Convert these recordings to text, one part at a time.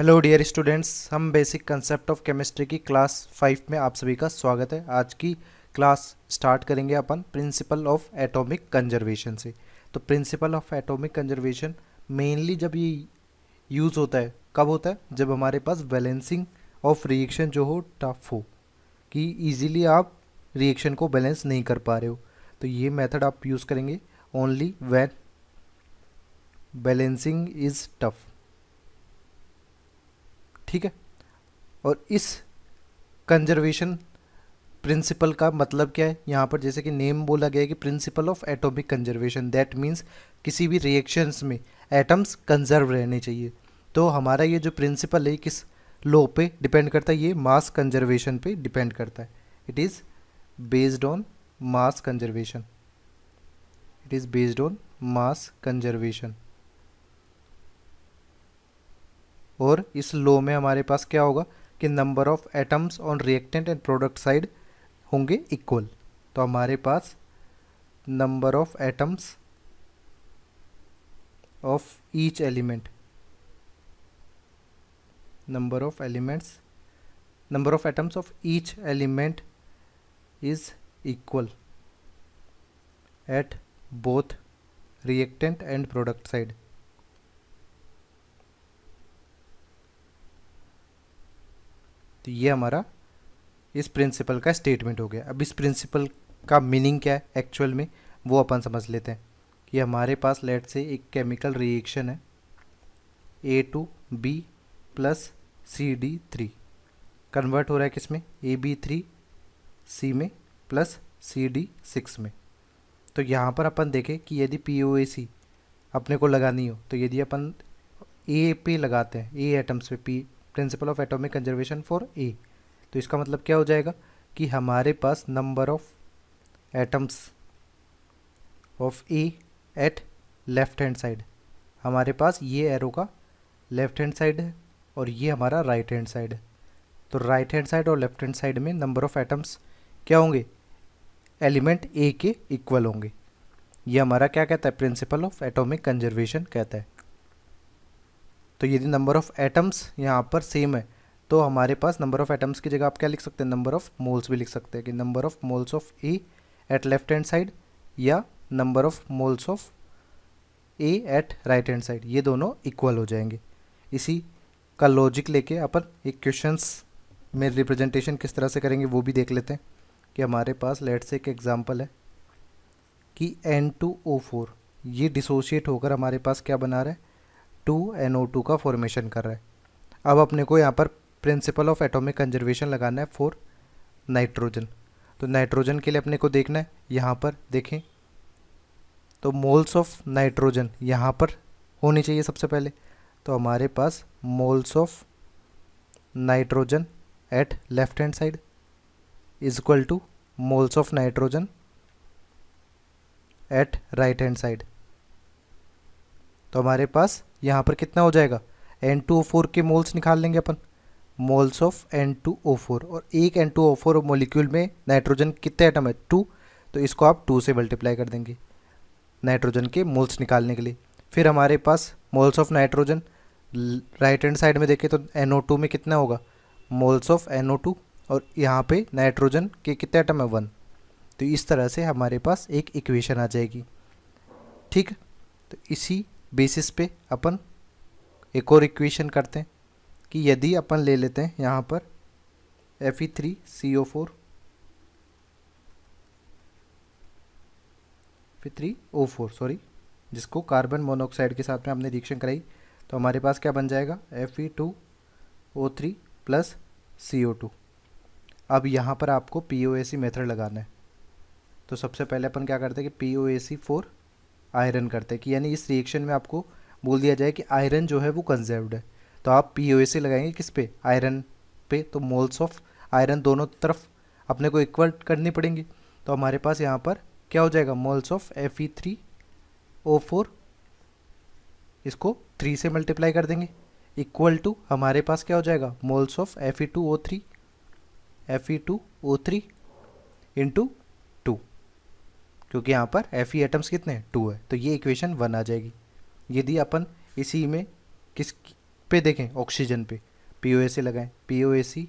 Hello dear students, हम basic concept of chemistry की class 5 में आप सभी का स्वागत है। आज की क्लास स्टार्ट करेंगे अपन प्रिंसिपल ऑफ एटॉमिक कंजर्वेशन से। तो principal of atomic conservation mainly जब ये यूज़ होता है, कब होता है? जब हमारे पास बैलेंसिंग ऑफ रिएक्शन जो हो टफ हो, कि इजीली आप रिएक्शन को बैलेंस नहीं कर पा रहे हो, तो ये मेथड आप यूज़ करेंगे only when balancing is tough. ठीक है। और इस कंजर्वेशन प्रिंसिपल का मतलब क्या है? यहाँ पर जैसे कि नेम बोला गया है कि principal of atomic conservation, that means किसी भी रिएक्शंस में एटम्स कंजर्व रहने चाहिए। तो हमारा ये जो प्रिंसिपल है किस लॉ पे डिपेंड करता है? ये मास कंजर्वेशन पे डिपेंड करता है। It is based on mass conservation. It is based on mass conservation. और इस लॉ में हमारे पास क्या होगा कि number of atoms on reactant and product side होंगे इक्वल। तो हमारे पास number of atoms of each element, number of elements, number of atoms of each element is equal at both reactant and product side. तो ये हमारा इस principal का statement हो गया। अब इस प्रिंसिपल का मीनिंग क्या है एक्चुअल में, वो अपन समझ लेते हैं। कि हमारे पास लेट से एक केमिकल रिएक्शन है A2B प्लस CD3, कन्वर्ट हो रहा है किस में? AB3C में प्लस CD6 में। तो यहाँ पर अपन देखें कि यदि POAC अपने को लगानी हो, तो यदि अपन A पे लगाते हैं, A एटम्स पे, P principle of atomic conservation for A, तो इसका मतलब क्या हो जाएगा कि हमारे पास number of atoms of A at left hand side, हमारे पास ये एरो का लेफ्ट हैंड साइड है और ये हमारा राइट हैंड साइड है। तो राइट हैंड साइड और लेफ्ट हैंड साइड में नंबर ऑफ एटम्स क्या होंगे? एलिमेंट A के इक्वल होंगे। ये हमारा क्या कहता है? प्रिंसिपल ऑफ एटॉमिक कंजर्वेशन कहता है। तो यदि नंबर ऑफ एटम्स यहाँ पर सेम है, तो हमारे पास नंबर ऑफ एटम्स की जगह आप क्या लिख सकते हैं? नंबर ऑफ मोल्स भी लिख सकते हैं, कि number of moles of A at left hand side या number of moles of A at right hand side, ये दोनों इक्वल हो जाएंगे। इसी का लॉजिक लेके अपन एक क्वेश्चंस में रिप्रेजेंटेशन किस तरह से करेंगे वो भी देख लेते हैं। कि हमारे पास लेट से एक एग्जांपल है कि N2O4 ये डिसोशिएट होकर हमारे पास क्या बना रहा है? 2NO2 का फॉर्मेशन कर रहा है। अब अपने को यहाँ पर प्रिंसिपल ऑफ एटॉमिक कंजर्वेशन लगाना है फॉर नाइट्रोजन। तो नाइट्रोजन के लिए अपने को देखना है, यहाँ पर देखें तो मोल्स ऑफ नाइट्रोजन यहाँ पर होनी चाहिए सबसे पहले। तो हमारे पास moles of nitrogen at left hand side is equal to moles of nitrogen at right hand side. तो हमारे पास यहाँ पर कितना हो जाएगा? N2O4 के मोल्स निकाल लेंगे अपन, मोल्स ऑफ N2O4, और एक N2O4 मॉलिक्यूल में नाइट्रोजन कितने एटम है? 2, तो इसको आप 2 से मल्टीप्लाई कर देंगे नाइट्रोजन के मोल्स निकालने के लिए। फिर हमारे पास moles of nitrogen right hand side में देखें तो NO2 में कितना होगा? मोल्स ऑफ NO2, और यहाँ पे नाइट्रोजन के कितने एटम है? 1। तो इस तरह से हमारे पास एक इक्वेशन आ जाएगी। ठीक है। तो इसी बेसिस पे अपन एक और इक्वेशन करते हैं कि यदि अपन ले लेते हैं यहाँ पर Fe3CO4, Fe3O4 सॉरी, जिसको कार्बन मोनोऑक्साइड के साथ में हमने रिएक्शन कराई, तो हमारे पास क्या बन जाएगा? Fe2O3 plus CO2। अब यहाँ पर आपको POAC मेथड लगाना है। तो सबसे पहले अपन क्या करते हैं कि POAC फॉर आयरन करते हैं, कि यानी इस रिएक्शन में आपको बोल दिया जाए कि आयरन जो है वो कंजर्व्ड है, तो आप POAC लगाएंगे किस पे? आयरन पे। तो मोल्स ऑफ आयरन दोनों तरफ अपने को इक्वल करनी पड़ेंगी। तो हमारे पास यहाँ पर क्या हो जाएगा? मोल्स ऑफ Fe3O4, इसको 3 से मल्टीप्लाई कर देंगे, इक्वल टू हमारे पास क्या हो जाएगा? मोल्स ऑफ Fe2O3 इंटू 2, क्योंकि यहाँ पर Fe एटम्स कितने हैं? 2 है। तो ये इक्वेशन 1 आ जाएगी। यदि अपन इसी में किस पे देखें, ऑक्सीजन पे POAC लगाएं, POAC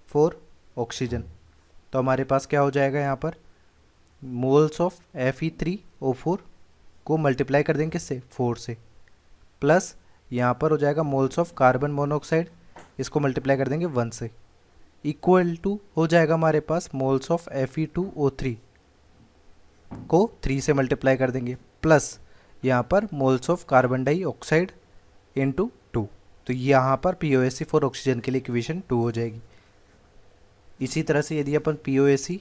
फॉर ऑक्सीजन, तो हमारे पास क्या हो जाएगा यहाँ पर, मोल्स ऑफ Fe3O4 को मल्टीप्लाई कर देंगे किससे, 4 से, प्लस यहाँ पर हो जाएगा मोल्स ऑफ कार्बन मोनोऑक्साइड, इसको मल्टीप्लाई कर देंगे 1 से, इक्वल टू हो जाएगा हमारे पास मोल्स ऑफ Fe2O3 को 3 से मल्टीप्लाई कर देंगे, प्लस यहाँ पर moles of carbon dioxide into 2, तो यहाँ पर POAC फॉर ऑक्सीजन के लिए इक्वेशन 2 हो जाएगी। इसी तरह से यदि अपन POAC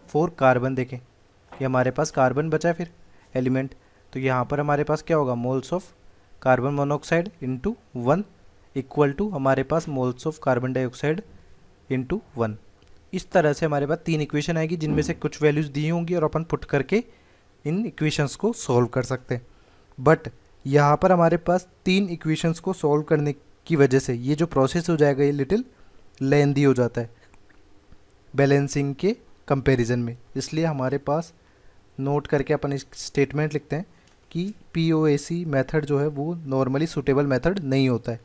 फॉर कार्बन देखें, ये हमारे पास कार्बन बचा है फिर एलिमेंट, तो यहाँ पर हमारे पास क्या होगा, moles of carbon monoxide into 1 equal to हमारे पास moles of carbon dioxide into 1। इस तरह से हमारे पास 3 इक्वेशन आएगी जिनमें से कुछ वैल्यूज़ दी होंगी और अपन पुट करके इन इक्वेशंस को सॉल्व कर सकते हैं। बट यहाँ पर हमारे पास 3 इक्वेशंस को सॉल्व करने की वजह से ये जो प्रोसेस हो जाएगा ये लिटिल लेंदी हो जाता है बैलेंसिंग के कंपैरिजन में, इसलिए हमारे पास नोट करके अपन इस स्टेटमेंट लिखते हैं कि POAC मेथड जो है वो नॉर्मली सूटेबल मेथड नहीं होता है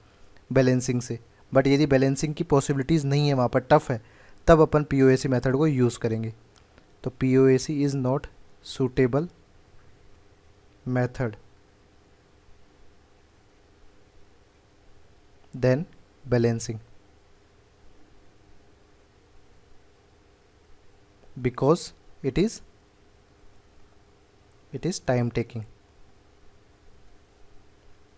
बैलेंसिंग से, बट यदि बैलेंसिंग की पॉसिबिलिटीज़ नहीं है, वहाँ पर टफ है, तब अपन POAC मेथड को यूज़ करेंगे। तो POAC is not suitable method than balancing because it is time taking,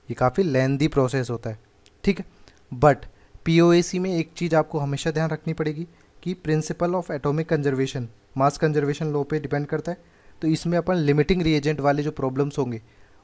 ये काफ़ी लेंदी प्रोसेस होता है, ठीक है। बट POAC में एक चीज़ आपको हमेशा ध्यान रखनी पड़ेगी कि principal of atomic conservation mass conservation law पे डिपेंड करता है, तो इसमें अपन लिमिटिंग रिएजेंट वाले जो प्रॉब्लम्स होंगे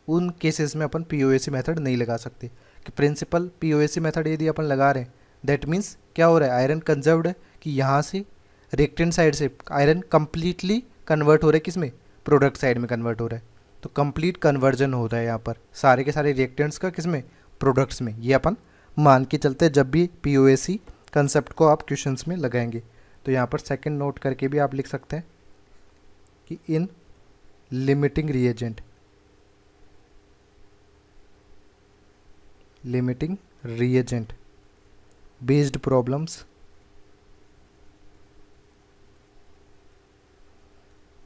उन केसेस में अपन POAC मेथड नहीं लगा सकते। कि प्रिंसिपल POAC मेथड यदि अपन लगा रहे हैं दैट मीन्स क्या हो रहा है, आयरन कंजर्व्ड है कि यहाँ से रिएक्टेंट साइड से आयरन कंप्लीटली कन्वर्ट हो रहा है, किस में, प्रोडक्ट साइड में कन्वर्ट हो रहा है, तो कंप्लीट कन्वर्जन हो रहा है यहाँ पर सारे के सारे रिएक्टेंट्स का, किस में, प्रोडक्ट्स में। ये अपन मान के चलते हैं जब भी POAC कंसेप्ट को आप क्वेश्चंस में लगाएंगे। तो यहाँ पर सेकंड नोट करके भी आप लिख सकते हैं कि इन limiting reagent based problems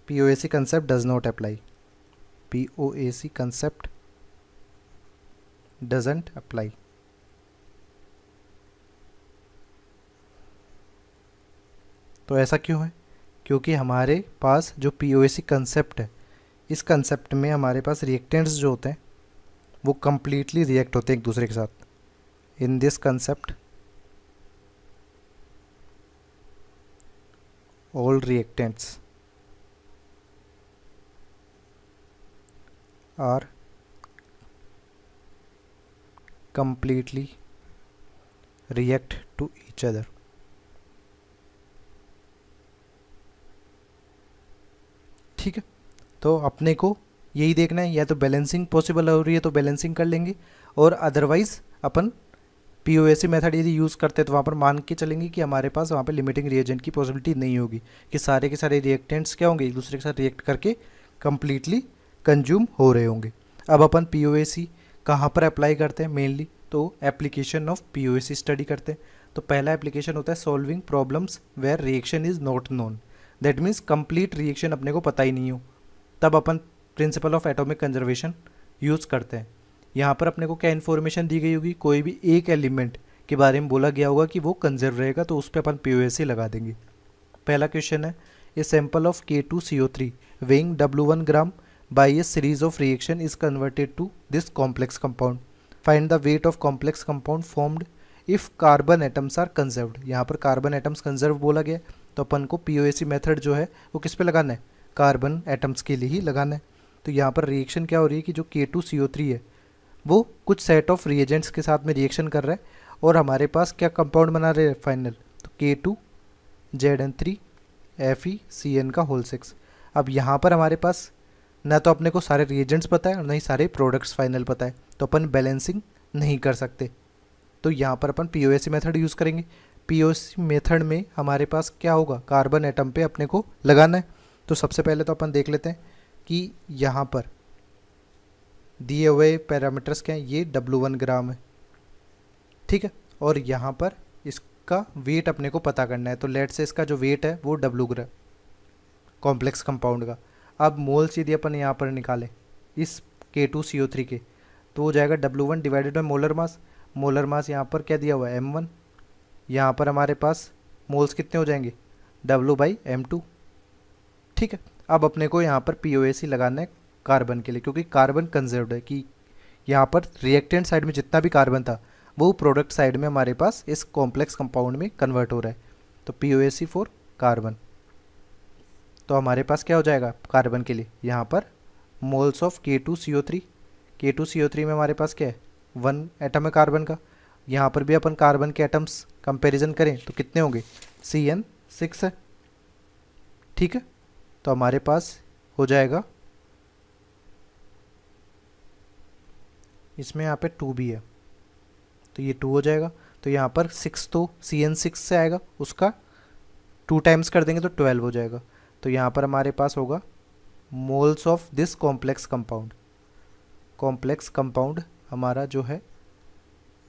POAC concept does not apply. POAC concept doesn't apply. तो ऐसा क्यों है, क्योंकि हमारे पास जो POAC कंसेप्ट है, इस कंसेप्ट में हमारे पास रिएक्टेंट्स जो होते हैं वो कम्प्लीटली रिएक्ट होते हैं एक दूसरे के साथ। In this concept all reactants are completely react to each other। ठीक है, तो अपने को यही देखना है, या तो बैलेंसिंग पॉसिबल हो रही है तो बैलेंसिंग कर लेंगे, और अदरवाइज अपन POAC मेथड यदि यूज़ करते हैं तो वहाँ पर मान के चलेंगे कि हमारे पास वहाँ पर लिमिटिंग रिएजेंट की पॉसिबिलिटी नहीं होगी, कि सारे के सारे रिएक्टेंट्स क्या होंगे, एक दूसरे के साथ रिएक्ट करके कंप्लीटली कंज्यूम हो रहे होंगे। अब अपन POAC कहाँ पर अप्लाई करते हैं मेनली, तो एप्लीकेशन ऑफ POAC स्टडी करते हैं। तो पहला एप्लीकेशन होता है solving problems where reaction is not known, that means complete reaction अपने को पता ही नहीं हो, तब अपन principle of atomic conservation use करते हैं। यहाँ पर अपने को क्या इन्फॉर्मेशन दी गई होगी, कोई भी एक एलिमेंट के बारे में बोला गया होगा कि वो कंजर्व रहेगा, तो उस पर अपन POAC लगा देंगे। पहला क्वेश्चन है, a sample of K2CO3 weighing W1 gram by a series of reaction is converted to this complex compound. Find the weight of complex compound formed if carbon atoms are conserved। यहाँ पर carbon atoms conserve बोला गया, तो अपन को POAC method जो है वो किस पे लगाना है, कार्बन एटम्स के लिए ही लगाना है। तो यहाँ पर रिएक्शन क्या हो रही है कि जो K2CO3 है वो कुछ सेट ऑफ रिएजेंट्स के साथ में रिएक्शन कर रहा है, और हमारे पास क्या कंपाउंड बना रहे हैं फाइनल, तो K2ZN3FeCN का होल 6। अब यहाँ पर हमारे पास ना तो अपने को सारे रिएजेंट्स पता है और ना ही सारे प्रोडक्ट्स फाइनल पता है, तो अपन बैलेंसिंग नहीं कर सकते। तो यहाँ पर अपन POAC मेथड यूज़ करेंगे। POAC मेथड में हमारे पास क्या होगा, कार्बन एटम पे अपने को लगाना है। तो सबसे पहले तो अपन देख लेते हैं कि यहाँ पर दिए हुए पैरामीटर्स क्या हैं, ये W1 ग्राम है, ठीक है। और यहाँ पर इसका वेट अपने को पता करना है, तो लेट से इसका जो वेट है वो डब्ल्यू ग्राम कॉम्प्लेक्स कंपाउंड का। अब मोल्स यदि अपन यहाँ पर निकालें इस K2CO3 के, तो हो जाएगा W1 divided by molar mass. Molar mass यहाँ पर क्या दिया हुआ है M1, यहाँ पर हमारे पास मोल्स कितने हो जाएंगे W/M2। ठीक है। अब अपने को यहाँ पर POAC लगाना है कार्बन के लिए, क्योंकि कार्बन कंजर्व्ड है कि यहाँ पर रिएक्टेंट साइड में जितना भी कार्बन था वो प्रोडक्ट साइड में हमारे पास इस कॉम्प्लेक्स कंपाउंड में कन्वर्ट हो रहा है। तो POAC फॉर कार्बन, तो हमारे पास क्या हो जाएगा कार्बन के लिए यहाँ पर मोल्स ऑफ K2CO3। K2CO3 में हमारे पास क्या है 1 एटम है कार्बन का। यहाँ पर भी अपन कार्बन के एटम्स कंपैरिजन करें तो कितने होंगे CN6 है। ठीक है। तो हमारे पास हो जाएगा, इसमें यहाँ पे 2 भी है तो ये 2 हो जाएगा। तो यहाँ पर 6 तो CN6 से आएगा, उसका 2 टाइम्स कर देंगे तो 12 हो जाएगा। तो यहाँ पर हमारे पास होगा moles of this complex compound. Complex compound हमारा जो है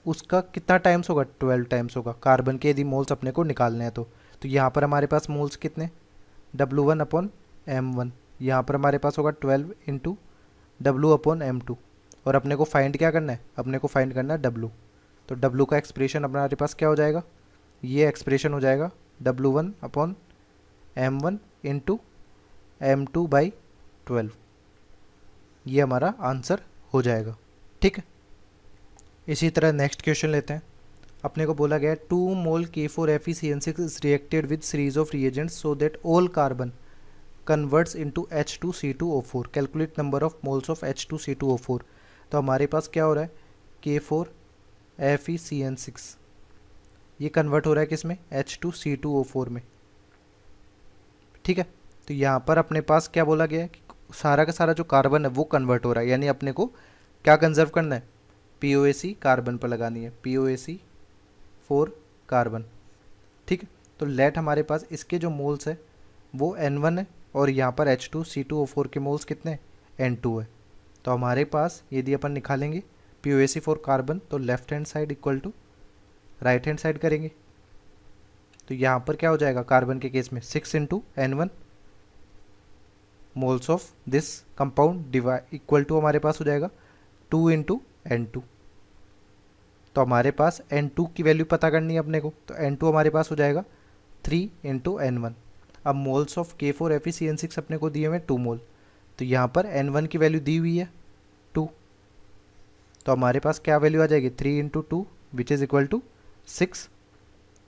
उसका कितना टाइम्स होगा 12 टाइम्स होगा कार्बन के, यदि मोल्स अपने को निकालने हैं तो यहाँ पर हमारे पास मोल्स कितने W1/M1, यहाँ पर हमारे पास होगा 12 इंटू W/M2। और अपने को फाइंड क्या करना है, अपने को फाइंड करना है W। तो W का एक्सप्रेशन हमारे पास क्या हो जाएगा, ये एक्सप्रेशन हो जाएगा W1/M1 इंटू M2/12। ये हमारा आंसर हो जाएगा। ठीक है। इसी तरह नेक्स्ट क्वेश्चन लेते हैं। अपने को बोला गया है 2 मोल K4FeCN6 is reacted with series of reagents so that all carbon converts into H2C2O4। Calculate number of moles of H2C2O4। तो हमारे पास क्या हो रहा है K4FeCN6, ये कन्वर्ट हो रहा है किसमें H2C2O4 में। ठीक है। तो यहाँ पर अपने पास क्या बोला गया है कि सारा का सारा जो कार्बन है वो कन्वर्ट हो रहा है, यानी अपने को क्या कंजर्व करना है POAC कार्बन पर लगानी है, POAC फॉर कार्बन। ठीक है। तो लेट हमारे पास इसके जो मोल्स है वो N1 है और यहाँ पर H2C2O4 के मोल्स कितने N2 है। तो हमारे पास यदि अपन निकालेंगे POAC फॉर कार्बन तो left hand side equal to right hand side करेंगे। तो यहाँ पर क्या हो जाएगा कार्बन के केस में 6 into N1 moles of this compound divide equal to हमारे पास हो जाएगा 2 इंटू N2। तो हमारे पास N2 की वैल्यू पता करनी है अपने को, तो N2 हमारे पास हो जाएगा 3 इंटू N1। अब मोल्स ऑफ K4FeCN6 अपने को दिए हुए 2 मोल, तो यहाँ पर N1 की वैल्यू दी हुई है 2, तो हमारे पास क्या वैल्यू आ जाएगी 3 into 2 which is equal to 6।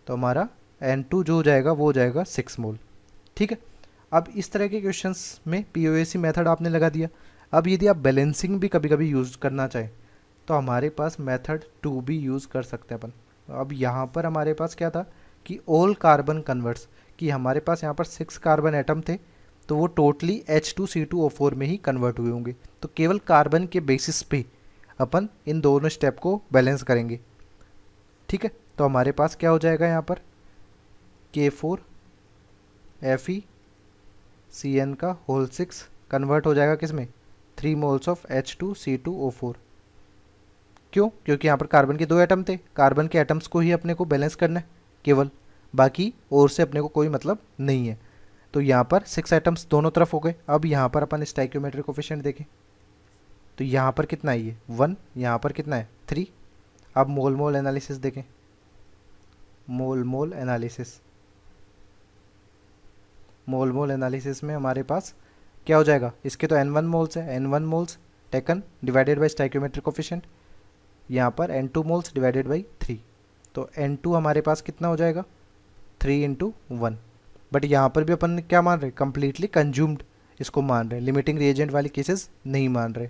तो हमारा N2 जो हो जाएगा वो हो जाएगा 6 मोल। ठीक है। अब इस तरह के क्वेश्चंस में POAC मेथड आपने लगा दिया। अब यदि आप बैलेंसिंग भी कभी कभी यूज़ करना चाहें तो हमारे पास मेथड 2 भी यूज़ कर सकते हैं अपन। अब यहाँ पर हमारे पास क्या था कि ऑल कार्बन कन्वर्ट्स, कि हमारे पास यहाँ पर 6 कार्बन एटम थे तो वो टोटली H2C2O4 में ही कन्वर्ट हुए होंगे। तो केवल कार्बन के बेसिस पे अपन इन दोनों स्टेप को बैलेंस करेंगे। ठीक है। तो हमारे पास क्या हो जाएगा यहाँ पर K4FeCN का होल 6 कन्वर्ट हो जाएगा किस में 3 मोल्स ऑफ H2C2O4। क्यों, क्योंकि यहाँ पर कार्बन के 2 एटम थे, कार्बन के एटम्स को ही अपने को बैलेंस करना है केवल, बाकी और से अपने को कोई मतलब नहीं है। तो यहाँ पर 6 एटम्स दोनों तरफ हो गए। अब यहाँ पर अपन स्टोइकियोमेट्रिक कोफिशिएंट देखें तो यहाँ पर कितना है ये 1, यहाँ पर कितना है 3। अब मोल मोल एनालिसिस देखें, मोल मोल एनालिसिस, मोल मोल एनालिसिस में हमारे पास क्या हो जाएगा, इसके तो N1 मोल्स है, N1 moles taken divided by stoichiometric coefficient, यहाँ पर N2 मोल्स डिवाइडेड बाई 3। तो N2 हमारे पास कितना हो जाएगा 3 इंटू 1। बट यहाँ पर भी अपन क्या मान रहे कम्प्लीटली कंज्यूम्ड इसको मान रहे, लिमिटिंग रिएजेंट वाले केसेस नहीं मान रहे।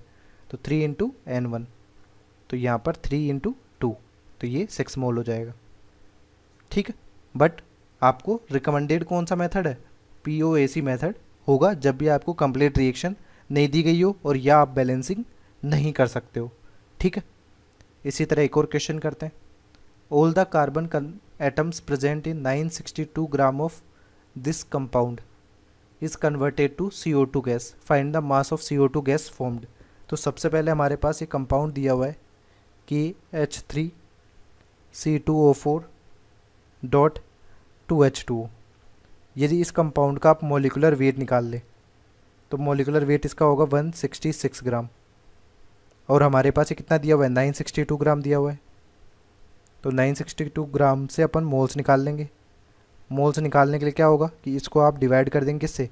तो 3 इंटू N1, तो यहाँ पर 3 इंटू 2, तो ये 6 मोल हो जाएगा। ठीक है। बट आपको रिकमेंडेड कौन सा मेथड है POAC मेथड होगा जब भी आपको कंप्लीट रिएक्शन नहीं दी गई हो और या आप बैलेंसिंग नहीं कर सकते हो। ठीक है। इसी तरह एक और क्वेश्चन करते हैं। All the carbon atoms present in 962 gram of this compound is converted to CO2 gas, find the mass of CO2 gas formed. तो सबसे पहले हमारे पास ये कंपाउंड दिया हुआ है KH3 C2O4.2H2O। यदि इस कंपाउंड का आप मोलिकुलर वेट निकाल लें तो मोलिकुलर वेट इसका होगा 166 ग्राम, और हमारे पास ये कितना दिया हुआ है, 962 ग्राम दिया हुआ है। तो 962 ग्राम से अपन मोल्स निकाल लेंगे। मोल्स निकालने के लिए क्या होगा कि इसको आप डिवाइड कर देंगे किससे,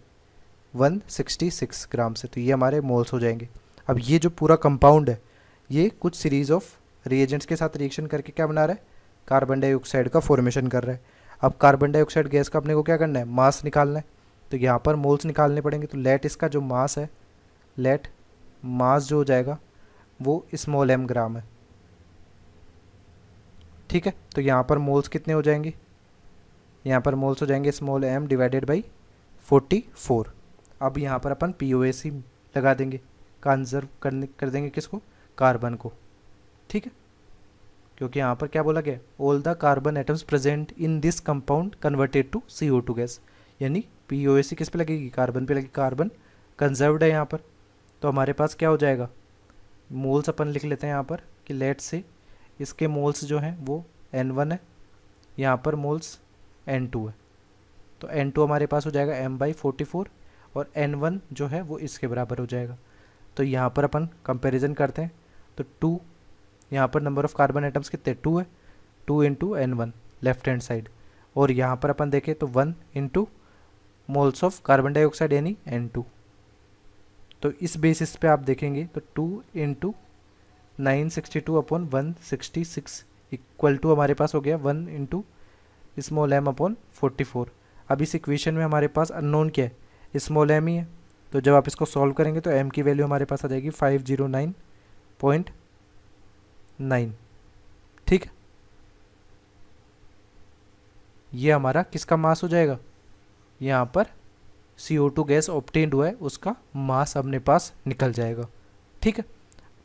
166 ग्राम से, तो ये हमारे मोल्स हो जाएंगे। अब ये जो पूरा कंपाउंड है ये कुछ सीरीज ऑफ रिएजेंट्स के साथ रिएक्शन करके क्या बना रहा है, कार्बन डाइऑक्साइड का फॉर्मेशन कर रहा है। अब कार्बन डाइऑक्साइड गैस का अपने को क्या करना है, मास निकालना है। तो यहाँ पर मोल्स निकालने पड़ेंगे। तो लेट इसका जो मास है, लेट मास जो हो जाएगा वो स्मॉल m ग्राम है। ठीक है, तो यहाँ पर मोल्स कितने हो जाएंगे, यहाँ पर मोल्स हो जाएंगे स्मॉल m डिवाइडेड बाई 44। अब यहाँ पर अपन POAC लगा देंगे, कंजर्व कर देंगे किसको, कार्बन को। ठीक है, क्योंकि यहाँ पर क्या बोला गया, all the carbon atoms present in this compound converted to CO2 gas, यानी POAC किस पे लगेगी, कार्बन पे लगेगी। कार्बन कंजर्व्ड है यहाँ पर, तो हमारे पास क्या हो जाएगा, मोल्स अपन लिख लेते हैं यहाँ पर कि लेट से इसके मोल्स जो हैं वो N1 है, यहाँ पर मोल्स N2 है। तो N2 हमारे पास हो जाएगा m/44 और N1 जो है वो इसके बराबर हो जाएगा। तो यहाँ पर अपन कंपैरिजन करते हैं तो 2, यहाँ पर नंबर ऑफ कार्बन एटम्स कितने 2 है, 2 into N1 left hand side, और यहाँ पर अपन देखें तो 1 into moles of carbon dioxide यानी N2। तो इस बेसिस पे आप देखेंगे तो 2 इंटू 962 अपॉन 166 इक्वल टू हमारे पास हो गया 1 इंटू स्मॉल m अपॉन 44। अब इस इक्वेशन में हमारे पास अननोन क्या है, स्मॉल m ही है। तो जब आप इसको सॉल्व करेंगे तो m की वैल्यू हमारे पास आ जाएगी 509.9। ठीक है, ये हमारा किसका मास हो जाएगा, यहाँ पर CO2 गैस ऑब्टेन्ड हुआ है उसका मास अपने पास निकल जाएगा। ठीक है,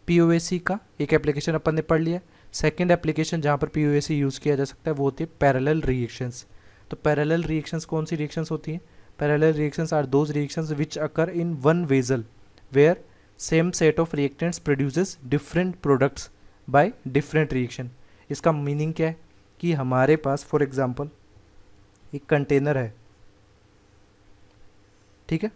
POAC का एक एप्लीकेशन अपन ने पढ़ लिया। सेकेंड एप्लीकेशन जहाँ पर POAC यूज़ किया जा सकता है वो होती है पैरेलल रिएक्शंस। तो पैरेलल रिएक्शंस कौन सी रिएक्शंस होती हैं, parallel reactions are those reactions which occur in one vessel where same set of reactants produces different products by different reaction. इसका मीनिंग क्या है कि हमारे पास फॉर एग्जांपल एक कंटेनर है, ठीक है,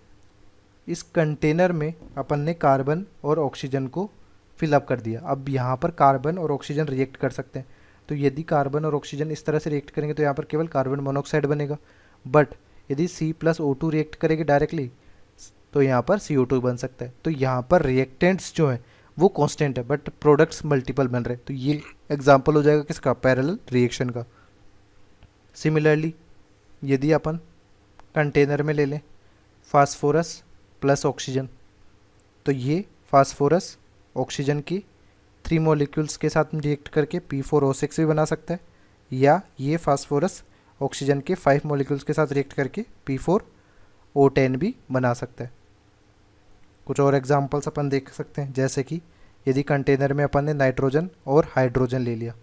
इस कंटेनर में अपन ने कार्बन और ऑक्सीजन को फिलअप कर दिया। अब यहाँ पर कार्बन और ऑक्सीजन रिएक्ट कर सकते हैं। तो यदि कार्बन और ऑक्सीजन इस तरह से रिएक्ट करेंगे तो यहाँ पर केवल कार्बन मोनोऑक्साइड बनेगा, बट यदि C+O2 रिएक्ट करेगी डायरेक्टली तो यहाँ पर CO2 बन सकता है। तो यहाँ पर रिएक्टेंट्स जो है वो कांस्टेंट है बट प्रोडक्ट्स मल्टीपल बन रहे हैं। तो ये एग्जांपल हो जाएगा किसका, पैरेलल रिएक्शन का। सिमिलरली यदि अपन कंटेनर में ले लें फास्फोरस प्लस ऑक्सीजन, तो ये फास्फोरस ऑक्सीजन की 3 मॉलिक्यूल्स के साथ रिएक्ट करके P4O6 भी बना सकता है, या ये फास्फोरस ऑक्सीजन के 5 मॉलिक्यूल्स के साथ रिएक्ट करके P4O10 भी बना सकता है। कुछ और एग्जांपल्स अपन देख सकते हैं, जैसे कि यदि कंटेनर में अपन ने नाइट्रोजन और हाइड्रोजन ले लिया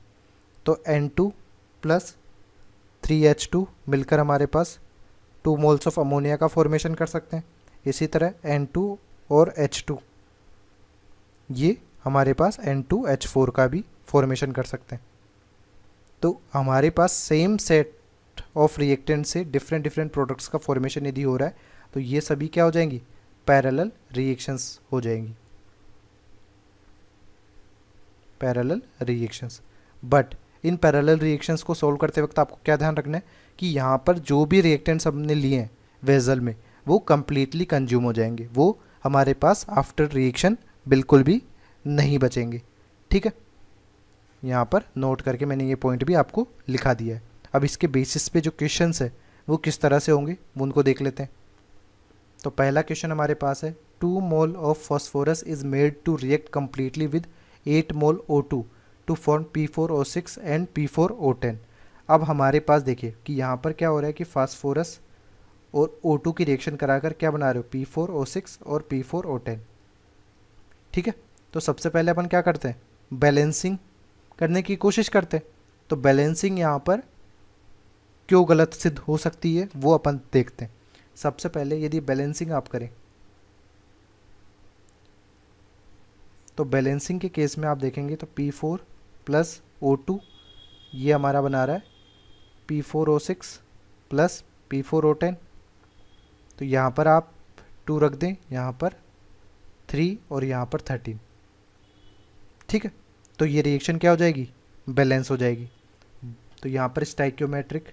तो N2 प्लस 3H2 मिलकर हमारे पास 2 मोल्स ऑफ अमोनिया का फॉर्मेशन कर सकते हैं। इसी तरह N2 और H2 ये हमारे पास N2H4 का भी फॉर्मेशन कर सकते हैं। तो हमारे पास सेम सेट ऑफ रिएक्टेंट से डिफरेंट डिफरेंट प्रोडक्ट्स का फॉर्मेशन यदि हो रहा है तो ये सभी क्या हो जाएंगी, पैरेलल रिएक्शंस हो जाएंगी, parallel reactions. But in parallel reactions को सोल्व करते वक्त आपको क्या ध्यान रखना है कि यहाँ पर जो भी रिएक्टेंट्स हमने लिए हैं वेजल में वो कंप्लीटली कंज्यूम हो जाएंगे, वो हमारे पास आफ्टर रिएक्शन बिल्कुल भी नहीं बचेंगे। ठीक है, यहाँ पर नोट करके मैंने ये पॉइंट भी आपको लिखा दिया है। अब इसके बेसिस पे जो क्वेश्चंस है वो किस तरह से होंगे वो उनको देख लेते हैं। तो पहला क्वेश्चन हमारे पास है 2 mole of phosphorus is made to react completely with 8 mole O2 to form P4O6 and P4O10। अब हमारे पास देखिए कि यहाँ पर क्या हो रहा है कि फास्फोरस और O2 की रिएक्शन कराकर क्या बना रहे हो, P4O6 और P4O10। ठीक है, तो सबसे पहले अपन क्या करते हैं, बैलेंसिंग करने की कोशिश करते हैं। तो बैलेंसिंग यहाँ पर क्यों गलत सिद्ध हो सकती है वो अपन देखते हैं। सबसे पहले यदि बैलेंसिंग आप करें तो बैलेंसिंग के केस में आप देखेंगे तो P4 प्लस O2 ये हमारा बना रहा है P4O6 प्लस P4O10। तो यहाँ पर आप 2 रख दें, यहाँ पर 3 और यहाँ पर 13। ठीक है, तो ये रिएक्शन क्या हो जाएगी, बैलेंस हो जाएगी। तो यहाँ पर स्टाइक्योमेट्रिक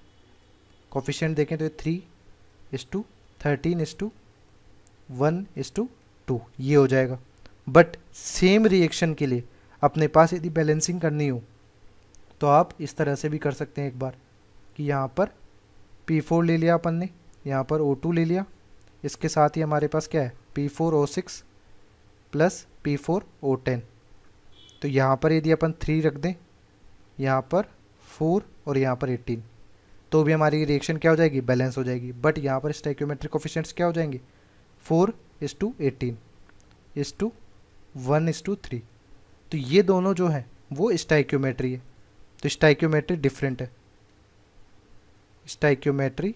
कोफिशिएंट देखें तो ये 3:13:1:2 ये हो जाएगा। बट सेम रिएक्शन के लिए अपने पास यदि बैलेंसिंग करनी हो तो आप इस तरह से भी कर सकते हैं एक बार, कि यहाँ पर P4 ले लिया अपन ने, यहाँ पर O2 ले लिया, इसके साथ ही हमारे पास क्या है P4O6 प्लस P4O10। तो यहाँ पर यदि अपन 3 रख दें, यहाँ पर 4 और यहाँ पर 18, तो भी हमारी रिएक्शन क्या हो जाएगी, बैलेंस हो जाएगी। बट यहाँ पर स्टाइक्योमेट्रिक कोफिशिएंट्स क्या हो जाएंगे, 4:18:1:3। तो ये दोनों जो है वो स्टाइक्योमेट्री है, तो स्टाइक्योमेट्री डिफरेंट है। स्टाइक्योमेट्री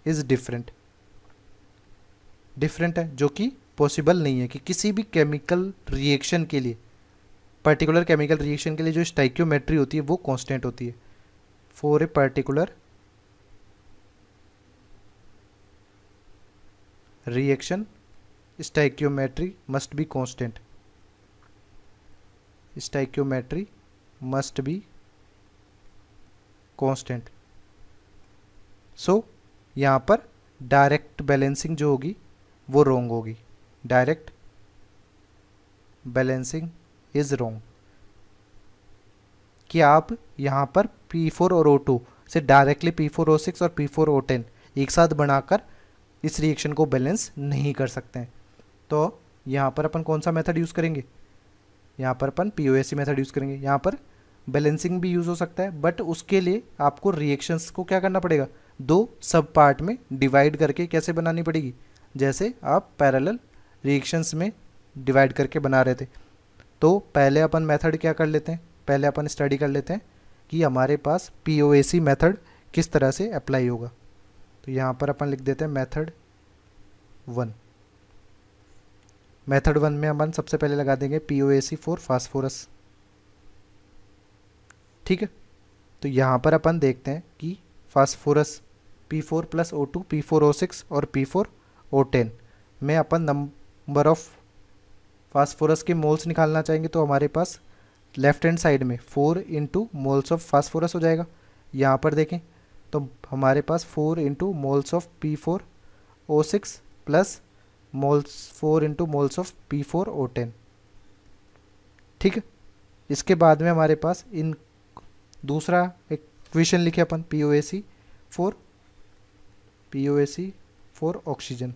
इज डिफरेंट है, जो कि पॉसिबल नहीं है कि किसी भी केमिकल रिएक्शन के लिए, पर्टिकुलर केमिकल रिएक्शन के लिए जो स्टाइक्योमेट्री होती है वो कांस्टेंट होती है। For a particular reaction stoichiometry must be constant. Stoichiometry must be constant. So यहाँ पर डायरेक्ट बैलेंसिंग जो होगी वो रॉन्ग होगी। डायरेक्ट बैलेंसिंग इज रॉन्ग, कि आप यहाँ पर P4 और O2 से डायरेक्टली P4O6 और P4O10 एक साथ बनाकर इस रिएक्शन को बैलेंस नहीं कर सकते हैं। तो यहाँ पर अपन कौन सा मेथड यूज़ करेंगे, यहाँ पर अपन POAC मेथड यूज़ करेंगे। यहाँ पर बैलेंसिंग भी यूज़ हो सकता है, बट उसके लिए आपको रिएक्शंस को क्या करना पड़ेगा, 2 सब पार्ट में डिवाइड करके कैसे बनानी पड़ेगी, जैसे आप पैरेलल रिएक्शंस में डिवाइड करके बना रहे थे। तो पहले अपन मेथड क्या कर लेते हैं, पहले अपन स्टडी कर लेते हैं कि हमारे पास POAC मेथड किस तरह से अप्लाई होगा। तो यहाँ पर अपन लिख देते हैं मेथड 1। मेथड 1 में अपन सबसे पहले लगा देंगे POAC फॉर फास्फोरस। ठीक है, तो यहाँ पर अपन देखते हैं कि phosphorus P4 plus O2, P4O6 और P4O10 में अपन नंबर ऑफ फास्फोरस के मोल्स निकालना चाहेंगे। तो हमारे पास लेफ्ट हैंड साइड में 4 इंटू मोल्स ऑफ फास्फोरस हो जाएगा। यहाँ पर देखें तो हमारे पास 4 into moles of P4O6 plus 4 into moles of P4O10। ठीक है, इसके बाद में हमारे पास इन दूसरा इक्वेशन लिखे अपन POAC फॉर ऑक्सीजन।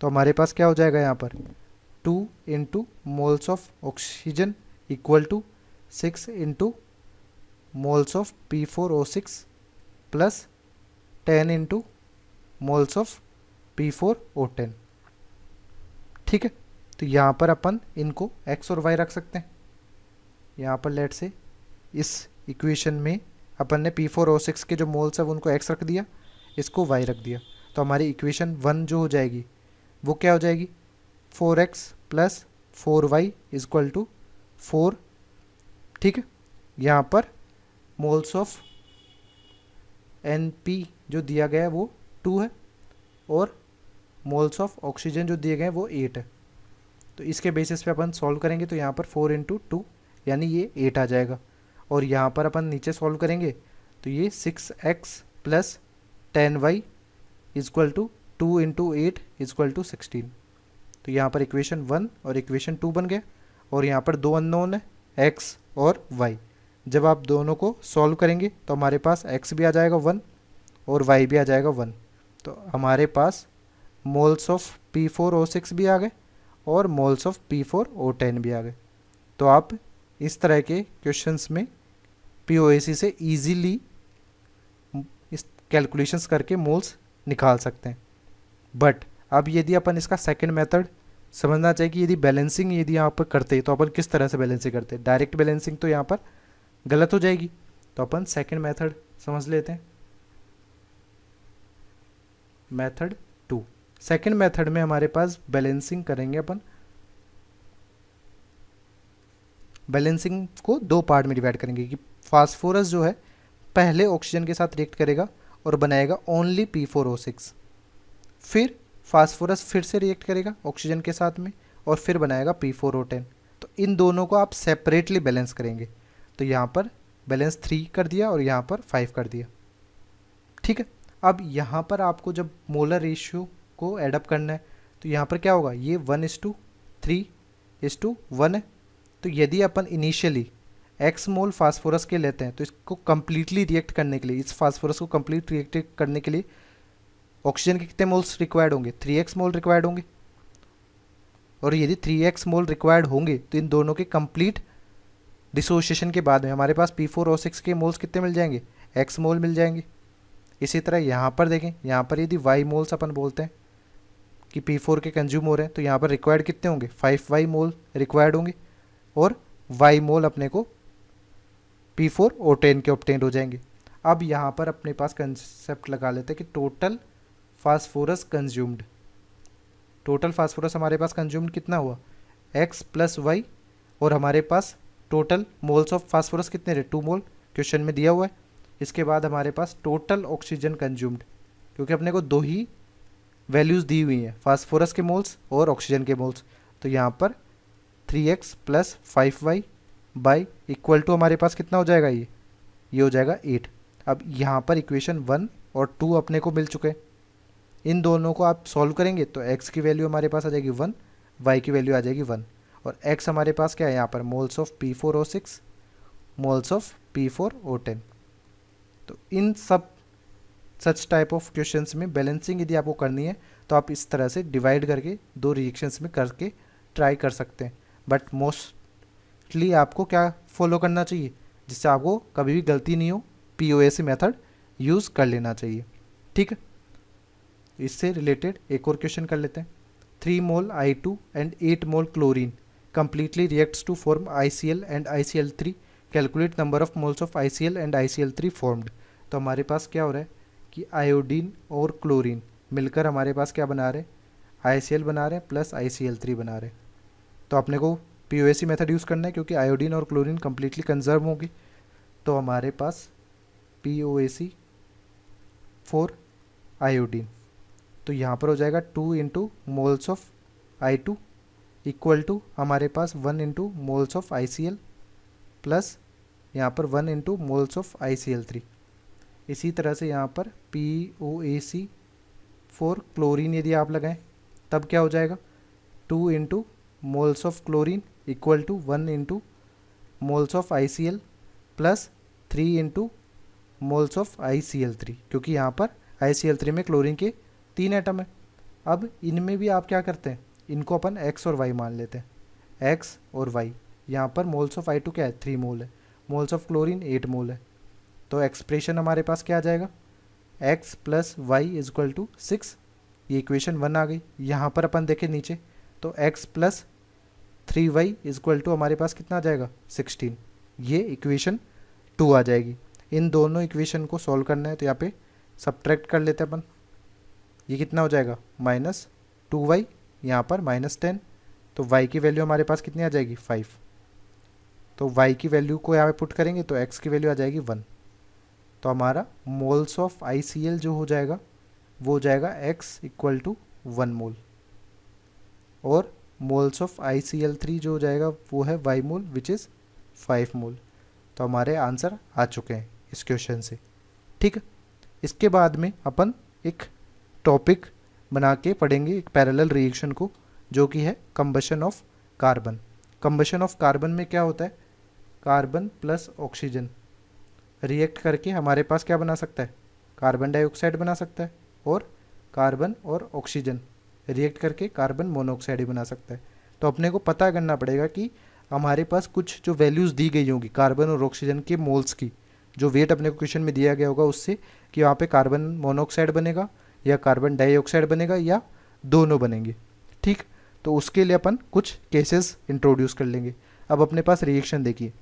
तो हमारे पास क्या हो जाएगा यहाँ पर 2 into moles of oxygen equal to 6 into moles of P4O6 plus 10 into moles of P4O10। ठीक है, तो यहाँ पर अपन इनको x और y रख सकते हैं। यहाँ पर लेट से इस इक्वेशन में अपन ने P4O6 के जो मोल्स है उनको x रख दिया, इसको y रख दिया। तो हमारी इक्वेशन 1 जो हो जाएगी वो क्या हो जाएगी, 4x plus 4y equal to 4। ठीक है, यहाँ पर मोल्स ऑफ NP जो दिया गया है वो 2 है और मोल्स ऑफ ऑक्सीजन जो दिए गए हैं वो 8 है। तो इसके बेसिस पे अपन सॉल्व करेंगे तो यहाँ पर 4 इंटू 2 यानी ये 8 आ जाएगा। और यहाँ पर अपन नीचे सॉल्व करेंगे तो ये 6x plus 10y equal to 2 into 8 equal to 16। तो यहाँ पर इक्वेशन 1 और इक्वेशन 2 बन गया। और यहाँ पर 2 अननोन है x और y। जब आप दोनों को सॉल्व करेंगे तो हमारे पास x भी आ जाएगा 1 और y भी आ जाएगा 1। तो हमारे पास मोल्स ऑफ P4O6 भी आ गए और मोल्स ऑफ P4O10 भी आ गए। तो आप इस तरह के क्वेश्चंस में POAC से इजीली इस कैलकुलेशंस करके मोल्स निकाल सकते हैं। बट अब यदि अपन इसका सेकंड मेथड समझना चाहिए कि यदि बैलेंसिंग यदि यहाँ पर करते तो अपन किस तरह से बैलेंसिंग करते, डायरेक्ट बैलेंसिंग तो यहाँ पर गलत हो जाएगी। तो अपन सेकंड मेथड समझ लेते हैं, मेथड 2। सेकंड मेथड में हमारे पास बैलेंसिंग करेंगे अपन बैलेंसिंग को दो पार्ट में डिवाइड करेंगे कि फास्फोरस जो है पहले ऑक्सीजन के साथ रिएक्ट करेगा और बनाएगा ओनली P4O6, फिर फास्फोरस फिर से रिएक्ट करेगा ऑक्सीजन के साथ में और फिर बनाएगा P4O10। तो इन दोनों को आप सेपरेटली बैलेंस करेंगे। तो यहाँ पर बैलेंस 3 कर दिया और यहाँ पर 5 कर दिया। ठीक है, अब यहाँ पर आपको जब मोलर रेशियो को एडअप करना है तो यहाँ पर क्या होगा, ये 1:3:1 है। तो यदि अपन इनिशियली x मोल फास्फोरस के लेते हैं तो इसको कम्प्लीटली रिएक्ट करने के लिए, इस फास्फोरस को कम्प्लीट रिएक्ट करने के लिए ऑक्सीजन के कितने मोल्स रिक्वायर्ड होंगे, 3x मोल रिक्वायर्ड होंगे। और यदि 3x मोल रिक्वायर्ड होंगे तो इन दोनों के कंप्लीट डिसोसिएशन के बाद में हमारे पास P4O6 के मोल्स कितने मिल जाएंगे, x मोल मिल जाएंगे। इसी तरह यहाँ पर देखें, यहाँ पर यदि y मोल्स अपन बोलते हैं कि P4 के कंज्यूम हो रहे हैं तो यहाँ पर रिक्वायर्ड कितने होंगे, 5y मोल रिक्वायर्ड होंगे और y मोल अपने को P4O10 के ऑब्टेन्ड हो जाएंगे। अब यहाँ पर अपने पास कंसेप्ट लगा लेते हैं कि total phosphorus consumed, total phosphorus हमारे पास कंज्यूम्ड कितना हुआ, x प्लस वाई, और हमारे पास टोटल मोल्स ऑफ फास्फोरस कितने रहे, 2 मोल क्वेश्चन में दिया हुआ है। इसके बाद हमारे पास टोटल ऑक्सीजन कंज्यूम्ड, क्योंकि अपने को दो ही वैल्यूज़ दी हुई हैं, फास्फोरस के मोल्स और ऑक्सीजन के मोल्स। तो यहाँ पर 3x plus 5y by equal to हमारे पास कितना हो जाएगा, ये हो जाएगा 8। अब यहाँ पर इक्वेशन 1 और 2 अपने को मिल चुके हैं। इन दोनों को आप सॉल्व करेंगे तो x की वैल्यू हमारे पास आ जाएगी 1, y की वैल्यू आ जाएगी 1 और x हमारे पास क्या है यहाँ पर, moles of P4O6, moles of P4O10। तो इन सब सच टाइप ऑफ क्वेश्चंस में बैलेंसिंग यदि आपको करनी है तो आप इस तरह से डिवाइड करके दो रिएक्शंस में करके ट्राई कर सकते हैं। बट मोस्टली आपको क्या फॉलो करना चाहिए, जिससे आपको कभी भी गलती नहीं हो, POAC मेथड यूज़ कर लेना चाहिए। ठीक है, इससे रिलेटेड एक और क्वेश्चन कर लेते हैं। 3 मोल I2 and 8 mole chlorine completely reacts to form ICl and ICl3, calculate number of moles of ICl and ICl3 formed. तो हमारे पास क्या हो रहा है कि आयोडीन और क्लोरीन मिलकर हमारे पास क्या बना रहे हैं, ICl बना रहे हैं प्लस ICl3 बना रहे हैं। तो अपने को POAC मेथड यूज़ करना है क्योंकि आयोडीन और क्लोरीन कम्प्लीटली कंजर्व होगी। तो हमारे पास POAC फॉर आयोडीन, तो यहाँ पर हो जाएगा 2 into moles of I2 equal to हमारे पास 1 into moles of ICl plus यहाँ पर 1 इंटू मोल्स ऑफ ICl3। इसी तरह से यहाँ पर POAC फॉर क्लोरीन यदि आप लगाएं तब क्या हो जाएगा, 2 into moles of chlorine equal to 1 into moles of ICl plus 3 into moles of ICl3, क्योंकि यहाँ पर ICl3 में क्लोरीन के 3 एटम है। अब इनमें भी आप क्या करते हैं, इनको अपन x और y मान लेते हैं, x और y। यहाँ पर मोल्स ऑफ I2 क्या है, 3 मोल है, मोल्स ऑफ क्लोरीन 8 मोल है। तो एक्सप्रेशन हमारे पास क्या आ जाएगा, x plus y is equal to 6। ये इक्वेशन 1 आ गई। यहाँ पर अपन देखें नीचे तो x plus 3y is equal to हमारे पास कितना आ जाएगा, 16। ये इक्वेशन 2 आ जाएगी। इन दोनों इक्वेशन को सॉल्व करना है तो यहाँ पे सब्ट्रैक्ट कर लेते हैं अपन। ये कितना हो जाएगा, -2y, यहाँ पर -10। तो y की वैल्यू हमारे पास कितनी आ जाएगी, 5। तो y की वैल्यू को यहाँ पे पुट करेंगे तो x की वैल्यू आ जाएगी 1। तो हमारा मोल्स ऑफ ICl जो हो जाएगा वो हो जाएगा x इक्वल टू 1 मोल, और मोल्स ऑफ ICl3 जो हो जाएगा वो है y मोल विच इज़ 5 मोल। तो हमारे आंसर आ चुके हैं इस क्वेश्चन से। ठीक है, इसके बाद में अपन एक टॉपिक बना के पढ़ेंगे एक पैरेलल रिएक्शन को, जो कि है combustion of carbon. Combustion of carbon में क्या होता है, कार्बन प्लस ऑक्सीजन रिएक्ट करके हमारे पास क्या बना सकता है, कार्बन डाइऑक्साइड बना सकता है, और कार्बन और ऑक्सीजन रिएक्ट करके कार्बन मोनोऑक्साइड ही बना सकता है। तो अपने को पता करना पड़ेगा कि हमारे पास कुछ जो वैल्यूज़ दी गई होंगी कार्बन और ऑक्सीजन के मोल्स की, जो वेट अपने को क्वेश्चन में दिया गया होगा उससे, कि वहाँ पे कार्बन मोनोऑक्साइड बनेगा या कार्बन डाइऑक्साइड बनेगा या दोनों बनेंगे। ठीक, तो उसके लिए अपन कुछ केसेस इंट्रोड्यूस कर लेंगे। अब अपने पास रिएक्शन देखिए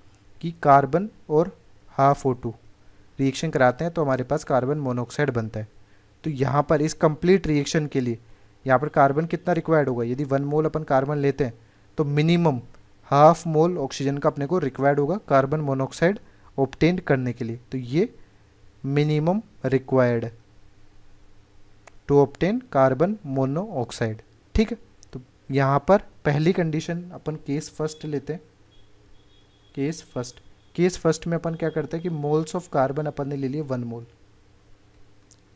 कि कार्बन और हाफ O2 रिएक्शन कराते हैं तो हमारे पास कार्बन मोनोऑक्साइड बनता है। तो यहाँ पर इस कंप्लीट रिएक्शन के लिए यहाँ पर कार्बन कितना रिक्वायर्ड होगा, यदि 1 मोल अपन कार्बन लेते हैं तो मिनिमम हाफ मोल ऑक्सीजन का अपने को रिक्वायर्ड होगा कार्बन मोनोऑक्साइड ऑब्टेन करने के लिए। तो ये मिनिमम रिक्वायर्ड है टू ऑब्टेन कार्बन मोनोऑक्साइड। ठीक है, तो यहाँ पर पहली कंडीशन अपन केस फर्स्ट लेते हैं। केस फर्स्ट में अपन क्या करते हैं कि मोल्स ऑफ कार्बन अपन ने ले लिए 1 मोल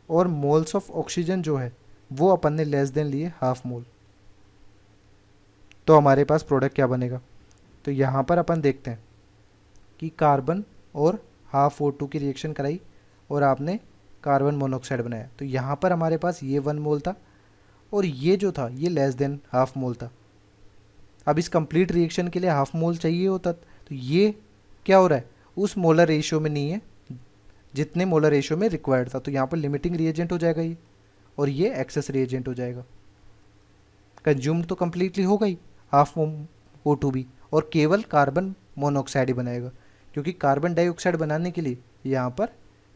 और मोल्स ऑफ ऑक्सीजन जो है वो अपन ने लेस देन लिए हाफ मोल। तो हमारे पास प्रोडक्ट क्या बनेगा? तो यहाँ पर अपन देखते हैं कि कार्बन और हाफ O2 की रिएक्शन कराई और आपने कार्बन मोनोऑक्साइड बनाया। तो यहाँ पर हमारे पास ये 1 मोल था और ये जो था ये लेस देन हाफ मोल था। अब इस कंप्लीट रिएक्शन के लिए हाफ मोल चाहिए होता, तो ये क्या हो रहा है, उस मोलर रेशियो में नहीं है जितने मोलर रेशियो में रिक्वायर्ड था। तो यहाँ पर लिमिटिंग रिएजेंट हो जाएगा ये, और ये एक्सेस रिएजेंट हो जाएगा। कंज्यूम्ड तो कंप्लीटली होगा ही हाफ O2 भी, और केवल कार्बन मोनोऑक्साइड ही बनाएगा, क्योंकि कार्बन डाइऑक्साइड बनाने के लिए यहाँ पर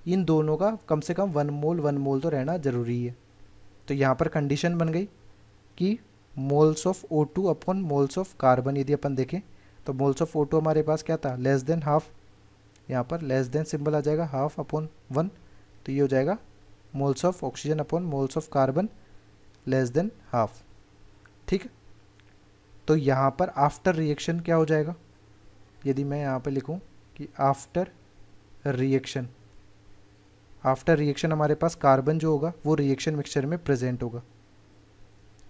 इन दोनों का कम से कम 1 मोल तो रहना ज़रूरी है। तो यहाँ पर कंडीशन बन गई कि moles of O2 upon moles of carbon, यदि अपन देखें तो मोल्स ऑफ O2 हमारे पास क्या था, लेस देन हाफ, यहाँ पर लेस देन सिंबल आ जाएगा, हाफ अपॉन 1, तो ये हो जाएगा moles of oxygen upon moles of carbon less than half. ठीक है, तो यहाँ पर आफ्टर रिएक्शन क्या हो जाएगा, यदि मैं यहाँ पर लिखूँ कि आफ्टर रिएक्शन हमारे पास कार्बन जो होगा वो रिएक्शन मिक्सचर में प्रेजेंट होगा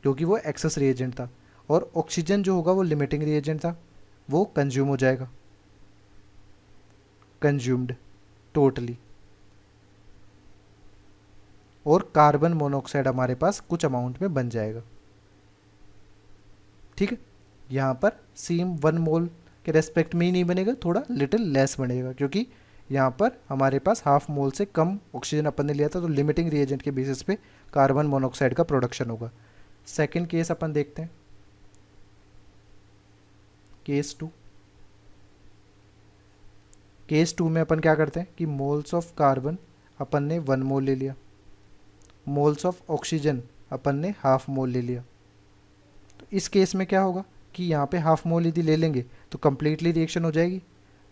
क्योंकि वो एक्सेस रिएजेंट था, और ऑक्सीजन जो होगा वो लिमिटिंग रिएजेंट था, वो कंज्यूम हो जाएगा, कंज्यूम्ड टोटली, और कार्बन मोनोऑक्साइड हमारे पास कुछ अमाउंट में बन जाएगा। ठीक है, यहाँ पर सेम 1 मोल के रेस्पेक्ट में ही नहीं बनेगा, थोड़ा लिटिल लेस बनेगा, क्योंकि यहाँ पर हमारे पास हाफ मोल से कम ऑक्सीजन अपन ने लिया था, तो लिमिटिंग रिएजेंट के बेसिस पे कार्बन मोनोऑक्साइड का प्रोडक्शन होगा। सेकंड केस अपन देखते हैं, केस 2 में अपन क्या करते हैं कि मोल्स ऑफ कार्बन अपन ने 1 मोल ले लिया, मोल्स ऑफ ऑक्सीजन अपन ने हाफ मोल ले लिया। तो इस केस में क्या होगा कि यहाँ पे हाफ मोल यदि ले लेंगे तो कंप्लीटली रिएक्शन हो जाएगी,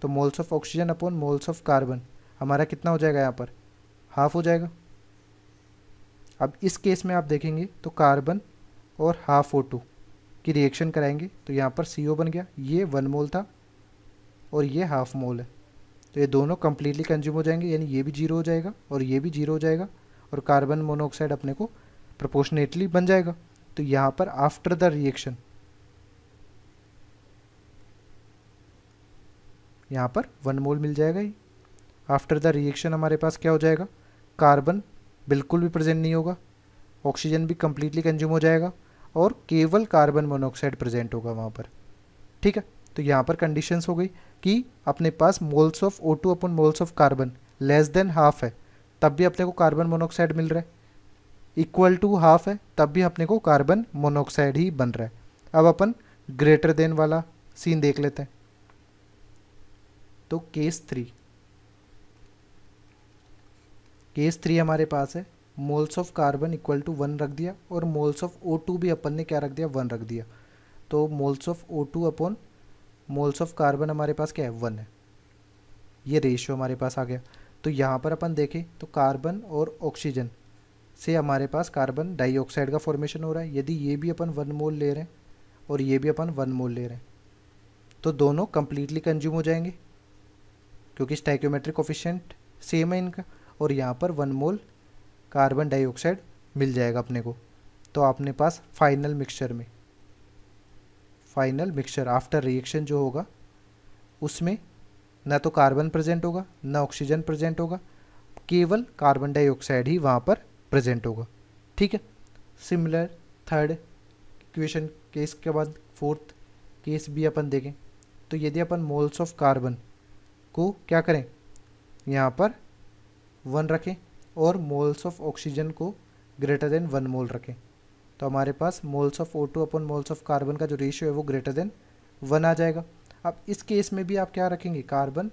तो moles of oxygen upon moles of carbon हमारा कितना हो जाएगा, यहाँ पर हाफ हो जाएगा। अब इस केस में आप देखेंगे तो कार्बन और हाफ O2 की रिएक्शन कराएंगे, तो यहाँ पर CO बन गया, ये 1 मोल था और ये हाफ मोल है, तो ये दोनों कंप्लीटली कंज्यूम हो जाएंगे, यानी ये भी 0 हो जाएगा और ये भी 0 हो जाएगा, और कार्बन मोनोऑक्साइड अपने को प्रोपोर्शनेटली बन जाएगा। तो यहाँ पर आफ्टर द रिएक्शन यहाँ पर 1 मोल मिल जाएगा ही। आफ्टर द रिएक्शन हमारे पास क्या हो जाएगा, कार्बन बिल्कुल भी प्रेजेंट नहीं होगा, ऑक्सीजन भी कंप्लीटली कंज्यूम हो जाएगा, और केवल कार्बन मोनोऑक्साइड प्रेजेंट होगा वहाँ पर। ठीक है, तो यहाँ पर कंडीशंस हो गई कि अपने पास moles of O2 upon moles of carbon less than half है, तब भी अपने को कार्बन मोनोऑक्साइड मिल रहा है, इक्वल टू हाफ है तब भी अपने को कार्बन मोनोऑक्साइड ही बन रहा है। अब अपन ग्रेटर देन वाला सीन देख लेते हैं। तो केस 3 हमारे पास है, moles of carbon equal to 1 रख दिया, और मोल्स ऑफ O2 भी अपन ने क्या रख दिया, 1 रख दिया। तो moles of O2 upon moles of carbon हमारे पास क्या है, 1 है, ये रेशियो हमारे पास आ गया। तो यहाँ पर अपन देखें तो कार्बन और ऑक्सीजन से हमारे पास कार्बन डाइऑक्साइड का फॉर्मेशन हो रहा है। यदि ये भी अपन 1 मोल ले रहे हैं और ये भी अपन 1 मोल ले रहे हैं, तो दोनों कंप्लीटली कंज्यूम हो जाएंगे क्योंकि स्टाइक्योमेट्रिक कोफिशिएंट सेम है इनका, और यहाँ पर 1 मोल कार्बन डाइऑक्साइड मिल जाएगा अपने को। तो अपने पास फाइनल मिक्सचर आफ्टर रिएक्शन जो होगा उसमें ना तो कार्बन प्रेजेंट होगा ना ऑक्सीजन प्रेजेंट होगा, केवल कार्बन डाइऑक्साइड ही वहाँ पर प्रेजेंट होगा। ठीक है, सिमिलर थर्ड इक्वेशन केस के बाद फोर्थ केस भी अपन देखें, तो यदि अपन मोल्स ऑफ कार्बन को क्या करें, यहाँ पर 1 रखें और मोल्स ऑफ ऑक्सीजन को ग्रेटर देन 1 मोल रखें, तो हमारे पास moles of O2 upon moles of carbon का जो रेशियो है वो ग्रेटर देन 1 आ जाएगा। अब इस केस में भी आप क्या रखेंगे, कार्बन,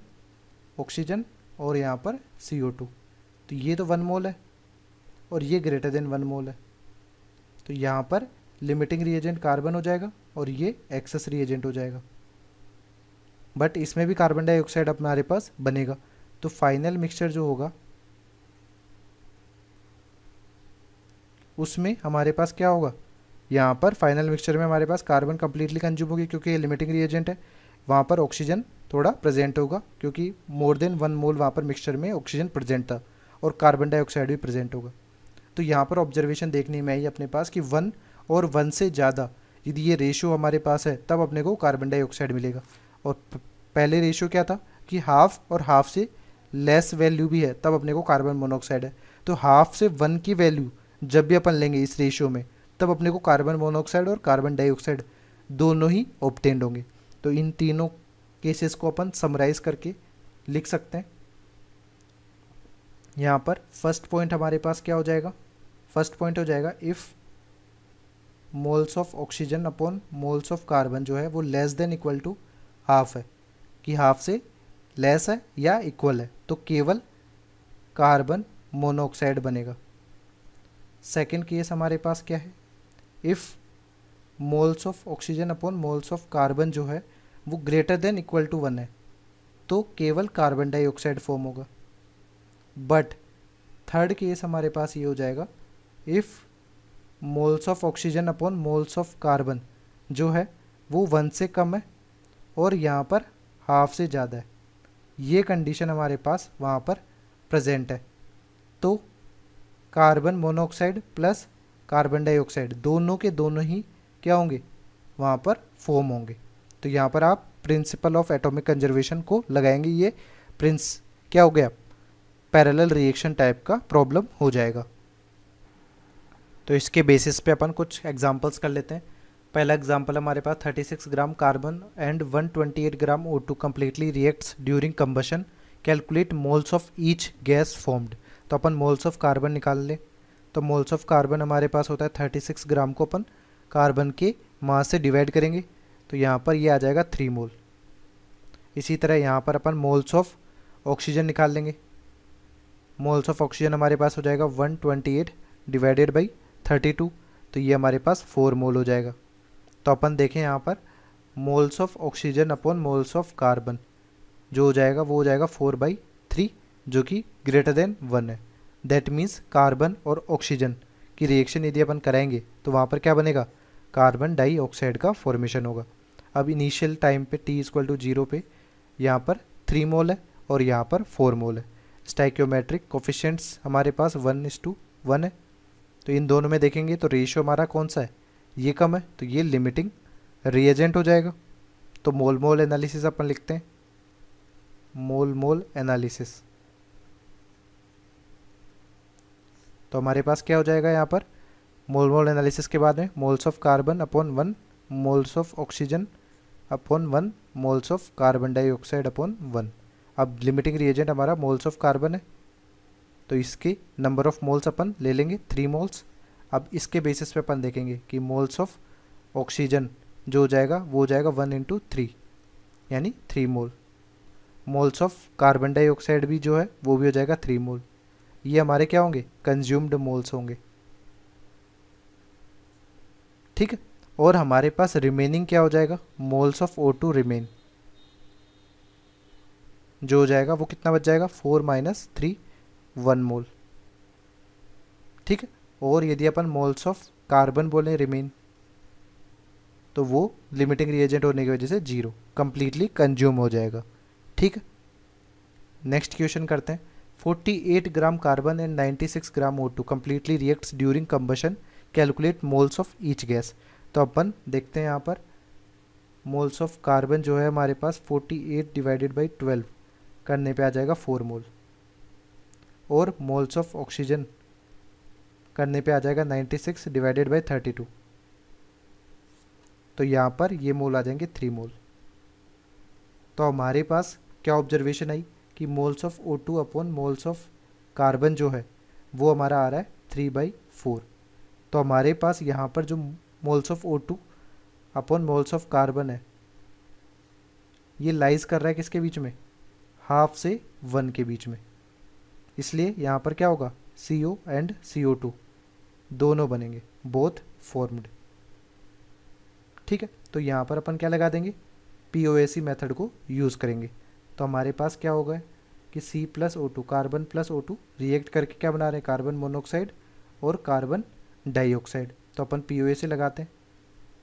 ऑक्सीजन और यहाँ पर CO2, तो ये तो 1 मोल है और ये ग्रेटर देन 1 मोल है, तो यहाँ पर लिमिटिंग रिएजेंट कार्बन हो जाएगा और ये एक्सेस रिएजेंट हो जाएगा। बट इसमें भी कार्बन डाइऑक्साइड हमारे पास बनेगा। तो फाइनल मिक्सचर जो होगा उसमें हमारे पास क्या होगा, यहाँ पर फाइनल मिक्सचर में हमारे पास कार्बन कंप्लीटली कंज्यूम होगी क्योंकि ये लिमिटिंग रिएजेंट है। वहाँ पर ऑक्सीजन थोड़ा प्रेजेंट होगा क्योंकि मोर देन 1 मोल वहाँ पर मिक्सचर में ऑक्सीजन प्रेजेंट था, और कार्बन डाइऑक्साइड भी प्रेजेंट होगा। तो यहाँ पर ऑब्जर्वेशन देखने में आई अपने पास कि 1 और 1 से ज़्यादा यदि ये रेशियो हमारे पास है तब अपने को कार्बन डाइऑक्साइड मिलेगा। और पहले रेशियो क्या था कि हाफ और हाफ से लेस वैल्यू भी है तब अपने को कार्बन मोनोऑक्साइड है। तो हाफ से 1 की वैल्यू जब भी अपन लेंगे इस रेशियो में तब अपने को कार्बन मोनोऑक्साइड और कार्बन डाइऑक्साइड दोनों ही ऑब्टेन्ड होंगे। तो इन तीनों केसेस को अपन समराइज करके लिख सकते हैं। यहाँ पर फर्स्ट पॉइंट हमारे पास क्या हो जाएगा, फर्स्ट पॉइंट हो जाएगा if moles of oxygen upon moles of carbon जो है वो less than equal to half है, कि हाफ से लेस है या इक्वल है तो केवल कार्बन मोनोऑक्साइड बनेगा। सेकंड केस हमारे पास क्या है, if moles of oxygen upon moles of carbon जो है वो ग्रेटर देन इक्वल टू 1 है तो केवल कार्बन डाइऑक्साइड फॉर्म होगा। बट थर्ड केस हमारे पास ये हो जाएगा, if moles of oxygen upon moles of carbon जो है वो 1 से कम है और यहाँ पर हाफ से ज़्यादा है, ये कंडीशन हमारे पास वहाँ पर प्रेजेंट है, तो carbon monoxide plus carbon dioxide दोनों के दोनों ही क्या होंगे, वहाँ पर फॉर्म होंगे। तो यहाँ पर आप प्रिंसिपल ऑफ एटॉमिक कंजर्वेशन को लगाएंगे, ये क्या हो गया, पैरेलल रिएक्शन टाइप का प्रॉब्लम हो जाएगा। तो इसके बेसिस पे अपन कुछ एग्जांपल्स कर लेते हैं। पहला एग्जांपल हमारे पास 36 gram carbon and 128 gram O2 completely reacts during combustion, calculate moles of each gas formed. तो अपन मोल्स ऑफ कार्बन निकाल लें। तो मोल्स ऑफ कार्बन हमारे पास होता है 36 ग्राम को अपन कार्बन के मास से डिवाइड करेंगे तो यहाँ पर ये आ जाएगा 3 मोल। इसी तरह यहाँ पर अपन मोल्स ऑफ ऑक्सीजन निकाल लेंगे। मोल्स ऑफ ऑक्सीजन हमारे पास हो जाएगा 128 डिवाइडेड बाई 32 तो ये हमारे पास 4 मोल हो जाएगा। तो अपन देखें यहाँ पर moles of oxygen upon moles of carbon जो हो जाएगा वो हो जाएगा 4/3 जो कि ग्रेटर देन 1 है। दैट मीन्स कार्बन और ऑक्सीजन की रिएक्शन यदि अपन कराएंगे तो वहाँ पर क्या बनेगा, कार्बन डाइऑक्साइड का फॉर्मेशन होगा। अब इनिशियल टाइम पे t=0 पे यहाँ पर 3 मोल है और यहाँ पर 4 मोल है। स्टाइक्योमेट्रिक कोफिशिएंट्स हमारे पास 1:1 है। तो इन दोनों में देखेंगे तो रेशियो हमारा कौन सा है, ये कम है तो ये लिमिटिंग रिएजेंट हो जाएगा। तो मोल मोल एनालिसिस अपन लिखते हैं, मोल मोल एनालिसिस। तो हमारे पास क्या हो जाएगा यहाँ पर, मोल मोल एनालिसिस के बाद में moles of carbon upon 1 moles of oxygen upon 1 moles of carbon dioxide upon 1। अब लिमिटिंग रिएजेंट हमारा मोल्स ऑफ कार्बन है तो इसके नंबर ऑफ मोल्स अपन ले लेंगे 3 मोल्स। अब इसके बेसिस पे अपन देखेंगे कि मोल्स ऑफ ऑक्सीजन जो हो जाएगा वो हो जाएगा 1 × 3 यानी 3 मोल। मोल्स ऑफ कार्बन डाइऑक्साइड भी जो है वो भी हो जाएगा 3 मोल। ये हमारे क्या होंगे, कंज्यूम्ड मोल्स होंगे, ठीक है। और हमारे पास रिमेनिंग क्या हो जाएगा, मोल्स ऑफ O2 रिमेन जो हो जाएगा वो कितना बच जाएगा, 4 - 3 1 मोल, ठीक है। और यदि अपन मोल्स ऑफ कार्बन बोलें रिमेन तो वो लिमिटिंग रिएजेंट होने की वजह से 0 कंप्लीटली कंज्यूम हो जाएगा, ठीक है। नेक्स्ट क्वेश्चन करते हैं। 48 gram carbon and 96 gram O2 completely reacts during combustion, calculate moles of each gas. तो अपन देखते हैं यहाँ पर मोल्स ऑफ कार्बन जो है हमारे पास 48 डिवाइडेड बाई 12 करने पे आ जाएगा 4 मोल, और मोल्स ऑफ ऑक्सीजन करने पे आ जाएगा 96 डिवाइडेड बाई 32 तो यहाँ पर ये मोल आ जाएंगे 3 मोल। तो हमारे पास क्या ऑब्जर्वेशन आई कि moles of O2 upon moles of carbon जो है वो हमारा आ रहा है 3/4। तो हमारे पास यहाँ पर जो moles of O2 upon moles of carbon है ये लाइज कर रहा है किसके बीच में, हाफ से 1 के बीच में, इसलिए यहाँ पर क्या होगा, CO एंड CO2 दोनों बनेंगे, बोथ फॉर्म्ड, ठीक है। तो यहाँ पर अपन क्या लगा देंगे, POAC मेथड को यूज़ करेंगे। तो हमारे पास क्या होगा कि C+O2 carbon plus O2 react करके क्या बना रहे हैं, कार्बन मोनोऑक्साइड और कार्बन डाइऑक्साइड। तो अपन POAC लगाते हैं,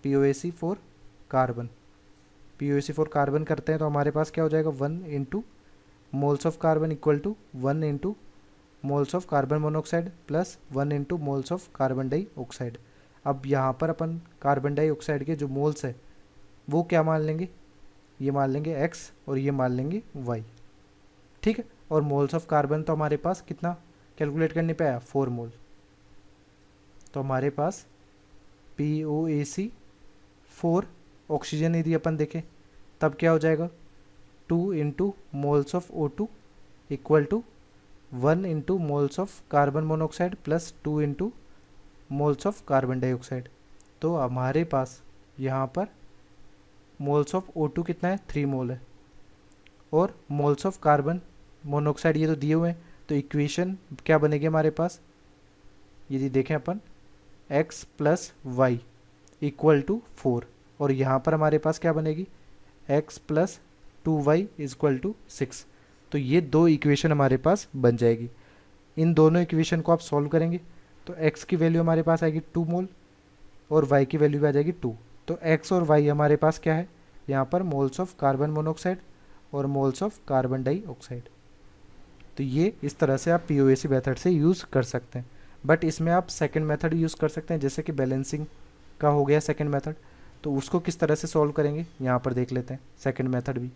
POAC for carbon, POAC for carbon करते हैं तो हमारे पास क्या हो जाएगा 1 into moles of carbon equal to 1 into moles of carbon monoxide plus 1 into moles of carbon dioxide. अब यहाँ पर अपन कार्बन डाइऑक्साइड के जो मोल्स है वो क्या मान लेंगे, ये मान लेंगे x और ये मान लेंगे y, ठीक है। और मोल्स ऑफ कार्बन तो हमारे पास कितना कैलकुलेट करने पे आया 4 मोल। तो हमारे पास POAC 4 ऑक्सीजन यदि अपन देखें तब क्या हो जाएगा 2 into moles of O2 equal to 1 into moles of carbon monoxide plus 2 into moles of carbon dioxide. तो हमारे पास यहाँ पर मोल्स ऑफ O2 कितना है 3 मोल है और मोल्स ऑफ कार्बन मोनोऑक्साइड ये तो दिए हुए हैं। तो इक्वेशन क्या बनेगी हमारे पास, यदि देखें अपन x plus y equal to 4 और यहाँ पर हमारे पास क्या बनेगी x plus 2y equal to 6। तो ये दो इक्वेशन हमारे पास बन जाएगी। इन दोनों इक्वेशन को आप सॉल्व करेंगे तो x की वैल्यू हमारे पास आएगी 2 मोल और y की वैल्यू भी आ जाएगी 2। तो x और y हमारे पास क्या है यहाँ पर मोल्स ऑफ कार्बन मोनोऑक्साइड और मोल्स ऑफ कार्बन डाइऑक्साइड। तो ये इस तरह से आप POAC मेथड से यूज़ कर सकते हैं। बट इसमें आप सेकंड मेथड यूज़ कर सकते हैं, जैसे कि बैलेंसिंग का हो गया सेकंड मेथड। तो उसको किस तरह से सॉल्व करेंगे यहाँ पर देख लेते हैं। सेकंड मेथड भी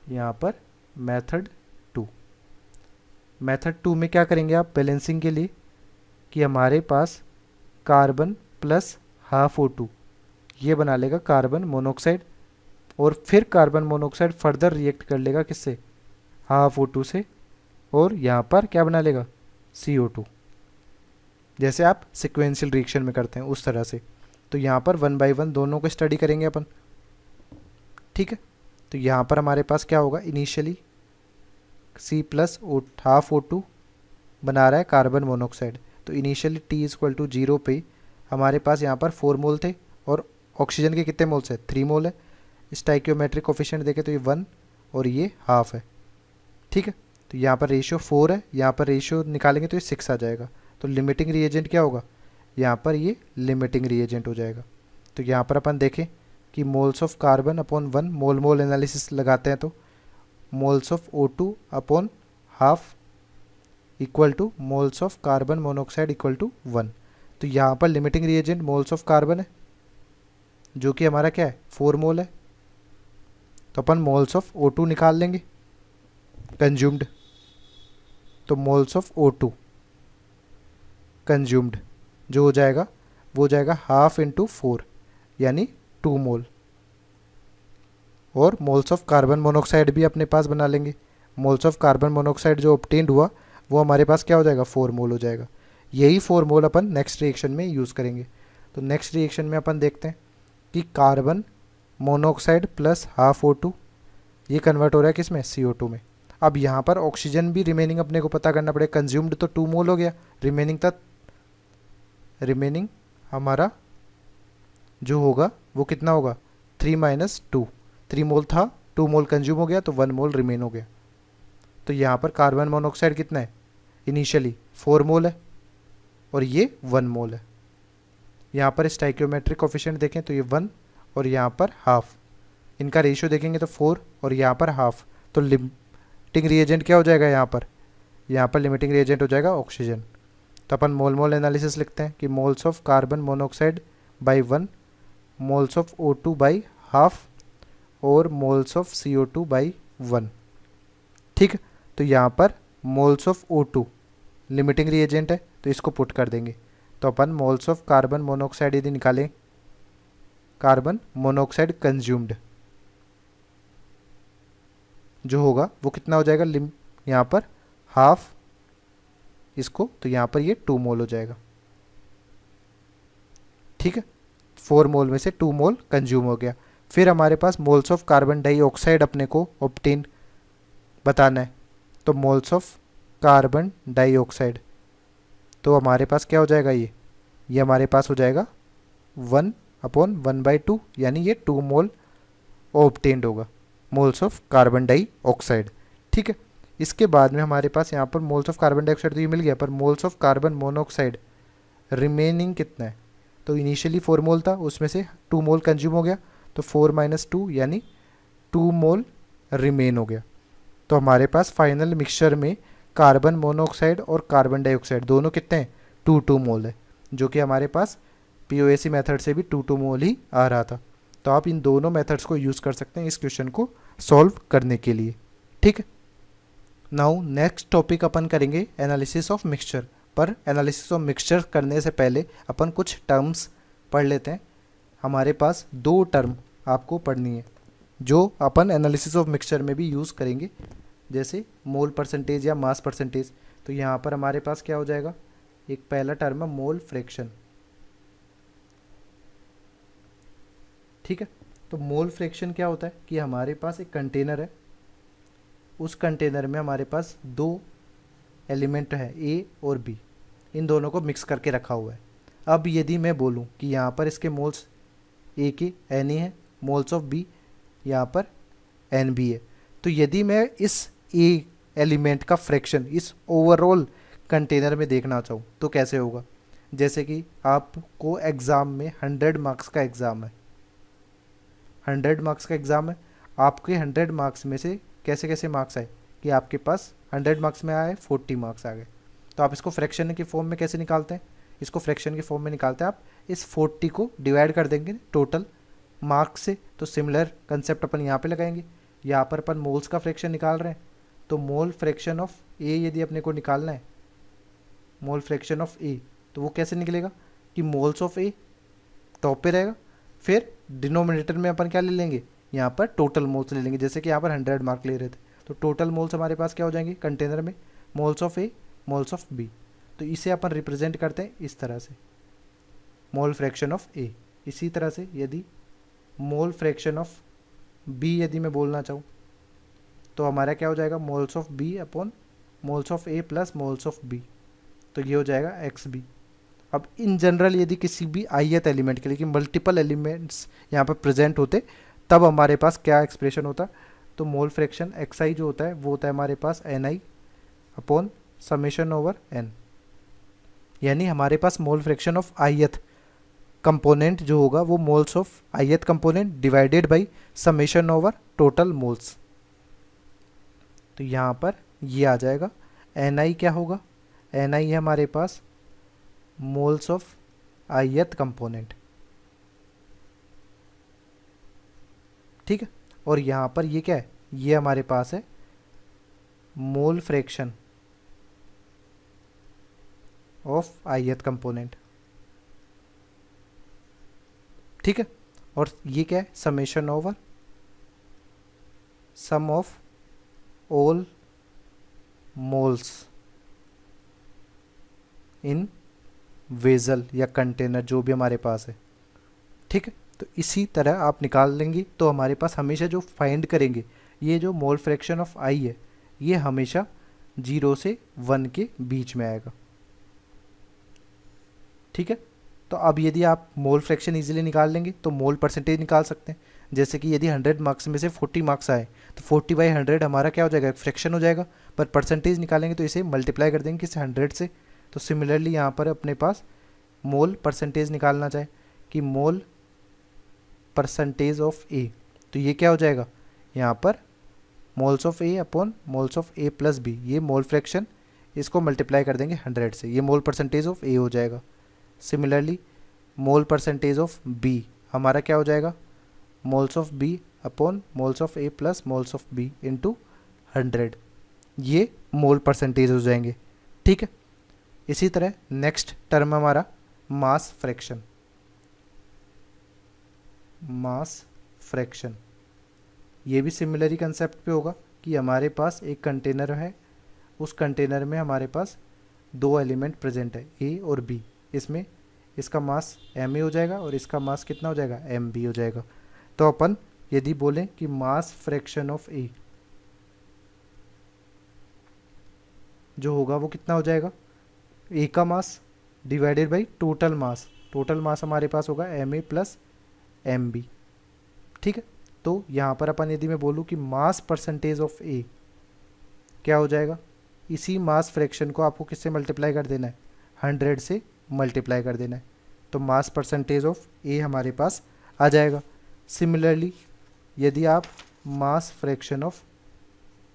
यहाँ पर मेथड 2 में क्या करेंगे आप बैलेंसिंग के लिए कि हमारे पास कार्बन प्लस हाफ O2 ये बना लेगा कार्बन मोनोऑक्साइड और फिर कार्बन मोनोऑक्साइड फर्दर रिएक्ट कर लेगा किससे, हाफ O2 से, और यहाँ पर क्या बना लेगा CO2, जैसे आप सिक्वेंशियल रिएक्शन में करते हैं उस तरह से। तो यहाँ पर 1 बाई 1 दोनों को स्टडी करेंगे अपन, ठीक है। तो यहाँ पर हमारे पास क्या होगा, initially C plus half O2 बना रहा है कार्बन मोनोऑक्साइड। तो इनिशियली T इक्वल टू 0 पे हमारे पास यहाँ पर 4 मोल थे और ऑक्सीजन के कितने मोल्स है 3 मोल है। स्टाइकियोमेट्रिक कोफिशिएंट देखें तो ये 1 और ये हाफ है, ठीक है। तो यहाँ पर रेशियो 4 है, यहाँ पर रेशियो निकालेंगे तो ये 6 आ जाएगा। तो लिमिटिंग रिएजेंट क्या होगा, यहाँ पर ये लिमिटिंग रिएजेंट हो जाएगा। तो यहाँ पर अपन देखें कि moles of carbon upon 1 mole mole analysis लगाते हैं तो moles of O2 upon half equal to moles of carbon monoxide equal to 1। तो यहाँ पर limiting reagent moles of carbon है जो कि हमारा क्या है 4 मोल है। तो अपन मोल्स ऑफ O2 निकाल लेंगे कंज्यूम्ड। तो मोल्स ऑफ O2 कंज्यूम्ड जो हो जाएगा वो हो जाएगा हाफ इंटू 4 यानी 2 मोल। और मोल्स ऑफ कार्बन मोनोऑक्साइड भी अपने पास बना लेंगे। मोल्स ऑफ कार्बन मोनोऑक्साइड जो ऑब्टेन्ड हुआ वो हमारे पास क्या हो जाएगा 4 मोल हो जाएगा। यही 4 मोल अपन नेक्स्ट रिएक्शन में यूज़ करेंगे। तो नेक्स्ट रिएक्शन में अपन देखते हैं कि carbon monoxide plus half O2 ये कन्वर्ट हो रहा है किसमें CO2 में। अब यहाँ पर ऑक्सीजन भी रिमेनिंग अपने को पता करना पड़ेगा। कंज्यूम्ड तो 2 मोल हो गया, रिमेनिंग हमारा जो होगा वो कितना होगा 3 माइनस 2। 3 मोल था, 2 मोल कंज्यूम हो गया तो 1 मोल रिमेन हो गया। तो यहाँ पर कार्बन मोनोऑक्साइड कितना है इनिशियली 4 मोल है और ये 1 मोल है। यहाँ पर स्टाइकियोमेट्रिक कोफिशिएंट देखें तो ये 1 और यहाँ पर हाफ, इनका रेशियो देखेंगे तो 4 और यहाँ पर हाफ। तो लिमिटिंग रिएजेंट क्या हो जाएगा यहाँ पर लिमिटिंग रिएजेंट हो जाएगा ऑक्सीजन। तो अपन मोल मोल एनालिसिस लिखते हैं कि moles of carbon monoxide by 1, moles of O2 by half और मोल्स ऑफ CO2 बाई 1, ठीक है। तो यहाँ पर moles of O2 limiting reagent है तो इसको पुट कर देंगे। तो अपन मोल्स ऑफ कार्बन मोनोऑक्साइड यदि निकालें, कार्बन मोनोऑक्साइड कंज्यूम्ड जो होगा वो कितना हो जाएगा यहाँ पर हाफ इसको, तो यहाँ पर ये 2 मोल हो जाएगा, ठीक है। 4 मोल में से 2 मोल कंज्यूम हो गया। फिर हमारे पास मोल्स ऑफ कार्बन डाइऑक्साइड अपने को ऑब्टेन बताना है। तो मोल्स ऑफ कार्बन डाइऑक्साइड तो हमारे पास क्या हो जाएगा, ये हमारे पास हो जाएगा 1 अपॉन 1/2 यानी ये 2 मोल ऑब्टेन्ड होगा, मोल्स ऑफ कार्बन डाइऑक्साइड। ठीक है, इसके बाद में हमारे पास यहाँ पर मोल्स ऑफ कार्बन डाइऑक्साइड तो ये मिल गया, पर moles of carbon monoxide remaining कितना है? तो इनिशियली 4 मोल था, उसमें से 2 मोल कंज्यूम हो गया, तो 4 - 2 यानी 2 मोल रिमेन हो गया। तो हमारे पास फाइनल मिक्सचर में कार्बन मोनोऑक्साइड और कार्बन डाइऑक्साइड दोनों कितने हैं? 2 मोल है, जो कि हमारे पास पीओएसी मेथड से भी 2 मोल ही आ रहा था। तो आप इन दोनों मेथड्स को यूज़ कर सकते हैं इस क्वेश्चन को सॉल्व करने के लिए। ठीक है, नाउ नेक्स्ट टॉपिक अपन करेंगे एनालिसिस ऑफ मिक्सचर। पर एनालिसिस ऑफ मिक्सचर करने से पहले अपन कुछ टर्म्स पढ़ लेते हैं। हमारे पास 2 टर्म आपको पढ़नी है जो अपन एनालिसिस ऑफ मिक्सचर में भी यूज़ करेंगे, जैसे मोल परसेंटेज या मास परसेंटेज। तो यहाँ पर हमारे पास क्या हो जाएगा? एक पहला टर्म है मोल फ्रैक्शन। ठीक है, तो मोल फ्रैक्शन क्या होता है कि हमारे पास एक कंटेनर है, उस कंटेनर में हमारे पास 2 एलिमेंट है ए और बी, इन दोनों को मिक्स करके रखा हुआ है। अब यदि मैं बोलूं कि यहाँ पर इसके मोल्स ए के एन ही है, मोल्स ऑफ बी यहाँ पर एन बी है, तो यदि मैं इस ए एलिमेंट का फ्रैक्शन इस ओवरऑल कंटेनर में देखना चाहूँ तो कैसे होगा? जैसे कि आपको एग्ज़ाम में 100 मार्क्स का एग्ज़ाम है, 100 मार्क्स का एग्ज़ाम है, आपके 100 मार्क्स में से कैसे कैसे मार्क्स आए कि आपके पास 100 मार्क्स में आए 40 मार्क्स आ गए। तो आप इसको फ्रैक्शन के फॉर्म में कैसे निकालते हैं? इसको फ्रैक्शन के फॉर्म में निकालते हैं, आप इस 40 को डिवाइड कर देंगे टोटल मार्क्स से। तो सिमिलर कंसेप्ट अपन यहाँ पे लगाएंगे। यहाँ पर अपन मोल्स का फ्रैक्शन निकाल रहे हैं, तो मोल फ्रैक्शन ऑफ ए यदि अपने को निकालना है, मोल फ्रैक्शन ऑफ ए, तो वो कैसे निकलेगा कि मोल्स ऑफ ए टॉप पे रहेगा, फिर डिनोमिनेटर में अपन क्या ले लेंगे? यहाँ पर टोटल मोल्स ले लेंगे। जैसे कि यहाँ पर 100 मार्क ले रहे थे, तो टोटल मोल्स हमारे पास क्या हो जाएंगे कंटेनर में? Moles of A, moles of B. तो इसे अपन रिप्रेजेंट करते हैं इस तरह से, मोल फ्रैक्शन ऑफ ए। इसी तरह से यदि मोल फ्रैक्शन ऑफ बी यदि मैं बोलना चाहूँ तो हमारा क्या हो जाएगा? Moles of B upon moles of A plus moles of B, तो ये हो जाएगा एक्स बी। अब इन जनरल यदि किसी भी ith एलिमेंट के लिए कि मल्टीपल एलिमेंट्स यहाँ पर प्रेजेंट होते तब हमारे पास क्या एक्सप्रेशन होता? तो मोल फ्रैक्शन एक्स आई जो होता है वो होता है हमारे पास N I upon summation over N, यानी हमारे पास mole fraction of ith component जो होगा वो moles of ith component divided by summation over total moles. तो यहाँ पर ये आ जाएगा। एन आई क्या होगा? एन आई है हमारे पास मोल्स ऑफ ith कंपोनेंट। ठीक है, और यहाँ पर ये क्या है? ये हमारे पास है mole fraction of ith component. ठीक है, और ये क्या है? Summation over sum of all moles in vessel या कंटेनर जो भी हमारे पास है। ठीक है, तो इसी तरह आप निकाल लेंगे। तो हमारे पास हमेशा जो फाइंड करेंगे ये जो मोल फ्रैक्शन ऑफ आई है ये हमेशा 0 से 1 के बीच में आएगा। ठीक है, तो अब यदि आप मोल फ्रैक्शन इजीली निकाल लेंगे तो मोल परसेंटेज निकाल सकते हैं। जैसे कि यदि 100 मार्क्स में से 40 मार्क्स आए तो 40/100 हमारा क्या हो जाएगा? फ्रैक्शन हो जाएगा। पर परसेंटेज निकालेंगे तो इसे मल्टीप्लाई कर देंगे किससे? 100 से। तो सिमिलरली यहाँ पर अपने पास मोल परसेंटेज निकालना चाहे कि मोल परसेंटेज ऑफ ए, तो ये क्या हो जाएगा? यहाँ पर moles of A upon moles of A plus B, ये मोल फ्रैक्शन, इसको मल्टीप्लाई कर देंगे 100 से, ये मोल परसेंटेज ऑफ ए हो जाएगा। Similarly mole percentage of B हमारा क्या हो जाएगा? Moles of B upon moles of A plus moles of B into 100, ये मोल परसेंटेज हो जाएंगे। ठीक है, इसी तरह नेक्स्ट टर्म हमारा मास फ्रैक्शन। मास फ्रैक्शन ये भी सिमिलर ही कंसेप्ट पे होगा कि हमारे पास एक कंटेनर है, उस कंटेनर में हमारे पास 2 एलिमेंट प्रेजेंट है ए और बी। इसमें इसका मास एम ए हो जाएगा और इसका मास कितना हो जाएगा? एम बी हो जाएगा। तो अपन यदि बोलें कि मास फ्रैक्शन ऑफ ए जो होगा वो कितना हो जाएगा? ए का mass divided by total mass. Total mass हमारे पास होगा M A plus M B. ठीक है, तो यहाँ पर अपन यदि मैं बोलूँ कि मास परसेंटेज ऑफ ए क्या हो जाएगा, इसी मास फ्रैक्शन को आपको किससे मल्टीप्लाई कर देना है, 100 से मल्टीप्लाई कर देना है, तो मास परसेंटेज ऑफ ए हमारे पास आ जाएगा। सिमिलरली यदि आप मास फ्रैक्शन ऑफ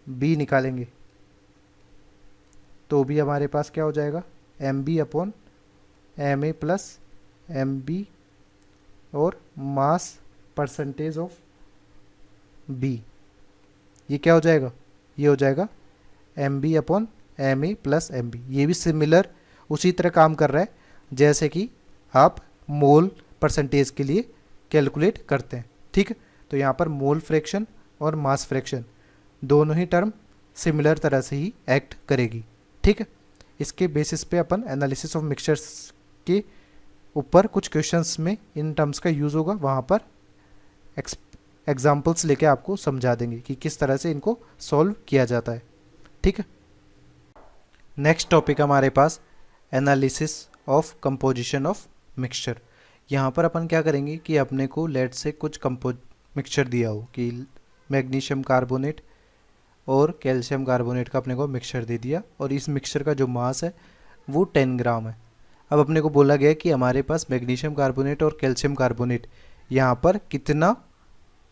बी निकालेंगे तो भी हमारे पास क्या हो जाएगा, M B upon M A plus M B और मास परसेंटेज ऑफ बी, ये क्या हो जाएगा, ये हो जाएगा M B upon M A plus M B. ये भी सिमिलर उसी तरह काम कर रहा है जैसे कि आप मोल परसेंटेज के लिए कैलकुलेट करते हैं, ठीक है। तो यहाँ पर मोल फ्रैक्शन और मास फ्रैक्शन दोनों ही टर्म सिमिलर तरह से ही एक्ट करेगी, ठीक है। इसके बेसिस पे अपन एनालिसिस ऑफ मिक्सचर्स के ऊपर कुछ क्वेश्चंस में इन टर्म्स का यूज़ होगा, वहाँ पर एग्जाम्पल्स लेके आपको समझा देंगे कि किस तरह से इनको सॉल्व किया जाता है, ठीक है। नेक्स्ट टॉपिक हमारे पास analysis of composition of mixture. यहाँ पर अपन क्या करेंगे कि अपने को लेट से कुछ मिक्सचर दिया हो कि मैग्नीशियम कार्बोनेट और कैल्शियम कार्बोनेट का अपने को मिक्सचर दे दिया और इस मिक्सचर का जो मास है वो 10 ग्राम है। अब अपने को बोला गया कि हमारे पास मैग्नीशियम कार्बोनेट और कैल्शियम कार्बोनेट यहाँ पर कितना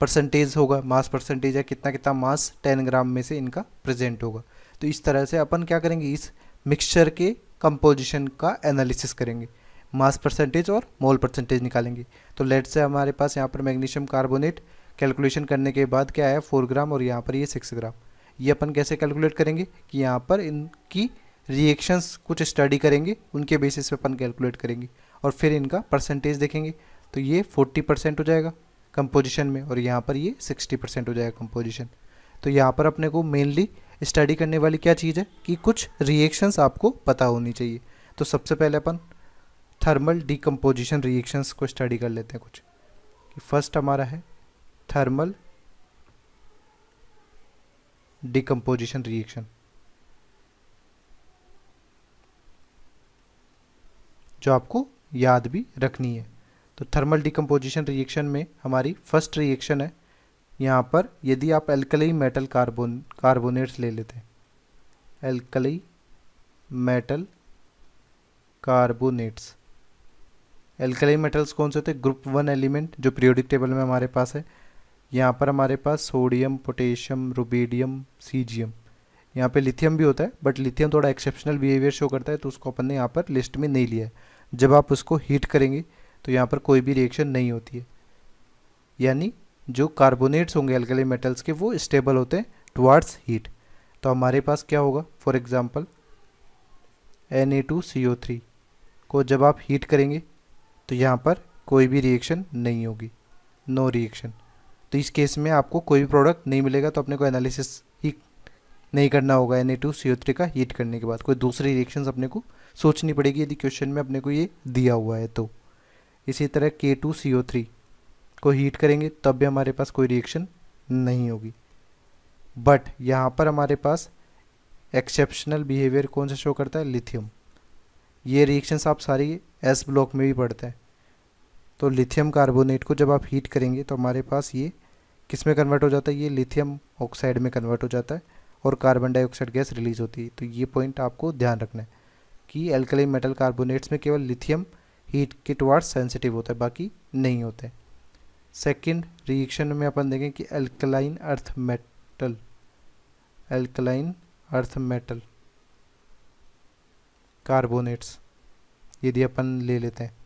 परसेंटेज होगा, मास परसेंटेज है कितना कितना मास 10 ग्राम में से इनका प्रेजेंट होगा। तो इस तरह से अपन क्या करेंगे, इस मिक्सचर के कंपोजिशन का एनालिसिस करेंगे, मास परसेंटेज और मोल परसेंटेज निकालेंगे। तो लेट से हमारे पास यहाँ पर मैग्नीशियम कार्बोनेट कैलकुलेशन करने के बाद क्या आया 4 ग्राम और यहाँ पर ये 6 ग्राम। ये अपन कैसे कैलकुलेट करेंगे कि यहाँ पर इनकी रिएक्शंस कुछ स्टडी करेंगे, उनके बेसिस पे अपन कैलकुलेट करेंगे और फिर इनका परसेंटेज देखेंगे। तो ये 40% हो जाएगा कंपोजिशन में और यहाँ पर ये 60% हो जाएगा कंपोजिशन। तो यहाँ पर अपने को मेनली स्टडी करने वाली क्या चीज़ है कि कुछ रिएक्शंस आपको पता होनी चाहिए। तो सबसे पहले अपन थर्मल डिकम्पोजिशन रिएक्शंस को स्टडी कर लेते हैं कुछ। कि फर्स्ट हमारा है थर्मल डिकम्पोजिशन रिएक्शन, जो आपको याद भी रखनी है। तो थर्मल डिकम्पोजिशन रिएक्शन में हमारी फर्स्ट रिएक्शन है यहाँ पर, यदि आप एल्कली मेटल कार्बोनेट्स ले लेते हैं, alkali metal carbonates. Alkali metals कौन से होते हैं, ग्रुप 1 एलिमेंट जो पीरियोडिक टेबल में हमारे पास है। यहाँ पर हमारे पास सोडियम, पोटेशियम, रुबीडियम, सीजियम, यहाँ पे लिथियम भी होता है बट लिथियम थोड़ा एक्सेप्शनल बिहेवियर शो करता है तो उसको अपन ने यहाँ पर लिस्ट में नहीं लिया है। जब आप उसको हीट करेंगे तो यहाँ पर कोई भी रिएक्शन नहीं होती है, यानी जो कार्बोनेट्स होंगे एल्कली मेटल्स के वो स्टेबल होते हैं टुवार्ड्स हीट। तो हमारे पास क्या होगा, फॉर एग्जांपल Na2CO3 को जब आप हीट करेंगे तो यहाँ पर कोई भी रिएक्शन नहीं होगी, नो रिएक्शन। तो इस केस में आपको कोई भी प्रोडक्ट नहीं मिलेगा, तो अपने को एनालिसिस ही नहीं करना होगा Na2CO3 का हीट करने के बाद। कोई दूसरी रिएक्शंस अपने को सोचनी पड़ेगी यदि क्वेश्चन में अपने को ये दिया हुआ है तो। इसी तरह K2CO3 को हीट करेंगे तब भी हमारे पास कोई रिएक्शन नहीं होगी। बट यहाँ पर हमारे पास एक्सेप्शनल बिहेवियर कौन सा शो करता है, लिथियम। ये रिएक्शंस आप सारी एस ब्लॉक में भी पढ़ते हैं। तो लिथियम कार्बोनेट को जब आप हीट करेंगे तो हमारे पास ये किस में कन्वर्ट हो जाता है, ये लिथियम ऑक्साइड में कन्वर्ट हो जाता है और कार्बन डाइऑक्साइड गैस रिलीज होती है। तो ये पॉइंट आपको ध्यान रखना है कि एल्कली मेटल कार्बोनेट्स में केवल लिथियम हीट के टुवार्ड्स सेंसिटिव होता है, बाकी नहीं होते। सेकंड रिएक्शन में अपन देखें कि एल्कलाइन अर्थ मेटल कार्बोनेट्स यदि अपन ले लेते हैं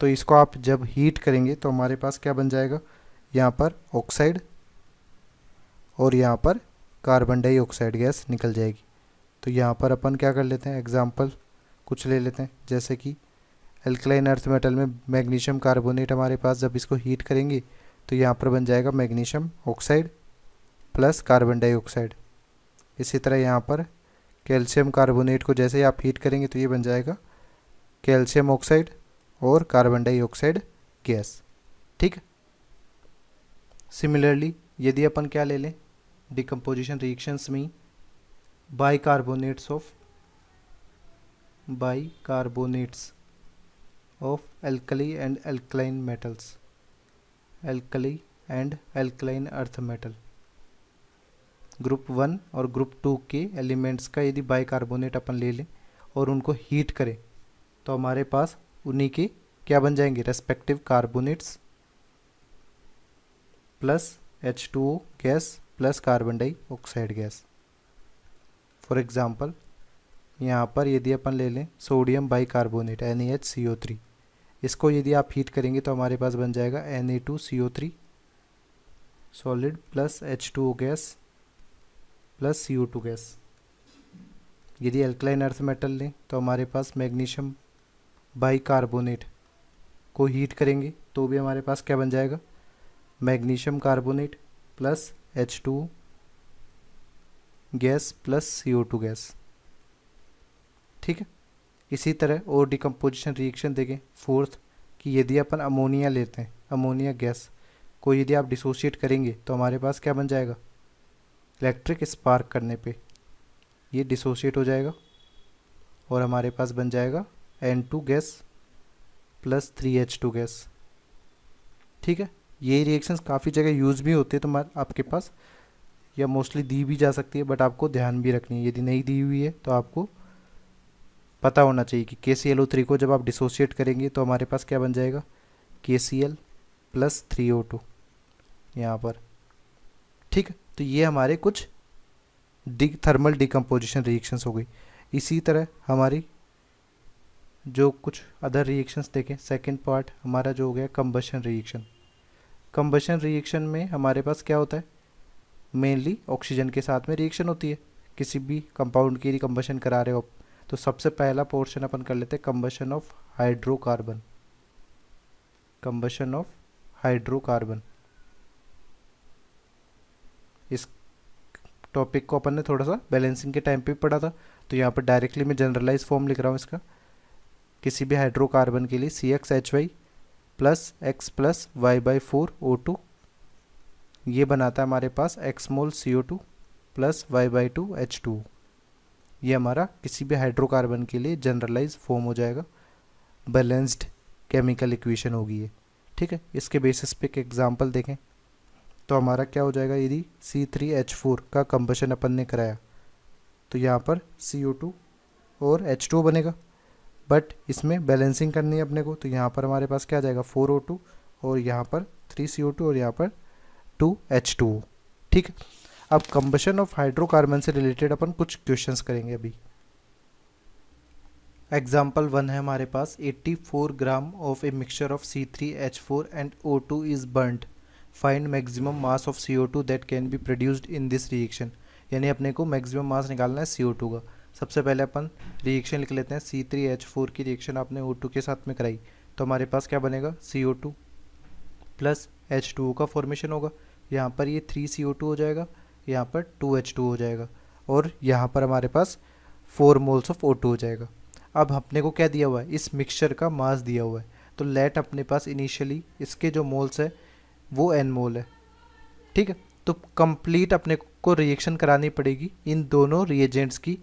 तो इसको आप जब हीट करेंगे तो हमारे पास क्या बन जाएगा, यहाँ पर ऑक्साइड और यहाँ पर कार्बन डाइऑक्साइड गैस निकल जाएगी। तो यहाँ पर अपन क्या कर लेते हैं, एग्जाम्पल कुछ ले लेते हैं, जैसे कि एल्कलाइन अर्थ मेटल में मैग्नीशियम कार्बोनेट हमारे पास जब इसको हीट करेंगे तो यहाँ पर बन जाएगा magnesium oxide plus carbon dioxide. इसी तरह यहाँ पर कैल्शियम कार्बोनेट को जैसे ही आप हीट करेंगे तो ये बन जाएगा कैल्शियम ऑक्साइड और कार्बन डाइऑक्साइड गैस, ठीक है। सिमिलरली यदि अपन क्या ले लें डिकम्पोजिशन रिएक्शंस में bicarbonates of alkali and alkaline metals, alkali and alkaline earth metal. Group 1 और ग्रुप 2 के एलिमेंट्स का यदि बाइकार्बोनेट अपन ले लें और उनको हीट करें तो हमारे पास उन्हीं के क्या बन जाएंगे, respective carbonates plus H2O gas plus carbon dioxide gas. For example यहाँ पर यदि अपन ले लें सोडियम बाइकार्बोनेट NaHCO3, इसको यदि आप हीट करेंगे तो हमारे पास बन जाएगा Na2CO3 solid plus H2O gas plus CO2 gas. यदि अल्कलाइन अर्थ मेटल लें तो हमारे पास मैग्नीशियम बाइकार्बोनेट को हीट करेंगे तो भी हमारे पास क्या बन जाएगा, magnesium carbonate plus H2O gas plus CO2 gas. ठीक है, इसी तरह और डिकम्पोजिशन रिएक्शन देखें फोर्थ कि यदि अपन अमोनिया लेते हैं, अमोनिया गैस को यदि आप डिसोशिएट करेंगे तो हमारे पास क्या बन जाएगा, इलेक्ट्रिक स्पार्क करने पे ये डिसोशिएट हो जाएगा और हमारे पास बन जाएगा N2 gas plus 3H2 gas. ठीक है, ये रिएक्शंस काफ़ी जगह यूज़ भी होते हैं तो आपके पास या मोस्टली दी भी जा सकती है, बट आपको ध्यान भी रखनी है। यदि नहीं दी हुई है तो आपको पता होना चाहिए कि KClO3 को जब आप डिसोशिएट करेंगे तो हमारे पास क्या बन जाएगा, KCl प्लस 3O2 यहाँ पर। ठीक है, तो ये हमारे कुछ थर्मल डिकम्पोजिशन रिएक्शंस हो गई। इसी तरह हमारी जो कुछ अदर रिएक्शंस देखें, सेकंड पार्ट हमारा जो हो गया कंबशन रिएक्शन। कंबशन रिएक्शन में हमारे पास क्या होता है, मेनली ऑक्सीजन के साथ में रिएक्शन होती है। किसी भी कंपाउंड की कंबशन करा रहे हो तो सबसे पहला पोर्शन अपन कर लेते हैं combustion of hydrocarbon. Combustion of hydrocarbon, इस टॉपिक को अपन ने थोड़ा सा बैलेंसिंग के टाइम पे पढ़ा था, तो यहाँ पर डायरेक्टली मैं जनरलाइज फॉर्म लिख रहा हूँ इसका। किसी भी हाइड्रोकार्बन के लिए CXHY plus X plus Y/4O2 ये बनाता है हमारे पास X मोल CO2 प्लस Y/2 H2O। ये हमारा किसी भी हाइड्रोकार्बन के लिए जनरलाइज फॉर्म हो जाएगा, बैलेंस्ड केमिकल इक्वेशन होगी ये। ठीक है, इसके बेसिस पे एक एग्जांपल देखें तो हमारा क्या हो जाएगा, यदि C3H4 का कंबशन अपन ने कराया तो यहाँ पर CO2 और H2O बनेगा, बट इसमें बैलेंसिंग करनी है अपने को, तो यहाँ पर हमारे पास क्या आ जाएगा 4O2 और यहाँ पर 3CO2 और यहाँ पर 2H2O। ठीक है, अब कंबशन ऑफ हाइड्रोकार्बन से रिलेटेड अपन कुछ क्वेश्चंस करेंगे अभी। एग्जाम्पल 1 है हमारे पास 84 ग्राम of a mixture of C3H4 and O2 is burned, find maximum mass of CO2 that can be produced in this reaction. यानी अपने को मैक्सिमम मास निकालना है CO2 का। सबसे पहले अपन रिएक्शन लिख लेते हैं, C3H4 की रिएक्शन आपने O2 के साथ में कराई तो हमारे पास क्या बनेगा, CO2 प्लस H2O का फॉर्मेशन होगा। यहाँ पर ये 3CO2 हो जाएगा, यहाँ पर 2H2 हो जाएगा और यहाँ पर हमारे पास 4 मोल्स ऑफ O2 हो जाएगा। अब अपने को क्या दिया हुआ है, इस मिक्सचर का मास दिया हुआ है, तो लेट अपने पास इनिशियली इसके जो मोल्स है वो n मोल है। ठीक है, तो कंप्लीट अपने को रिएक्शन करानी पड़ेगी इन दोनों रिएजेंट्स की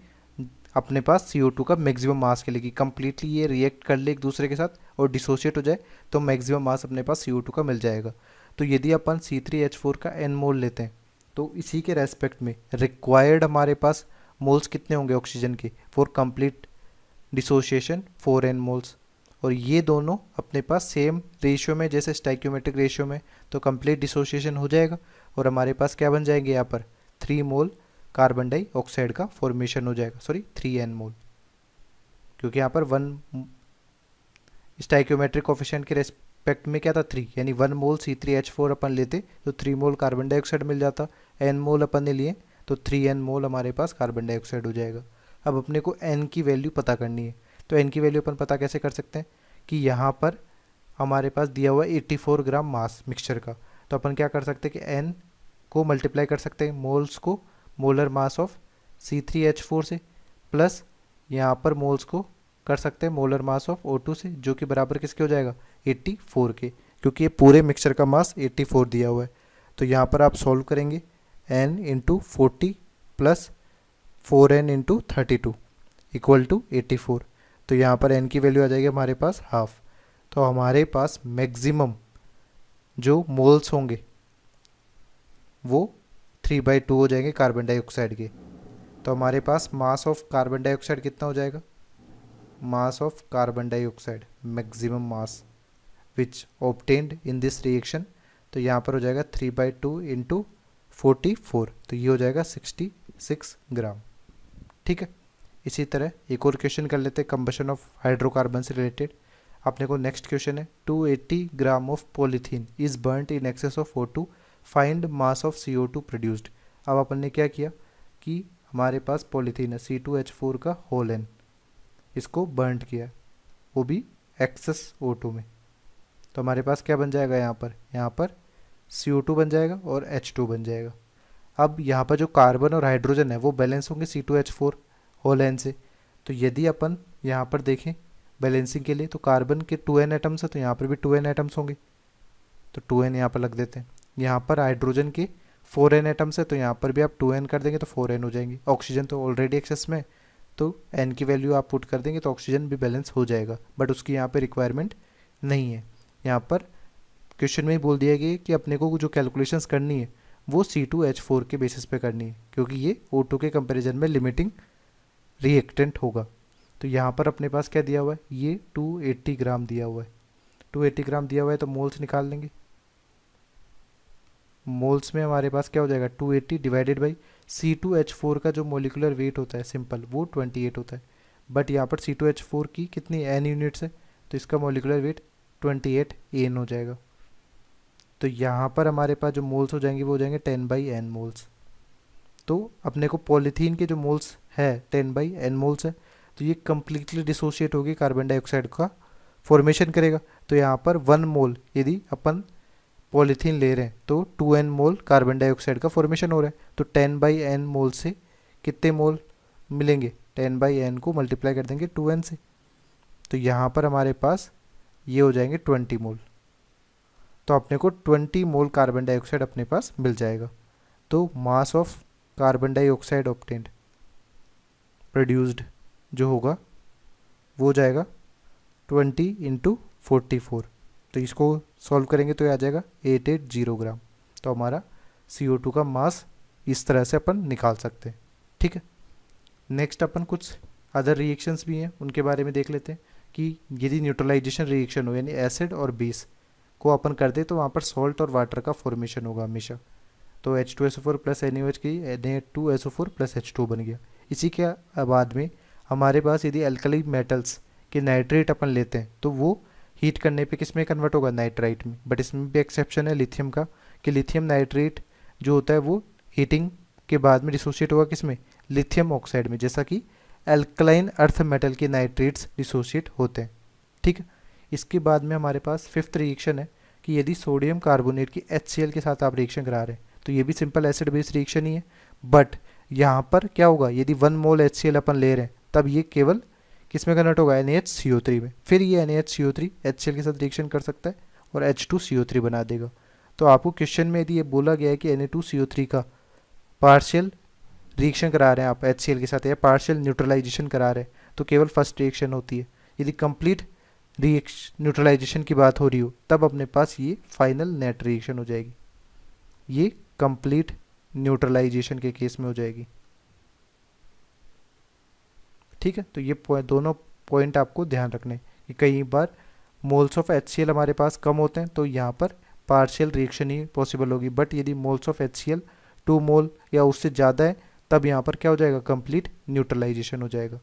अपने पास CO2 का मैक्सिमम मास के लिए। कंप्लीटली ये रिएक्ट कर ले एक दूसरे के साथ और डिसोशिएट हो जाए तो मैक्सिमम मास अपने पास CO2 का मिल जाएगा। तो यदि अपन C3H4 का n मोल लेते हैं तो इसी के रेस्पेक्ट में रिक्वायर्ड हमारे पास मोल्स कितने होंगे ऑक्सीजन के, for complete dissociation 4n moles, और ये दोनों अपने पास सेम रेशियो में जैसे स्टाइक्योमेट्रिक रेशियो में, तो कंप्लीट डिसोशिएशन हो जाएगा और हमारे पास क्या बन जाएंगे, यहाँ पर 3 मोल कार्बन डाइऑक्साइड का फॉर्मेशन हो जाएगा, सॉरी 3n मोल, क्योंकि यहाँ पर 1 स्टाइक्योमेट्रिक कोफिशिएंट के रेस्पेक्ट में क्या था 3, यानी 1 मोल C3H4 अपन लेते तो 3 मोल कार्बन डाइऑक्साइड मिल जाता, n मोल अपन ने लिए तो 3n मोल हमारे पास कार्बन डाइऑक्साइड हो जाएगा। अब अपने को n की वैल्यू पता करनी है, तो n की वैल्यू अपन पता कैसे कर सकते हैं कि यहाँ पर हमारे पास दिया हुआ है 84 ग्राम मास मिक्सचर का, तो अपन क्या कर सकते हैं कि n को मल्टीप्लाई कर सकते हैं मोल्स को मोलर मास ऑफ C3H4 से, प्लस यहाँ पर मोल्स को कर सकते हैं मोलर मास ऑफ O2 से, जो कि बराबर किसके हो जाएगा 84 के, क्योंकि ये पूरे मिक्सचर का मास 84 दिया हुआ है। तो यहाँ पर आप सॉल्व करेंगे n into 40 plus 4n into 32 equal to 84, तो यहाँ पर n की वैल्यू आ जाएगी हमारे पास हाफ। तो हमारे पास मैक्सिमम जो मोल्स होंगे वो 3/2 हो जाएंगे कार्बन डाइऑक्साइड के। तो हमारे पास मास ऑफ कार्बन डाइऑक्साइड कितना हो जाएगा, mass of carbon dioxide maximum mass which obtained in this reaction, तो यहाँ पर हो जाएगा 3/2 इंटू 44, तो ये हो जाएगा 66 ग्राम। ठीक है, इसी तरह एक और क्वेश्चन कर लेते हैं कंबशन ऑफ हाइड्रोकार्बन से रिलेटेड। अपने को नेक्स्ट क्वेश्चन है 280 gram of polythene is burnt in excess of O2, find mass of CO2 produced. अब अपन ने क्या किया कि हमारे पास पॉलीथीन है C2H4 का होल एन, इसको बर्न किया, वो भी एक्सेस O2 में। तो हमारे पास क्या बन जाएगा यहाँ पर CO2 बन जाएगा और H2 बन जाएगा। अब यहाँ पर जो कार्बन और हाइड्रोजन है वो बैलेंस होंगे C2H4 होल एन से। तो यदि अपन यहाँ पर देखें बैलेंसिंग के लिए, तो कार्बन के 2n एटम्स है तो यहाँ पर भी 2n एटम्स होंगे, तो 2n यहाँ पर लग देते हैं। यहाँ पर हाइड्रोजन के 4n एटम्स है तो यहाँ पर भी आप 2n कर देंगे तो 4n हो जाएंगे। ऑक्सीजन तो ऑलरेडी एक्सेस में, तो n की वैल्यू आप पुट कर देंगे तो ऑक्सीजन भी बैलेंस हो जाएगा, बट उसकी यहाँ पर रिक्वायरमेंट नहीं है। यहाँ पर क्वेश्चन में ही बोल दिया गया कि अपने को जो कैलकुलेशंस करनी है वो C2H4 के बेसिस पे करनी है, क्योंकि ये O2 के कंपैरिजन में लिमिटिंग रिएक्टेंट होगा। तो यहाँ पर अपने पास क्या दिया हुआ है, ये 280 ग्राम दिया हुआ है, 280 ग्राम दिया हुआ है, तो मोल्स निकाल लेंगे। मोल्स में हमारे पास क्या हो जाएगा 280 डिवाइडेड बाई C2H4 का जो मोलिकुलर वेट होता है सिंपल वो 28 होता है, बट यहाँ पर C2H4 की कितनी n यूनिट्स है, तो इसका मोलिकुलर वेट 28 N हो जाएगा। तो यहाँ पर हमारे पास जो मोल्स हो जाएंगे वो हो जाएंगे 10/n मोल्स। तो अपने को पॉलीथीन के जो मोल्स है 10/n मोल्स है, तो ये कम्प्लीटली डिसोशिएट होगी कार्बन डाइऑक्साइड का फॉर्मेशन करेगा। तो यहाँ पर 1 मोल यदि अपन पॉलीथीन ले रहे हैं तो 2n मोल कार्बन डाइऑक्साइड का फॉर्मेशन हो रहा है। तो 10/n मोल से कितने मोल मिलेंगे, 10/n को मल्टीप्लाई कर देंगे 2n से, तो यहाँ पर हमारे पास ये हो जाएंगे 20 मोल। तो अपने को 20 मोल कार्बन डाइऑक्साइड अपने पास मिल जाएगा। तो mass of carbon dioxide obtained produced जो होगा वो हो जाएगा 20 इंटू 44, तो इसको सॉल्व करेंगे तो ये आ जाएगा 880 ग्राम। तो हमारा CO2 का मास इस तरह से अपन निकाल सकते हैं। ठीक है, नेक्स्ट अपन कुछ अदर रिएक्शंस भी हैं उनके बारे में देख लेते हैं कि यदि न्यूट्रलाइजेशन रिएक्शन हो यानी एसिड और बेस को अपन कर दे तो वहाँ पर सॉल्ट और वाटर का फॉर्मेशन होगा हमेशा। तो H2SO4 प्लस NaOH की Na2SO4 प्लस H2 बन गया। इसी के बाद में हमारे पास यदि अल्कली मेटल्स के नाइट्रेट अपन लेते हैं तो वो हीट करने पे किस में कन्वर्ट होगा, नाइट्राइट में। बट इसमें भी एक्सेप्शन है लिथियम का कि लिथियम नाइट्रेट जो होता है वो हीटिंग के बाद में डिसोशिएट होगा किस में, लिथियम ऑक्साइड में, जैसा कि अल्कलाइन अर्थ मेटल के नाइट्रेट्स डिसोशिएट होते हैं। ठीक है, इसके बाद में हमारे पास फिफ्थ रिएक्शन है कि यदि सोडियम कार्बोनेट की HCl के साथ आप रिएक्शन करा रहे हैं तो ये भी सिंपल एसिड बेस रिएक्शन ही है, बट यहाँ पर क्या होगा यदि 1 मोल HCl अपन ले रहे हैं तब ये केवल किस में कन्वर्ट होगा, NaHCO3 में। फिर ये NaHCO3 HCl के साथ रिएक्शन कर सकता है और H2CO3 बना देगा। तो आपको क्वेश्चन में यदि ये बोला गया है कि Na2CO3 का पार्शियल रिएक्शन करा रहे हैं आप HCl के साथ या पार्शियल न्यूट्रलाइजेशन करा रहे हैं तो केवल फर्स्ट रिएक्शन होती है। यदि कंप्लीट रिएक्शन न्यूट्रलाइजेशन की बात हो रही हो तब अपने पास ये फाइनल नेट रिएक्शन हो जाएगी, ये कंप्लीट न्यूट्रलाइजेशन के केस में हो जाएगी। ठीक है, तो ये दोनों पॉइंट आपको ध्यान रखने कि कई बार मोल्स ऑफ HCl हमारे पास कम होते हैं तो यहाँ पर पार्शियल रिएक्शन ही पॉसिबल होगी, बट यदि मोल्स ऑफ HCl 2 मोल या उससे ज़्यादा है तब यहाँ पर क्या हो जाएगा, कंप्लीट न्यूट्रलाइजेशन हो जाएगा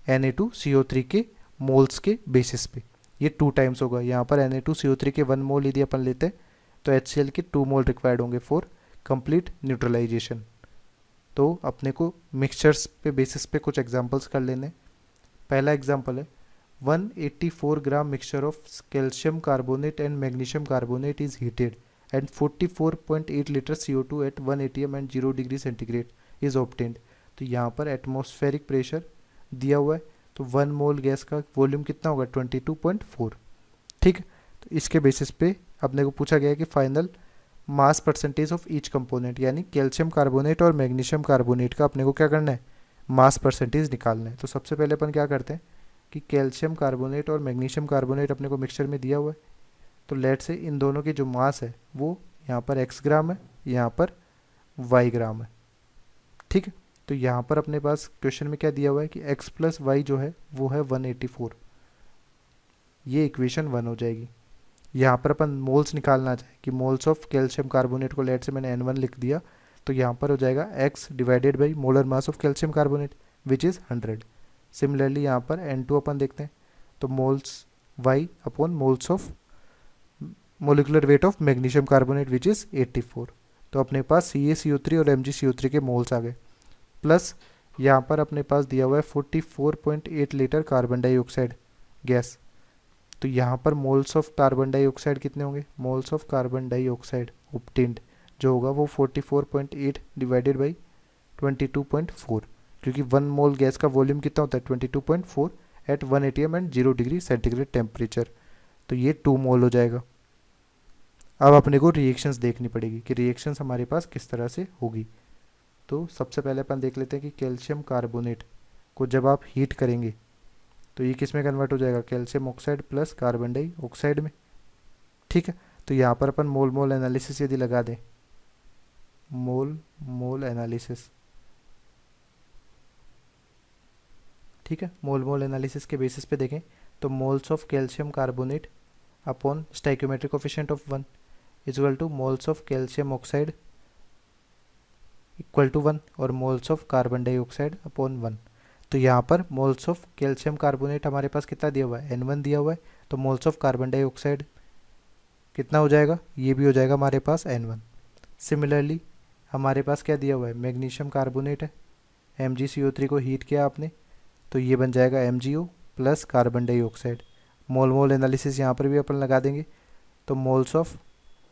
Na2CO3 के मोल्स के बेसिस पे। ये 2 टाइम्स होगा, यहाँ पर Na2CO3 के 1 मोल यदि अपन लेते हैं तो HCl के 2 मोल रिक्वायर्ड होंगे फॉर कंप्लीट न्यूट्रलाइजेशन। तो अपने को मिक्सचर्स पे बेसिस पे कुछ एग्जांपल्स कर लेने। पहला एग्जांपल है 184 gram mixture of calcium carbonate and magnesium carbonate is heated and 44.8 litre CO2 at 1 atm and 0 degree centigrade is obtained. तो यहाँ पर एटमॉस्फेरिक प्रेशर दिया हुआ है, तो 1 मोल गैस का वॉल्यूम कितना होगा 22.4। ठीक है, तो इसके बेसिस पे अपने को पूछा गया है कि final mass percentage of each component, यानी कैल्शियम कार्बोनेट और मैग्नीशियम कार्बोनेट का अपने को क्या करना है, मास परसेंटेज निकालना है। तो सबसे पहले अपन क्या करते हैं कि कैल्शियम कार्बोनेट और मैग्नीशियम कार्बोनेट अपने को मिक्सचर में दिया हुआ है, तो लेट से इन दोनों की जो मास है वो यहाँ पर x ग्राम है, यहाँ पर y ग्राम है। ठीक है, तो यहाँ पर अपने पास क्वेश्चन में क्या दिया हुआ है कि x प्लस वाई जो है वो है 184। ये इक्वेशन 1 हो जाएगी। यहाँ पर अपन मोल्स निकालना चाहे कि मोल्स ऑफ कैल्शियम कार्बोनेट को लेट से मैंने N1 लिख दिया, तो यहाँ पर हो जाएगा x divided by molar mass of calcium carbonate which is 100। Similarly यहाँ पर N2 अपन देखते हैं, तो moles y upon moles of molecular weight of magnesium carbonate which is 84। तो अपने पास CaCO3 और MgCO3 के मोल्स आ गए, प्लस यहाँ पर अपने पास दिया हुआ है 44.8 लीटर कार्बन डाइऑक्साइड गैस। तो यहाँ पर मोल्स ऑफ कार्बन डाइऑक्साइड कितने होंगे, moles of carbon dioxide obtained जो होगा वो 44.8 डिवाइडेड बाई 22.4, क्योंकि 1 मोल गैस का वॉल्यूम कितना होता है 22.4 at 1 atm and 0 degree centigrade temperature. तो ये 2 मोल हो जाएगा। अब अपने को रिएक्शंस देखनी पड़ेगी कि रिएक्शंस हमारे पास किस तरह से होगी। तो सबसे पहले अपन देख लेते हैं कि कैल्शियम कार्बोनेट को जब आप हीट करेंगे तो ये किस में कन्वर्ट हो जाएगा, calcium oxide plus carbon dioxide में। ठीक है, तो यहाँ पर अपन मोल मोल एनालिसिस यदि लगा दें, मोल मोल एनालिसिस, ठीक है, मोल मोल एनालिसिस के बेसिस पे देखें तो moles of calcium carbonate upon stoichiometric coefficient of 1 equal to moles of calcium oxide equal to 1 और moles of carbon dioxide upon 1। तो यहाँ पर मोल्स ऑफ कैल्शियम कार्बोनेट हमारे पास कितना दिया हुआ है, N1 दिया हुआ है, तो मोल्स ऑफ कार्बन डाइऑक्साइड कितना हो जाएगा, ये भी हो जाएगा हमारे पास N1। सिमिलरली हमारे पास क्या दिया हुआ है, मैग्नीशियम कार्बोनेट है, MgCO3 को हीट किया आपने तो ये बन जाएगा MgO प्लस कार्बन डाइऑक्साइड। मोल मोल एनालिसिस यहाँ पर भी अपन लगा देंगे, तो moles of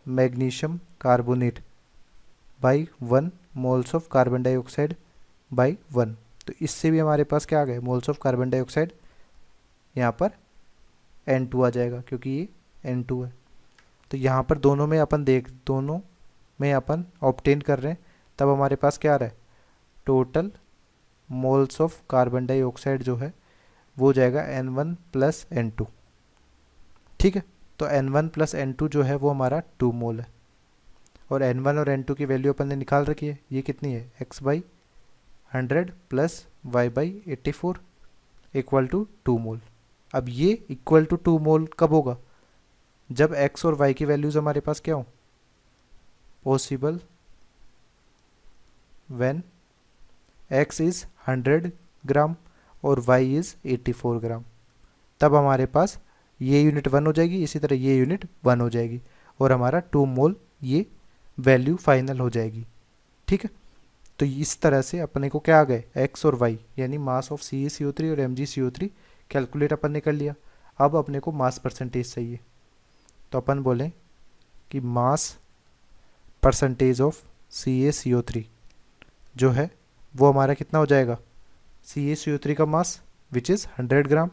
magnesium carbonate by 1 moles of carbon dioxide by 1। तो इससे भी हमारे पास क्या आ गए, मोल्स ऑफ कार्बन डाइऑक्साइड यहाँ पर N2 आ जाएगा क्योंकि ये N2 है। तो यहाँ पर दोनों में अपन ऑब्टेन कर रहे हैं, तब हमारे पास क्या आ रहा है, total moles of carbon dioxide जो है वो हो जाएगा N1 प्लस N2। ठीक है, तो N1 प्लस N2 जो है वो हमारा 2 मोल है, और N1 और N2 की वैल्यू अपन ने निकाल रखी है, ये कितनी है, x by 100 plus y by 84 equal to 2 mole. अब ये इक्वल टू 2 मोल कब होगा, जब x और y की वैल्यूज हमारे पास क्या हो, पॉसिबल व्हेन x इज 100 ग्राम और y इज 84 ग्राम, तब हमारे पास ये यूनिट 1 हो जाएगी, इसी तरह ये यूनिट 1 हो जाएगी और हमारा 2 मोल ये वैल्यू फाइनल हो जाएगी। ठीक है, तो इस तरह से अपने को क्या आ गए, x और y यानी मास ऑफ CaCO3 और MgCO3 कैलकुलेट अपन ने कर लिया। अब अपने को मास परसेंटेज चाहिए, तो अपन बोलें कि मास परसेंटेज ऑफ CaCO3 जो है वो हमारा कितना हो जाएगा, CaCO3 का mass which is 100 gram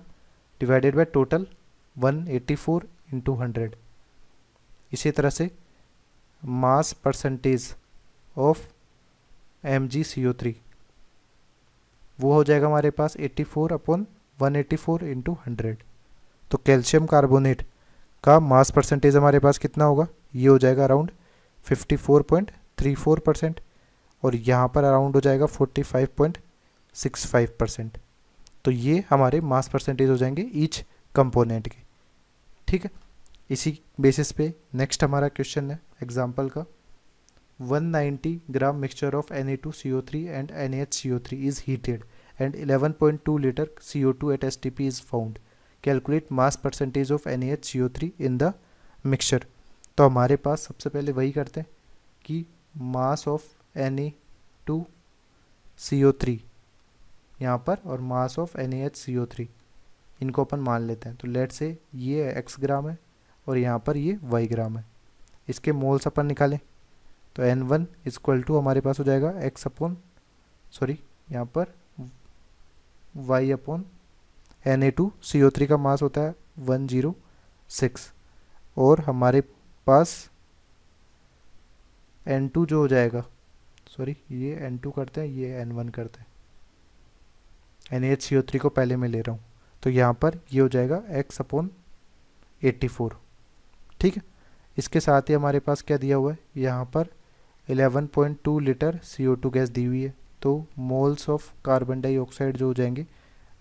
divided by total 184 into 100। इसी तरह से मास परसेंटेज ऑफ MgCO3 वो हो जाएगा हमारे पास 84 अपॉन 184 इंटू 100। तो कैल्शियम कार्बोनेट का मास परसेंटेज हमारे पास कितना होगा, ये हो जाएगा अराउंड 54.34% और यहाँ पर अराउंड हो जाएगा 45.65%। तो ये हमारे मास परसेंटेज हो जाएंगे ईच कंपोनेंट के। ठीक है, इसी बेसिस पे नेक्स्ट हमारा क्वेश्चन है एग्जांपल का, 190 gram mixture of Na2CO3 and NaHCO3 is heated and 11.2 liter CO2 at STP is found. Calculate mass percentage of NaHCO3 in the mixture. तो हमारे पास सबसे पहले वही करते हैं कि मास ऑफ Na2CO3 यहाँ पर और मास ऑफ NaHCO3 इनको अपन मान लेते हैं। तो लेट से ये x ग्राम है और यहाँ पर ये y ग्राम है, इसके मोल्स अपन निकालें तो N1 इक्वल टू हमारे पास हो जाएगा x अपॉन यहाँ पर y अपॉन Na2CO3 का मास होता है 106 और हमारे पास N2 जो हो जाएगा, ये N2 करते हैं, ये N1 करते हैं, NaHCO3 को पहले मैं ले रहा हूँ, तो यहाँ पर ये हो जाएगा x अपॉन 84। ठीक है। इसके साथ ही हमारे पास क्या दिया हुआ है, यहाँ पर 11.2 लीटर CO2 गैस दी हुई है। तो मोल्स ऑफ कार्बन डाइऑक्साइड जो हो जाएंगे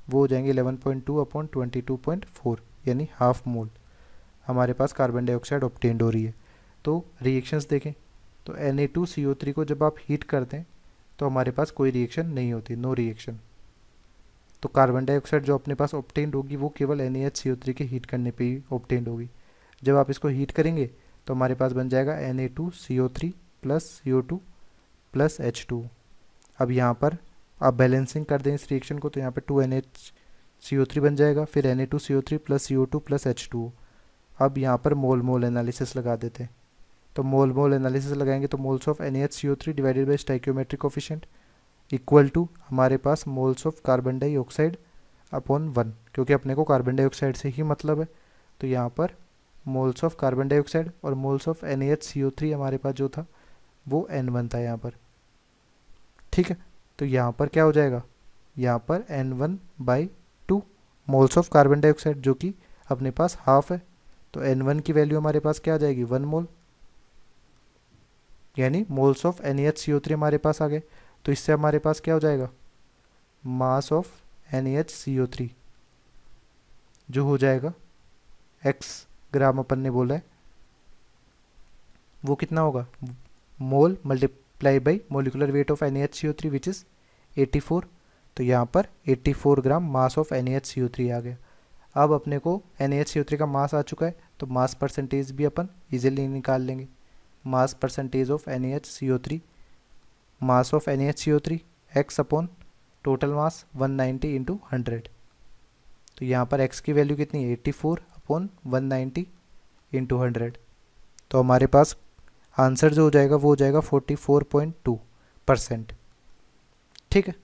वो हो जाएंगे 11.2 अपॉन 22.4 यानी हाफ मोल हमारे पास कार्बन डाइऑक्साइड ऑब्टेन्ड हो रही है। तो रिएक्शंस देखें तो Na2CO3 को जब आप हीट करते हैं तो हमारे पास कोई रिएक्शन नहीं होती, नो रिएक्शन। तो कार्बन डाइऑक्साइड जो अपने पास ऑब्टेन्ड होगी वो केवल NaHCO3 के हीट करने पे ही ऑब्टेन्ड होगी। जब आप इसको हीट करेंगे तो हमारे पास बन जाएगा Na2CO3 plus CO2 plus H2। अब यहाँ पर आप बैलेंसिंग कर दें इस रिएक्शन को तो यहाँ पर 2NaCO3 बन जाएगा, फिर Na2CO3 plus CO2 plus H2। अब यहाँ पर मोल मोल एनालिसिस लगा देते हैं। तो मोल मोल एनालिसिस लगाएंगे तो moles of NaHCO3 divided by stoichiometric coefficient equal to हमारे पास moles of carbon dioxide upon 1, क्योंकि अपने को कार्बन डाइऑक्साइड से ही मतलब है। तो यहाँ पर मोल्स ऑफ कार्बन डाइऑक्साइड और मोल्स ऑफ NaHCO3 हमारे पास जो था वो N1 था यहाँ पर। ठीक है, तो यहाँ पर क्या हो जाएगा, यहाँ पर N1/2 moles of carbon dioxide जो कि अपने पास हाफ है। तो N1 की वैल्यू हमारे पास क्या आ जाएगी, 1 मोल, यानी मोल्स ऑफ NaHCO3 हमारे पास आ गए। तो इससे हमारे पास क्या हो जाएगा, मास ऑफ NaHCO3 जो हो जाएगा x ग्राम अपन ने बोला है, वो कितना होगा, mole multiply by molecular weight of NaHCO3 which is 84। तो यहाँ पर 84 ग्राम मास ऑफ NaHCO3 आ गया। अब अपने को NaHCO3 का मास आ चुका है तो मास परसेंटेज भी अपन इजीली निकाल लेंगे। मास percentage of NaHCO3, mass of NaHCO3 x upon total mass 190 into 100। तो यहाँ पर x की वैल्यू कितनी है, 84 अपॉन 190 इंटू 100। तो हमारे पास आंसर जो हो जाएगा वो हो जाएगा 44.2%। ठीक है,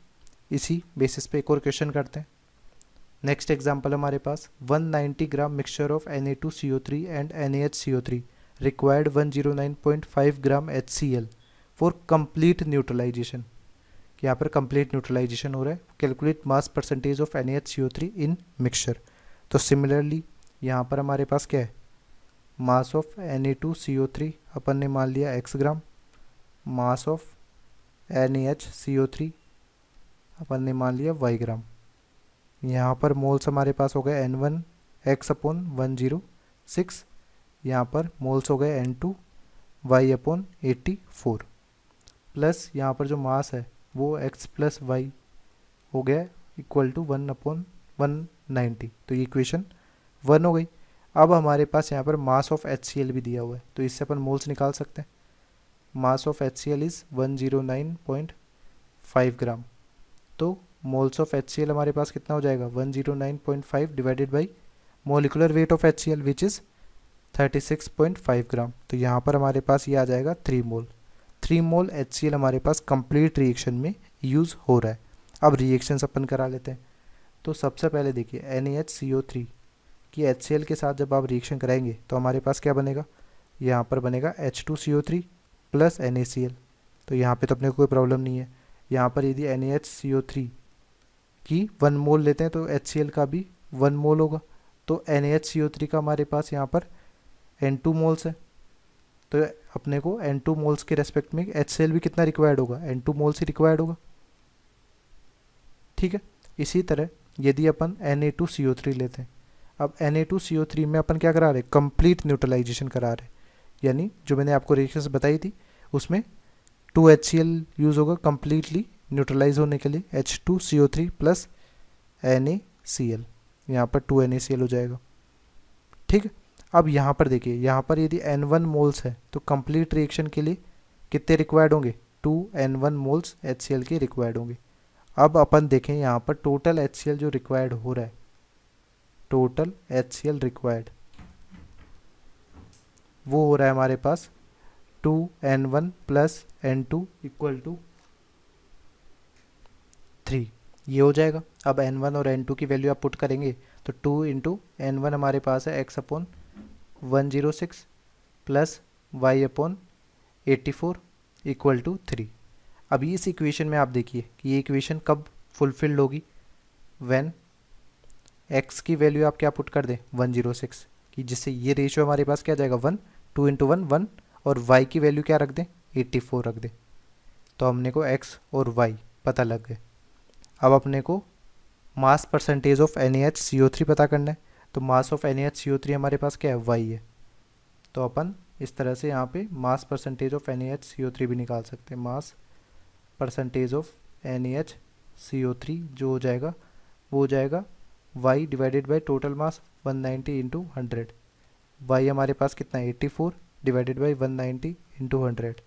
इसी बेसिस पे एक और क्वेश्चन करते हैं। नेक्स्ट एग्जांपल हमारे पास 190 gram mixture of Na2CO3 and NaHCO3 required 109.5 gram HCl for complete neutralisation. यहाँ पर कंप्लीट न्यूट्रलाइजेशन हो रहा है। Calculate mass percentage of NaHCO3 in mixture. तो सिमिलरली यहाँ पर हमारे पास क्या है, मास ऑफ Na2CO3 अपन ने मान लिया x gram, mass of NaHCO3 अपन ने मान लिया y ग्राम। यहाँ पर मोल्स हमारे पास हो गए N1 x अपॉन 106, यहाँ पर मोल्स हो गए N2 y अपॉन 84, प्लस यहाँ पर जो मास है वो x प्लस y हो गया इक्वल टू 1 अपॉन 190। तो ये इक्वेशन 1 हो गई। अब हमारे पास यहाँ पर मास ऑफ HCl भी दिया हुआ है तो इससे अपन मोल्स निकाल सकते हैं। मास ऑफ HCl इज़ 109.5 ग्राम। तो मोल्स ऑफ HCl हमारे पास कितना हो जाएगा, 109.5 divided by molecular weight of HCl which is 36.5 ग्राम। तो यहाँ पर हमारे पास ये आ जाएगा 3 मोल। 3 मोल HCl हमारे पास कंप्लीट रिएक्शन में यूज़ हो रहा है। अब रिएक्शंस अपन करा लेते हैं। तो सबसे पहले देखिए NaHCO3 कि HCl के साथ जब आप रिएक्शन कराएंगे तो हमारे पास क्या बनेगा, यहाँ पर बनेगा H2CO3 प्लस NaCl। तो यहाँ पे तो अपने को कोई प्रॉब्लम नहीं है। यहाँ पर यदि NaHCO3 की 1 मोल लेते हैं तो HCl का भी 1 मोल होगा। तो NaHCO3 का हमारे पास यहाँ पर N2 मोल्स है। तो अपने को N2 मोल्स के रेस्पेक्ट में HCl भी कितना रिक्वायर्ड होगा, N2 मोल्स ही रिक्वायर्ड होगा। ठीक है, इसी तरह यदि अपन Na2CO3 लेते हैं, अब Na2CO3 में अपन क्या करा रहे हैं, कंप्लीट न्यूट्रलाइजेशन करा रहे हैं। यानी जो मैंने आपको रिएक्शंस बताई थी उसमें 2 HCl यूज़ होगा कंप्लीटली न्यूट्रलाइज होने के लिए, H2CO3 प्लस NaCl, यहाँ पर 2 NaCl हो जाएगा। ठीक है, अब यहाँ पर देखिए, यहाँ पर यदि N1 मोल्स है तो कंप्लीट रिएक्शन के लिए कितने रिक्वायर्ड होंगे, 2 N1 मोल्स HCl के रिक्वायर्ड होंगे। अब अपन देखें यहाँ पर टोटल HCl जो रिक्वायर्ड हो रहा है, टोटल HCl रिक्वायर्ड वो हो रहा है हमारे पास 2N1 plus N2 equal to 3, ये हो जाएगा। अब N1 और N2 की वैल्यू आप पुट करेंगे तो 2 इंटू N1 हमारे पास है x upon 106 plus y upon 84 equal to 3। अभी इस इक्वेशन में आप देखिए कि ये इक्वेशन कब फुलफिल्ड होगी, व्हेन x की वैल्यू आप क्या पुट कर दें, 106, कि जिससे ये रेशियो हमारे पास क्या आ जाएगा 1, 2 इंटू 1 1, और y की वैल्यू क्या रख दें 84 रख दें। तो हमने को x और y पता लग गए। अब अपने को मास परसेंटेज ऑफ NaHCO3 पता करना है। तो मास ऑफ NaHCO3 हमारे पास क्या है y है। तो अपन इस तरह से यहाँ पे मास परसेंटेज ऑफ NaHCO3 भी निकाल सकते हैं। मास परसेंटेज ऑफ NaHCO3 जो हो जाएगा वो हो जाएगा y divided by total mass 190 into 100। y हमारे पास कितना है 84 डिवाइडेड बाई 190 इंटू 100,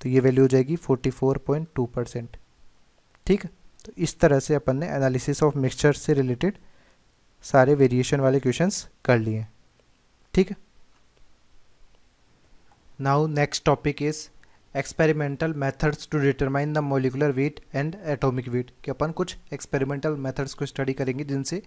तो ये वैल्यू हो जाएगी 44.2%। ठीक है, तो इस तरह से अपन ने एनालिसिस ऑफ मिक्सचर से रिलेटेड सारे वेरिएशन वाले क्वेश्चंस कर लिए हैं। ठीक है, now next topic is experimental methods to determine the molecular weight and atomic weight. कि अपन कुछ एक्सपेरिमेंटल मेथड्स को स्टडी करेंगे जिनसे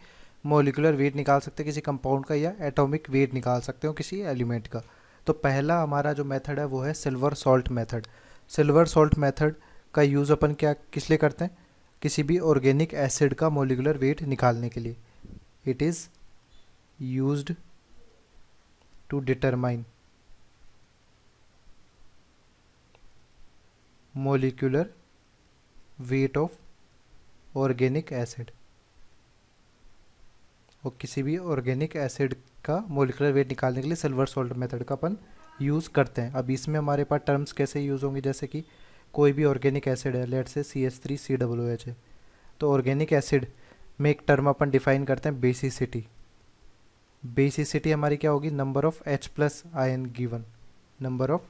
मोलिकुलर वेट निकाल सकते हैं किसी कंपाउंड का, या एटॉमिक वेट निकाल सकते हो किसी एलिमेंट का। तो पहला हमारा जो मेथड है वो है silver salt method. Silver salt method का यूज़ अपन क्या किस लिए करते हैं, किसी भी ऑर्गेनिक एसिड का मोलिकुलर वेट निकालने के लिए। It is used to determine molecular weight of organic acid. और किसी भी ऑर्गेनिक एसिड का मोलिकुलर वेट निकालने के लिए सिल्वर सॉल्ट मेथड का अपन यूज़ करते हैं। अब इसमें हमारे पास टर्म्स कैसे यूज़ होंगे, जैसे कि कोई भी ऑर्गेनिक एसिड है, लेट से CH3COOH है, तो ऑर्गेनिक एसिड में एक टर्म अपन डिफाइन करते हैं बेसिसिटी। बेसिसिटी हमारी क्या होगी, number of H plus ion given, number of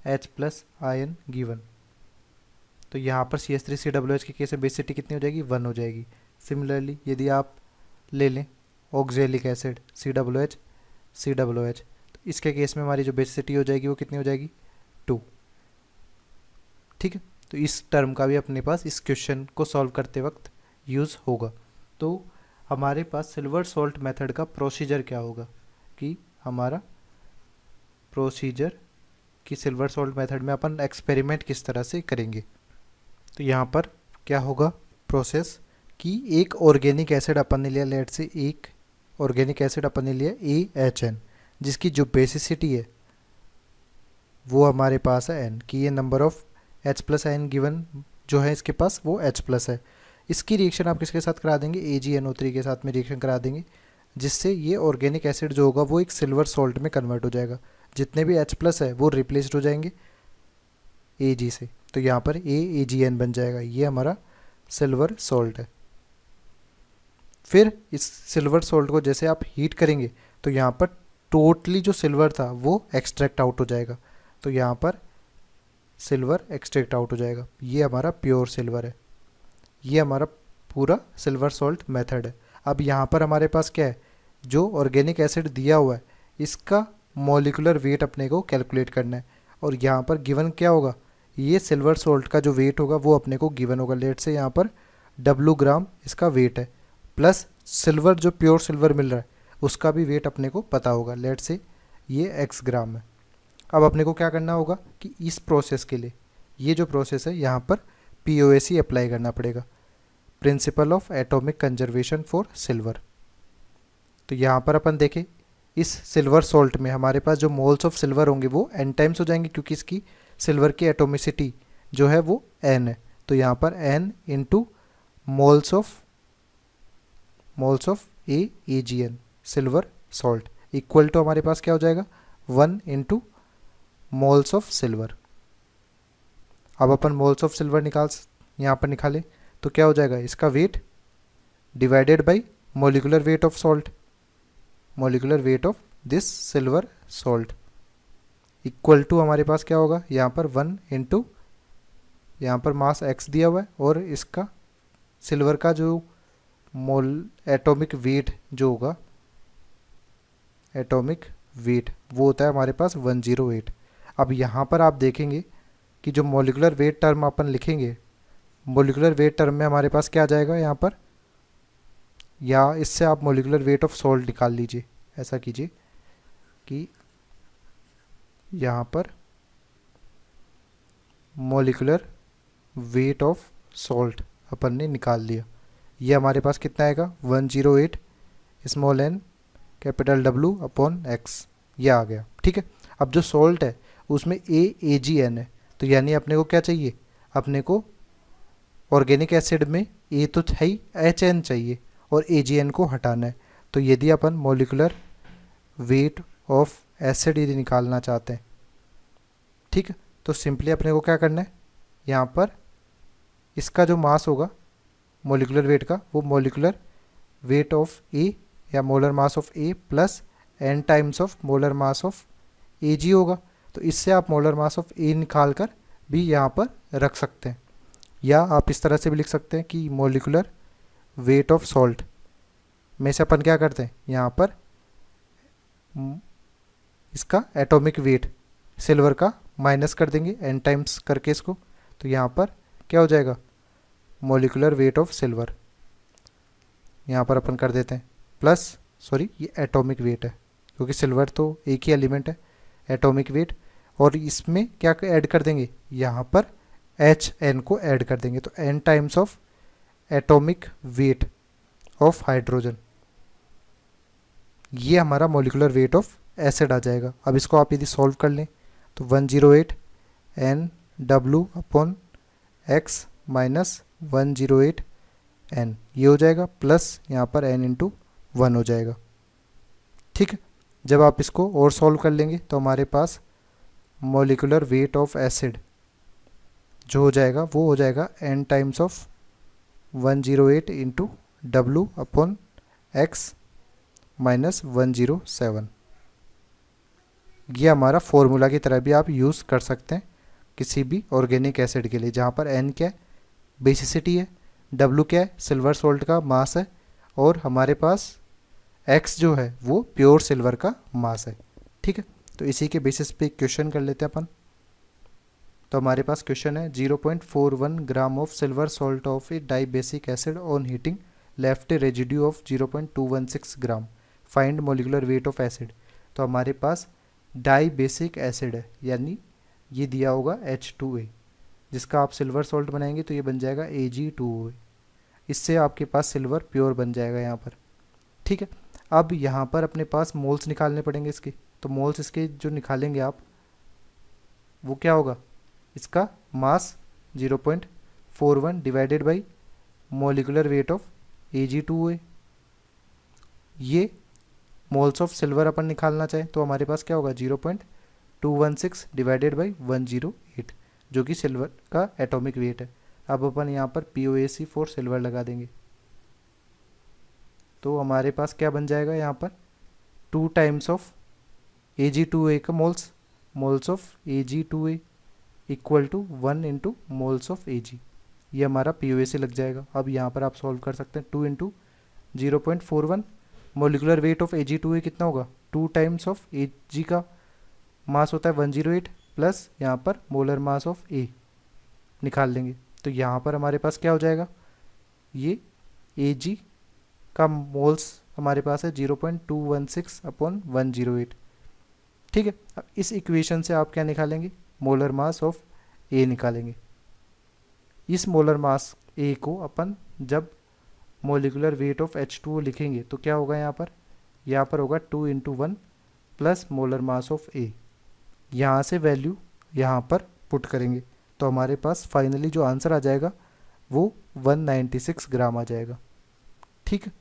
H plus ion given. तो यहाँ पर CH3COOH की केस में बेसिसिटी कितनी हो जाएगी 1 हो जाएगी। सिमिलरली यदि आप ले लें ऑक्जेलिक एसिड COOH, तो इसके केस में हमारी जो बेसिसिटी हो जाएगी वो कितनी हो जाएगी 2। ठीक है, तो इस टर्म का भी अपने पास इस क्वेश्चन को सॉल्व करते वक्त यूज़ होगा। तो हमारे पास सिल्वर सॉल्ट मेथड का प्रोसीजर क्या होगा, कि हमारा प्रोसीजर कि सिल्वर सॉल्ट मेथड में अपन एक्सपेरिमेंट किस तरह से करेंगे। तो यहाँ पर क्या होगा प्रोसेस, कि एक ऑर्गेनिक एसिड अपन ने लिया, लेट से एक ऑर्गेनिक एसिड अपन ने लिया AHN, जिसकी जो बेसिसिटी है वो हमारे पास है n, कि ये number of H plus ion given जो है इसके पास वो H प्लस है। इसकी रिएक्शन आप किसके साथ करा देंगे, AgNO3 के साथ में रिएक्शन करा देंगे, जिससे ये ऑर्गेनिक एसिड जो होगा वो एक सिल्वर सॉल्ट में कन्वर्ट हो जाएगा। जितने भी H प्लस है वो रिप्लेस्ड हो जाएंगे Ag से, तो यहाँ पर AgN बन जाएगा। ये हमारा सिल्वर सॉल्ट है। फिर इस सिल्वर सॉल्ट को जैसे आप हीट करेंगे तो यहाँ पर टोटली जो सिल्वर था वो एक्सट्रैक्ट आउट हो जाएगा। तो यहाँ पर सिल्वर एक्सट्रैक्ट आउट हो जाएगा, ये हमारा प्योर सिल्वर है। ये हमारा पूरा सिल्वर सॉल्ट मेथड है। अब यहाँ पर हमारे पास क्या है, जो ऑर्गेनिक एसिड दिया हुआ है इसका मॉलिक्यूलर वेट अपने को कैलकुलेट करना है। और यहाँ पर गिवन क्या होगा, ये सिल्वर सॉल्ट का जो वेट होगा वो अपने को गिवन होगा। लेट से यहाँ पर W ग्राम इसका वेट है, प्लस सिल्वर जो प्योर सिल्वर मिल रहा है उसका भी वेट अपने को पता होगा, लेट से ये X ग्राम है। अब अपने को क्या करना होगा कि इस प्रोसेस के लिए, ये जो प्रोसेस है यहाँ पर POAC अप्लाई करना पड़ेगा, principal of atomic conservation for silver. तो यहाँ पर अपन देखें इस सिल्वर सॉल्ट में हमारे पास जो मोल्स ऑफ सिल्वर होंगे वो n टाइम्स हो जाएंगे, क्योंकि इसकी सिल्वर की एटोमिसिटी जो है वो n है। तो यहाँ पर n into moles of AgN silver salt equal to हमारे पास क्या हो जाएगा 1 इंटू मोल्स ऑफ सिल्वर। अब अपन मोल्स ऑफ सिल्वर यहाँ पर निकालें तो क्या हो जाएगा, इसका weight divided by molecular weight of salt, molecular weight of this silver salt equal to हमारे पास क्या होगा, यहाँ पर 1 इंटू यहाँ पर मास x दिया हुआ है और इसका सिल्वर का जो मोल एटॉमिक वेट जो होगा, एटॉमिक वेट वो होता है हमारे पास 108। अब यहाँ पर आप देखेंगे कि जो मोलिकुलर वेट टर्म अपन लिखेंगे, मोलिकुलर वेट टर्म में हमारे पास क्या आ जाएगा यहाँ पर, या इससे आप मोलिकुलर वेट ऑफ सॉल्ट निकाल लीजिए। ऐसा कीजिए कि यहाँ पर मोलिकुलर वेट ऑफ सॉल्ट अपन ने निकाल लिया, ये हमारे पास कितना आएगा 108 small n capital W upon X, ये आ गया। ठीक है, अब जो सॉल्ट है उसमें AgN है, तो यानी अपने को क्या चाहिए, अपने को ऑर्गेनिक एसिड में A तो है ही, HN चाहिए और AgN को हटाना है। तो यदि अपन मोलिकुलर वेट ऑफ एसिड यदि निकालना चाहते हैं, ठीक है, तो सिंपली अपने को क्या करना है, यहाँ पर इसका जो मास होगा मोलिकुलर वेट का, वो मोलिकुलर वेट ऑफ A या molar mass of A plus n times of molar mass of Ag होगा। तो इससे आप मोलर मास ऑफ A निकाल कर भी यहाँ पर रख सकते हैं, या आप इस तरह से भी लिख सकते हैं कि मोलिकुलर वेट ऑफ सॉल्ट में से अपन क्या करते हैं, यहाँ पर इसका एटॉमिक वेट सिल्वर का माइनस कर देंगे n टाइम्स करके इसको, तो यहाँ पर क्या हो जाएगा, मोलिकुलर वेट ऑफ सिल्वर, यहाँ पर अपन कर देते हैं प्लस, सॉरी ये एटॉमिक वेट है क्योंकि सिल्वर तो एक ही एलिमेंट है, एटॉमिक वेट, और इसमें क्या ऐड कर देंगे, यहाँ पर HN को ऐड कर देंगे, तो n times of atomic weight of hydrogen, ये हमारा मोलिकुलर वेट ऑफ एसिड आ जाएगा। अब इसको आप यदि सॉल्व कर लें तो 108 NW upon X minus 108 N, ये हो जाएगा, प्लस यहाँ पर N इंटू 1 हो जाएगा। ठीक है, जब आप इसको और सॉल्व कर लेंगे तो हमारे पास मोलिकुलर वेट ऑफ एसिड जो हो जाएगा वो हो जाएगा n times of 108 into W upon X minus 107। ये हमारा फॉर्मूला की तरह भी आप यूज़ कर सकते हैं किसी भी ऑर्गेनिक एसिड के लिए, जहाँ पर N क्या है, बेसिसिटी है, W क्या है, सिल्वर सॉल्ट का मास है, और हमारे पास X जो है वो प्योर सिल्वर का मास है। ठीक है, तो इसी के बेसिस पे क्वेश्चन कर लेते हैं अपन। तो हमारे पास क्वेश्चन है 0.41 gram of silver salt of a dibasic acid on heating left a residue of 0.216 gram, find molecular weight of acid. तो हमारे पास डाई बेसिक एसिड है, यानी ये दिया होगा H2A, जिसका आप सिल्वर सॉल्ट बनाएंगे तो ये बन जाएगा Ag2O, इससे आपके पास सिल्वर प्योर बन जाएगा यहाँ पर। ठीक है, अब यहाँ पर अपने पास मोल्स निकालने पड़ेंगे इसके, तो मोल्स इसके जो निकालेंगे आप, वो क्या होगा, इसका मास 0.41 divided by molecular weight of Ag2O। ये मोल्स ऑफ सिल्वर अपन निकालना चाहें तो हमारे पास क्या होगा, 0.216 डिवाइडेड बाई 108, जो कि सिल्वर का एटॉमिक वेट है। अब अपन यहाँ पर POAC फॉर सिल्वर लगा देंगे, तो हमारे पास क्या बन जाएगा, यहाँ पर 2 टाइम्स ऑफ Ag2A का moles of Ag2A equal to 1 into moles of Ag, ये हमारा POAC लग जाएगा। अब यहाँ पर आप सॉल्व कर सकते हैं, 2 into 0.41, molecular weight of Ag2A कितना होगा, 2 टाइम्स ऑफ Ag का मास होता है 108, प्लस यहाँ पर मोलर मास ऑफ A निकाल लेंगे, तो यहाँ पर हमारे पास क्या हो जाएगा, ये Ag का मोल्स हमारे पास है 0.216 अपॉन 108। ठीक है, अब इस इक्वेशन से आप क्या निकालेंगे, मोलर मास ऑफ A निकालेंगे। इस मोलर मास A को अपन जब मोलिकुलर वेट ऑफ H2O लिखेंगे तो क्या होगा, यहाँ पर होगा 2 into 1 plus molar mass of A, यहाँ से वैल्यू यहाँ पर पुट करेंगे तो हमारे पास फाइनली जो आंसर आ जाएगा वो 196 ग्राम आ जाएगा। ठीक है,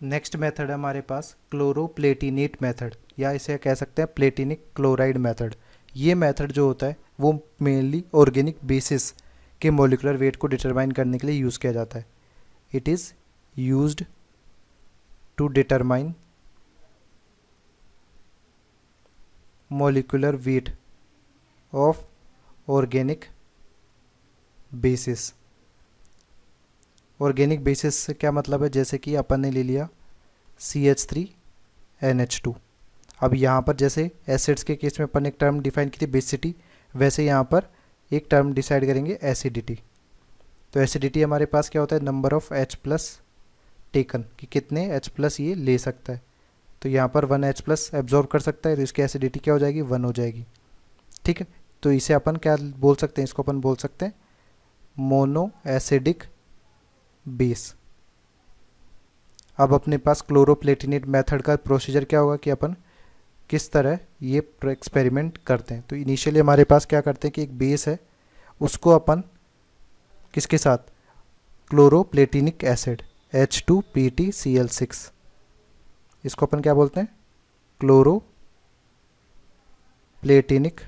नेक्स्ट मेथड है हमारे पास क्लोरोप्लेटिनेट मेथड, या इसे कह सकते हैं प्लेटिनिक क्लोराइड मेथड। ये मेथड जो होता है वो मेनली ऑर्गेनिक बेसिस के मोलिकुलर वेट को डिटरमाइन करने के लिए यूज़ किया जाता है। It is used to determine molecular weight of organic bases. Organic bases से क्या मतलब है, जैसे कि अपन ने ले लिया CH3NH2। अब यहाँ पर जैसे एसिड्स के केस में अपन एक टर्म डिफाइन की थी बेसिसिटी, वैसे यहाँ पर एक टर्म डिसाइड करेंगे एसिडिटी। तो एसिडिटी हमारे पास क्या होता है, number of H plus taken, कि कितने H प्लस ये ले सकता है। तो यहाँ पर 1 H प्लस एब्जॉर्ब कर सकता है, तो इसकी एसिडिटी क्या हो जाएगी, 1 हो जाएगी। ठीक है, तो इसे अपन क्या बोल सकते हैं, इसको अपन बोल सकते हैं मोनो एसिडिक बेस। अब अपने पास क्लोरोप्लेटिनेट मेथड का प्रोसीजर क्या होगा कि अपन किस तरह ये एक्सपेरिमेंट करते हैं। तो इनिशियली हमारे पास क्या करते हैं कि एक बेस है, उसको अपन किसके साथ, क्लोरोप्लेटिनिक एसिड H2PtCl6, इसको अपन क्या बोलते हैं, क्लोरोप्लेटिनिक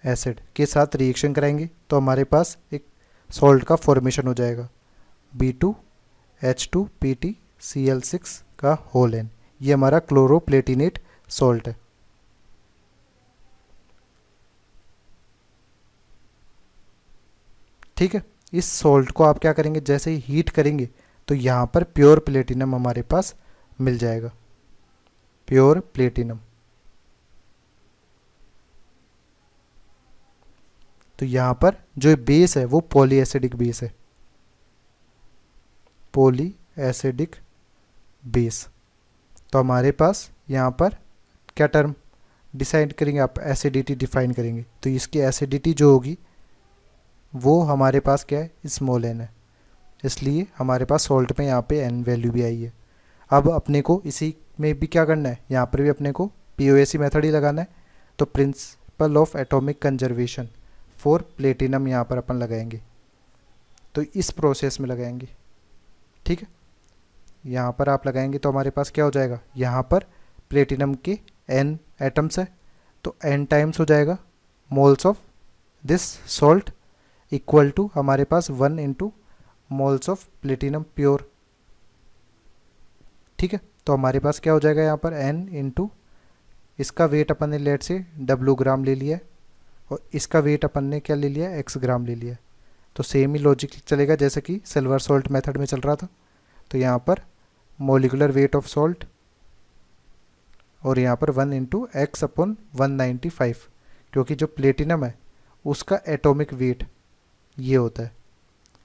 एसिड के साथ रिएक्शन कराएंगे तो हमारे पास एक सॉल्ट का फॉर्मेशन हो जाएगा B2H2PtCl6 का होल एन। ये हमारा क्लोरोप्लेटिनेट सॉल्ट है। ठीक है, इस सॉल्ट को आप क्या करेंगे, जैसे ही हीट करेंगे तो यहाँ पर प्योर प्लेटिनम हमारे पास मिल जाएगा, प्योर प्लेटिनम। तो यहाँ पर जो बेस है वो पॉली एसिडिक बेस है, पॉली एसिडिक बेस। तो हमारे पास यहाँ पर क्या टर्म डिसाइड करेंगे, आप एसिडिटी डिफाइन करेंगे। तो इसकी एसिडिटी जो होगी वो हमारे पास क्या है, स्मॉल एन है, इसलिए हमारे पास सॉल्ट में यहाँ पे एन वैल्यू भी आई है। अब अपने को इसी में भी क्या करना है, यहाँ पर भी अपने को POAC मेथड ही लगाना है। तो principal of atomic conservation for platinum यहाँ पर अपन लगाएंगे, तो इस प्रोसेस में लगाएंगे। ठीक है, यहाँ पर आप लगाएंगे तो हमारे पास क्या हो जाएगा, यहाँ पर प्लेटिनम के n एटम्स है तो n टाइम्स हो जाएगा moles of this salt equal to हमारे पास 1 into moles of platinum pure. ठीक है, तो हमारे पास क्या हो जाएगा यहाँ पर n इंटू इसका वेट अपन ने लेट से W ग्राम ले लिया है और इसका वेट अपन ने क्या ले लिया, x ग्राम ले लिया। तो सेम ही लॉजिक चलेगा जैसे कि सिल्वर सॉल्ट मेथड में चल रहा था। तो यहाँ पर मोलिकुलर वेट ऑफ सॉल्ट और यहाँ पर 1 इंटू एक्स अपॉन 195, क्योंकि जो प्लेटिनम है उसका एटॉमिक वेट ये होता है,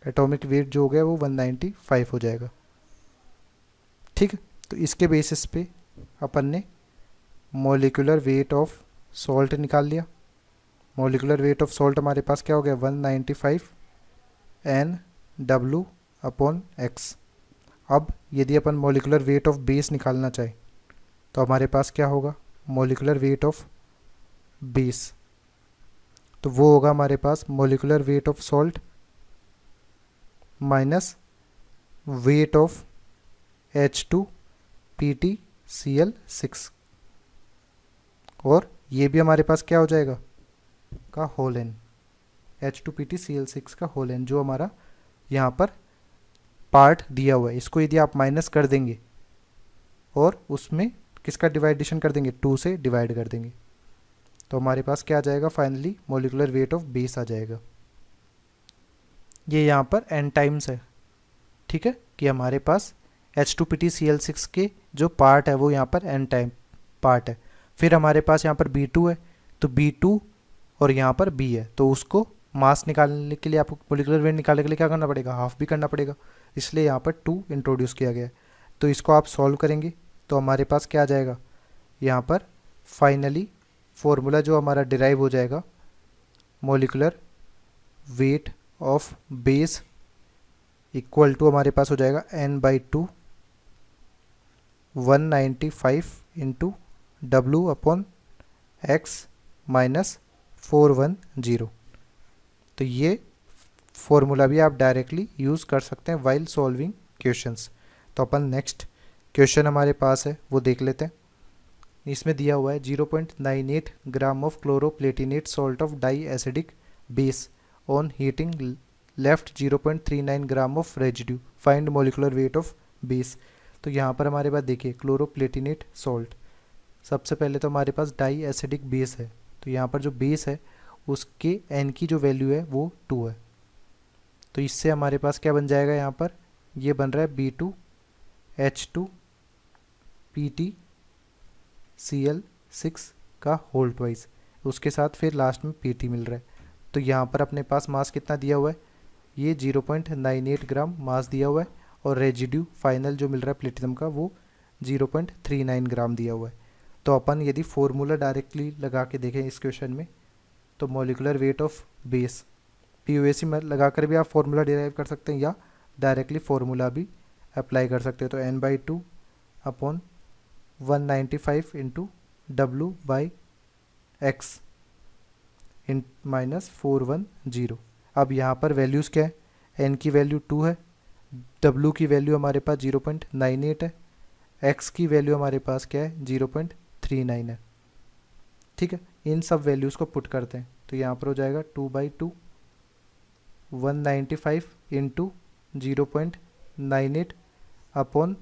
एटॉमिक वेट जो हो गया वो 195 हो जाएगा। ठीक है, तो इसके बेसिस पे अपन ने मोलिकुलर वेट ऑफ सॉल्ट निकाल लिया। मोलिकुलर वेट ऑफ सॉल्ट हमारे पास क्या हो गया, 195 NW अपॉन एक्स। अब यदि अपन मोलिकुलर वेट ऑफ बेस निकालना चाहें तो हमारे पास क्या होगा, मोलिकुलर वेट ऑफ बेस, तो वो होगा हमारे पास molecular weight of salt minus weight of H2PtCl6, और ये भी हमारे पास क्या हो जाएगा का होल एन, H2PtCl6 का होल एन जो हमारा यहाँ पर पार्ट दिया हुआ है। इसको यदि आप माइनस कर देंगे और उसमें किसका डिवाइडेशन कर देंगे, 2 से डिवाइड कर देंगे, तो हमारे पास क्या आ जाएगा, finally molecular weight of base आ जाएगा। ये यहाँ पर n टाइम्स है। ठीक है, कि हमारे पास H2PtCl6 के जो पार्ट है वो यहाँ पर n टाइम पार्ट है। फिर हमारे पास यहाँ पर B2 है, तो B2 और यहाँ पर B है, तो उसको मास निकालने के लिए, आपको मोलिकुलर वेट निकालने के लिए क्या करना पड़ेगा, हाफ भी करना पड़ेगा, इसलिए यहाँ पर 2 इंट्रोड्यूस किया गया है। तो इसको आप सॉल्व करेंगे तो हमारे पास क्या आ जाएगा, यहाँ पर फाइनली फॉर्मूला जो हमारा डिराइव हो जाएगा, molecular weight of base equal to हमारे पास हो जाएगा n/2 195 into W upon x minus 410। तो ये फॉर्मूला भी आप डायरेक्टली यूज़ कर सकते हैं वाइल सॉल्विंग क्वेश्चंस। तो अपन नेक्स्ट क्वेश्चन हमारे पास है वो देख लेते हैं। इसमें दिया हुआ है 0.98 gram of chloroplatinate salt of diacidic base on heating left 0.39 gram of residue, find molecular weight of base. तो यहाँ पर हमारे पास देखिए क्लोरोप्लेटिनेट सॉल्ट, सबसे पहले तो हमारे पास डाई एसिडिक बेस है, तो यहाँ पर जो बेस है उसके n की जो वैल्यू है वो 2 है। तो इससे हमारे पास क्या बन जाएगा, यहाँ पर ये बन रहा है B2H2PtCl6 का होल ट्वाइस, उसके साथ फिर लास्ट में Pt मिल रहा है। तो यहाँ पर अपने पास मास कितना दिया हुआ है, ये 0.98 ग्राम मास दिया हुआ है, और रेजिड्यू फाइनल जो मिल रहा है प्लेटिनम का वो 0.39 ग्राम दिया हुआ है। तो अपन यदि फॉर्मूला डायरेक्टली लगा के देखें इस क्वेश्चन में, तो molecular weight of base POAC में लगाकर भी आप फॉर्मूला डिराइव कर सकते हैं, या डायरेक्टली फॉर्मूला भी अप्लाई कर सकते हैं। तो n/2 अपॉन 195 इंटू W/x इन -410। अब यहाँ पर वैल्यूज़ क्या है, n की वैल्यू 2 है, W की वैल्यू हमारे पास 0.98 है, x की वैल्यू हमारे पास क्या है 0.39 है। ठीक है, इन सब वैल्यूज़ को पुट करते हैं तो यहाँ पर हो जाएगा 2/2 195 इंटू 0.98 अपॉन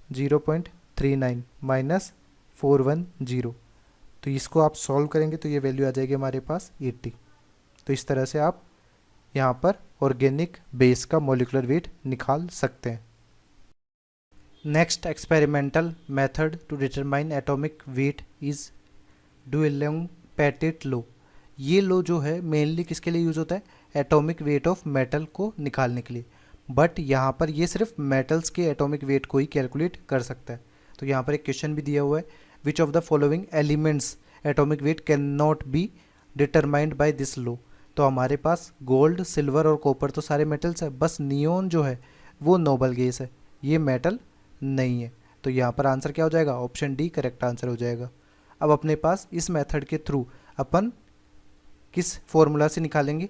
0.39 माइनस 410। तो इसको आप सॉल्व करेंगे तो ये वैल्यू आ जाएगी हमारे पास 80। तो इस तरह से आप यहाँ पर ऑर्गेनिक बेस का मॉलिक्यूलर वेट निकाल सकते हैं। Next experimental method to determine atomic weight is Dulong Petit law. ये लॉ जो है मेनली किसके लिए यूज़ होता है, एटॉमिक वेट ऑफ मेटल को निकालने के लिए। बट यहाँ पर ये सिर्फ मेटल्स के एटॉमिक वेट को ही कैलकुलेट कर सकता है। तो यहाँ पर एक क्वेश्चन भी दिया हुआ है, which of the following elements atomic weight can not be determined by this law. तो हमारे पास गोल्ड, सिल्वर और कॉपर तो सारे मेटल्स है, बस नियोन जो है वो नोबल गैस है, ये मेटल नहीं है। तो यहाँ पर आंसर क्या हो जाएगा, ऑप्शन डी करेक्ट आंसर हो जाएगा। अब अपने पास इस मेथड के थ्रू अपन किस फॉर्मूला से निकालेंगे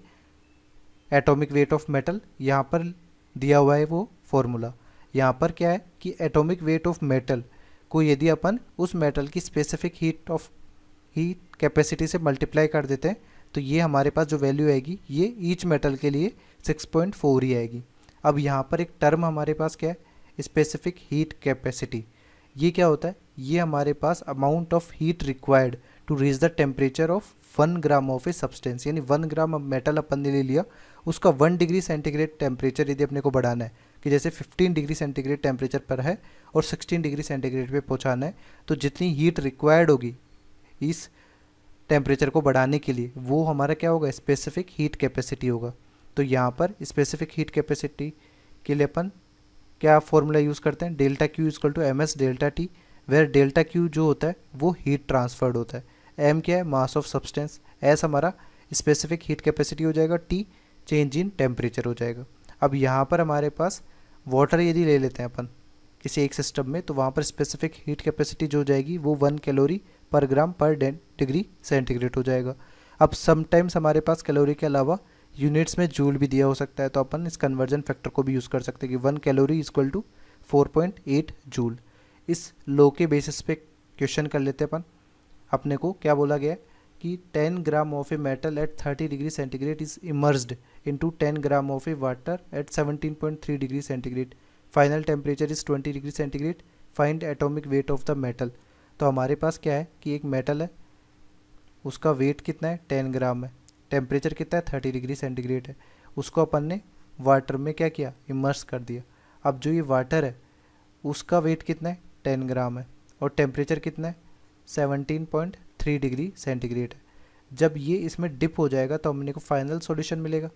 एटॉमिक वेट ऑफ मेटल, यहाँ पर दिया हुआ है वो फॉर्मूला। यहाँ पर क्या है कि एटॉमिक वेट ऑफ मेटल को यदि अपन उस मेटल की स्पेसिफिक हीट कैपेसिटी से मल्टीप्लाई कर देते हैं तो ये हमारे पास जो वैल्यू आएगी ये ईच मेटल के लिए 6.4 ही आएगी। अब यहाँ पर एक टर्म हमारे पास क्या है, स्पेसिफिक हीट कैपेसिटी। ये क्या होता है, ये हमारे पास amount of heat required to reach the temperature of 1 gram of a substance. यानी 1 ग्राम मेटल अपन ने ले लिया, उसका 1 डिग्री सेंटीग्रेड टेम्परेचर यदि अपने को बढ़ाना है कि जैसे 15 डिग्री सेंटीग्रेड टेम्परेचर पर है और 16 डिग्री सेंटीग्रेड पे पहुंचाना है, तो जितनी हीट रिक्वायर्ड होगी इस टेम्परेचर को बढ़ाने के लिए वो हमारा क्या होगा, स्पेसिफिक हीट कैपेसिटी होगा। तो यहाँ पर स्पेसिफिक हीट कैपेसिटी के लिए अपन क्या फॉर्मूला यूज़ करते हैं, delta Q equal to M S delta T, where delta Q जो होता है वो हीट ट्रांसफर्ड होता है, एम क्या है मास ऑफ सब्सटेंस, एस हमारा स्पेसिफिक हीट कैपेसिटी हो जाएगा, टी चेंज इन टेम्परेचर हो जाएगा। अब यहाँ पर हमारे पास वाटर यदि ले लेते हैं अपन किसी एक सिस्टम में, तो वहाँ पर स्पेसिफिक हीट कैपेसिटी जो हो जाएगी वो 1 कैलोरी पर ग्राम पर डिग्री सेंटीग्रेड हो जाएगा। अब समटाइम्स हमारे पास कैलोरी के अलावा यूनिट्स में जूल भी दिया हो सकता है, तो अपन इस कन्वर्जन फैक्टर को भी यूज़ कर सकते हैं कि 1 कैलोरी इक्वल टू 4.8 जूल। इस लो के बेसिस पे क्वेश्चन कर लेते हैं अपन। अपने को क्या बोला गया है कि 10 ग्राम of a metal at 30 degree centigrade is immersed into 10 gram of A water at 17.3 degree centigrade, final temperature is 20 degree centigrade, find atomic weight of the metal. तो हमारे पास क्या है कि एक मेटल है, उसका वेट कितना है 10 ग्राम है, टेम्परेचर कितना है 30 डिग्री सेंटीग्रेड है, उसको अपन ने वाटर में क्या किया, इमर्स कर दिया। अब जो ये वाटर है उसका वेट कितना है 10 ग्राम है और टेम्परेचर कितना है 17.3 डिग्री सेंटीग्रेड है। जब ये इसमें डिप हो जाएगा तो हमने को फाइनल सॉल्यूशन मिलेगा।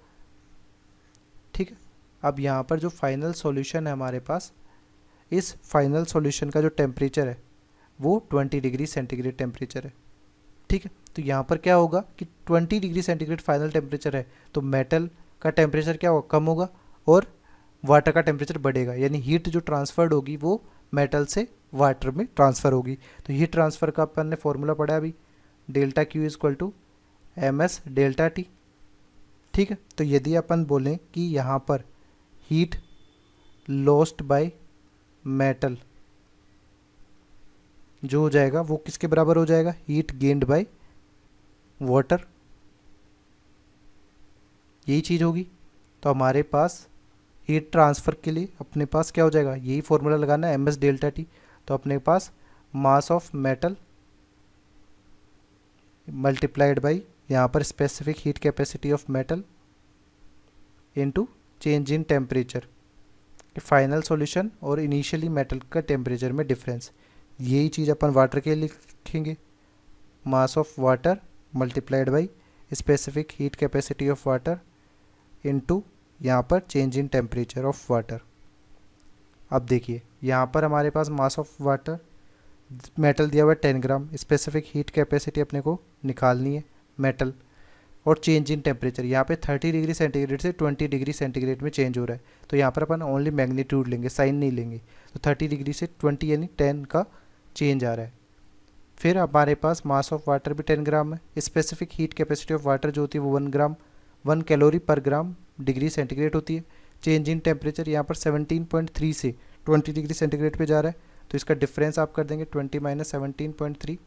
ठीक है, अब यहाँ पर जो फाइनल सॉल्यूशन है हमारे पास, इस फाइनल सॉल्यूशन का जो टेम्परेचर है वो 20 डिग्री सेंटीग्रेड टेम्परेचर है। ठीक है, तो यहाँ पर क्या होगा कि 20 डिग्री सेंटीग्रेड फाइनल टेम्परेचर है तो मेटल का टेम्परेचर क्या होगा, कम होगा और वाटर का टेम्परेचर बढ़ेगा, यानी हीट जो ट्रांसफर्ड होगी वो मेटल से वाटर में ट्रांसफ़र होगी। तो हीट ट्रांसफ़र का अपन ने फॉर्मूला पढ़ा अभी, delta Q equal to M S delta T. ठीक है, तो यदि अपन बोलें कि यहाँ पर हीट लॉस्ट बाय मेटल जो हो जाएगा वो किसके बराबर हो जाएगा, हीट गेन्ड बाय वाटर, यही चीज़ होगी। तो हमारे पास हीट ट्रांसफ़र के लिए अपने पास क्या हो जाएगा, यही फॉर्मूला लगाना है एम एस डेल्टा टी। तो अपने पास mass of metal multiplied by यहाँ पर specific heat capacity of metal into change in temperature, final solution और इनिशियली मेटल का टेम्परेचर में डिफरेंस। यही चीज़ अपन वाटर के लिए लिखेंगे, mass of water multiplied by specific heat capacity of water into यहाँ पर change in temperature of water. अब देखिए यहाँ पर हमारे पास मास ऑफ वाटर मेटल दिया हुआ है 10 ग्राम, स्पेसिफिक हीट कैपेसिटी अपने को निकालनी है मेटल, और चेंज इन टेम्परेचर, यहाँ पे 30 डिग्री सेंटीग्रेड से 20 डिग्री सेंटीग्रेड में चेंज हो रहा है, तो यहाँ पर अपन ओनली मैग्नीट्यूड लेंगे, साइन नहीं लेंगे। तो 30 डिग्री से 20 यानी 10 का चेंज आ रहा है। फिर हमारे पास मास ऑफ वाटर भी 10 ग्राम है। Specific heat capacity of water जो होती है वो 1 ग्राम 1 कैलोरी पर ग्राम डिग्री सेंटीग्रेड होती है। चेंज इन टेम्परेचर यहाँ पर 17.3 से 20 डिग्री सेंटीग्रेड पे जा रहा है, तो इसका डिफरेंस आप कर देंगे 20 माइनस 17.3,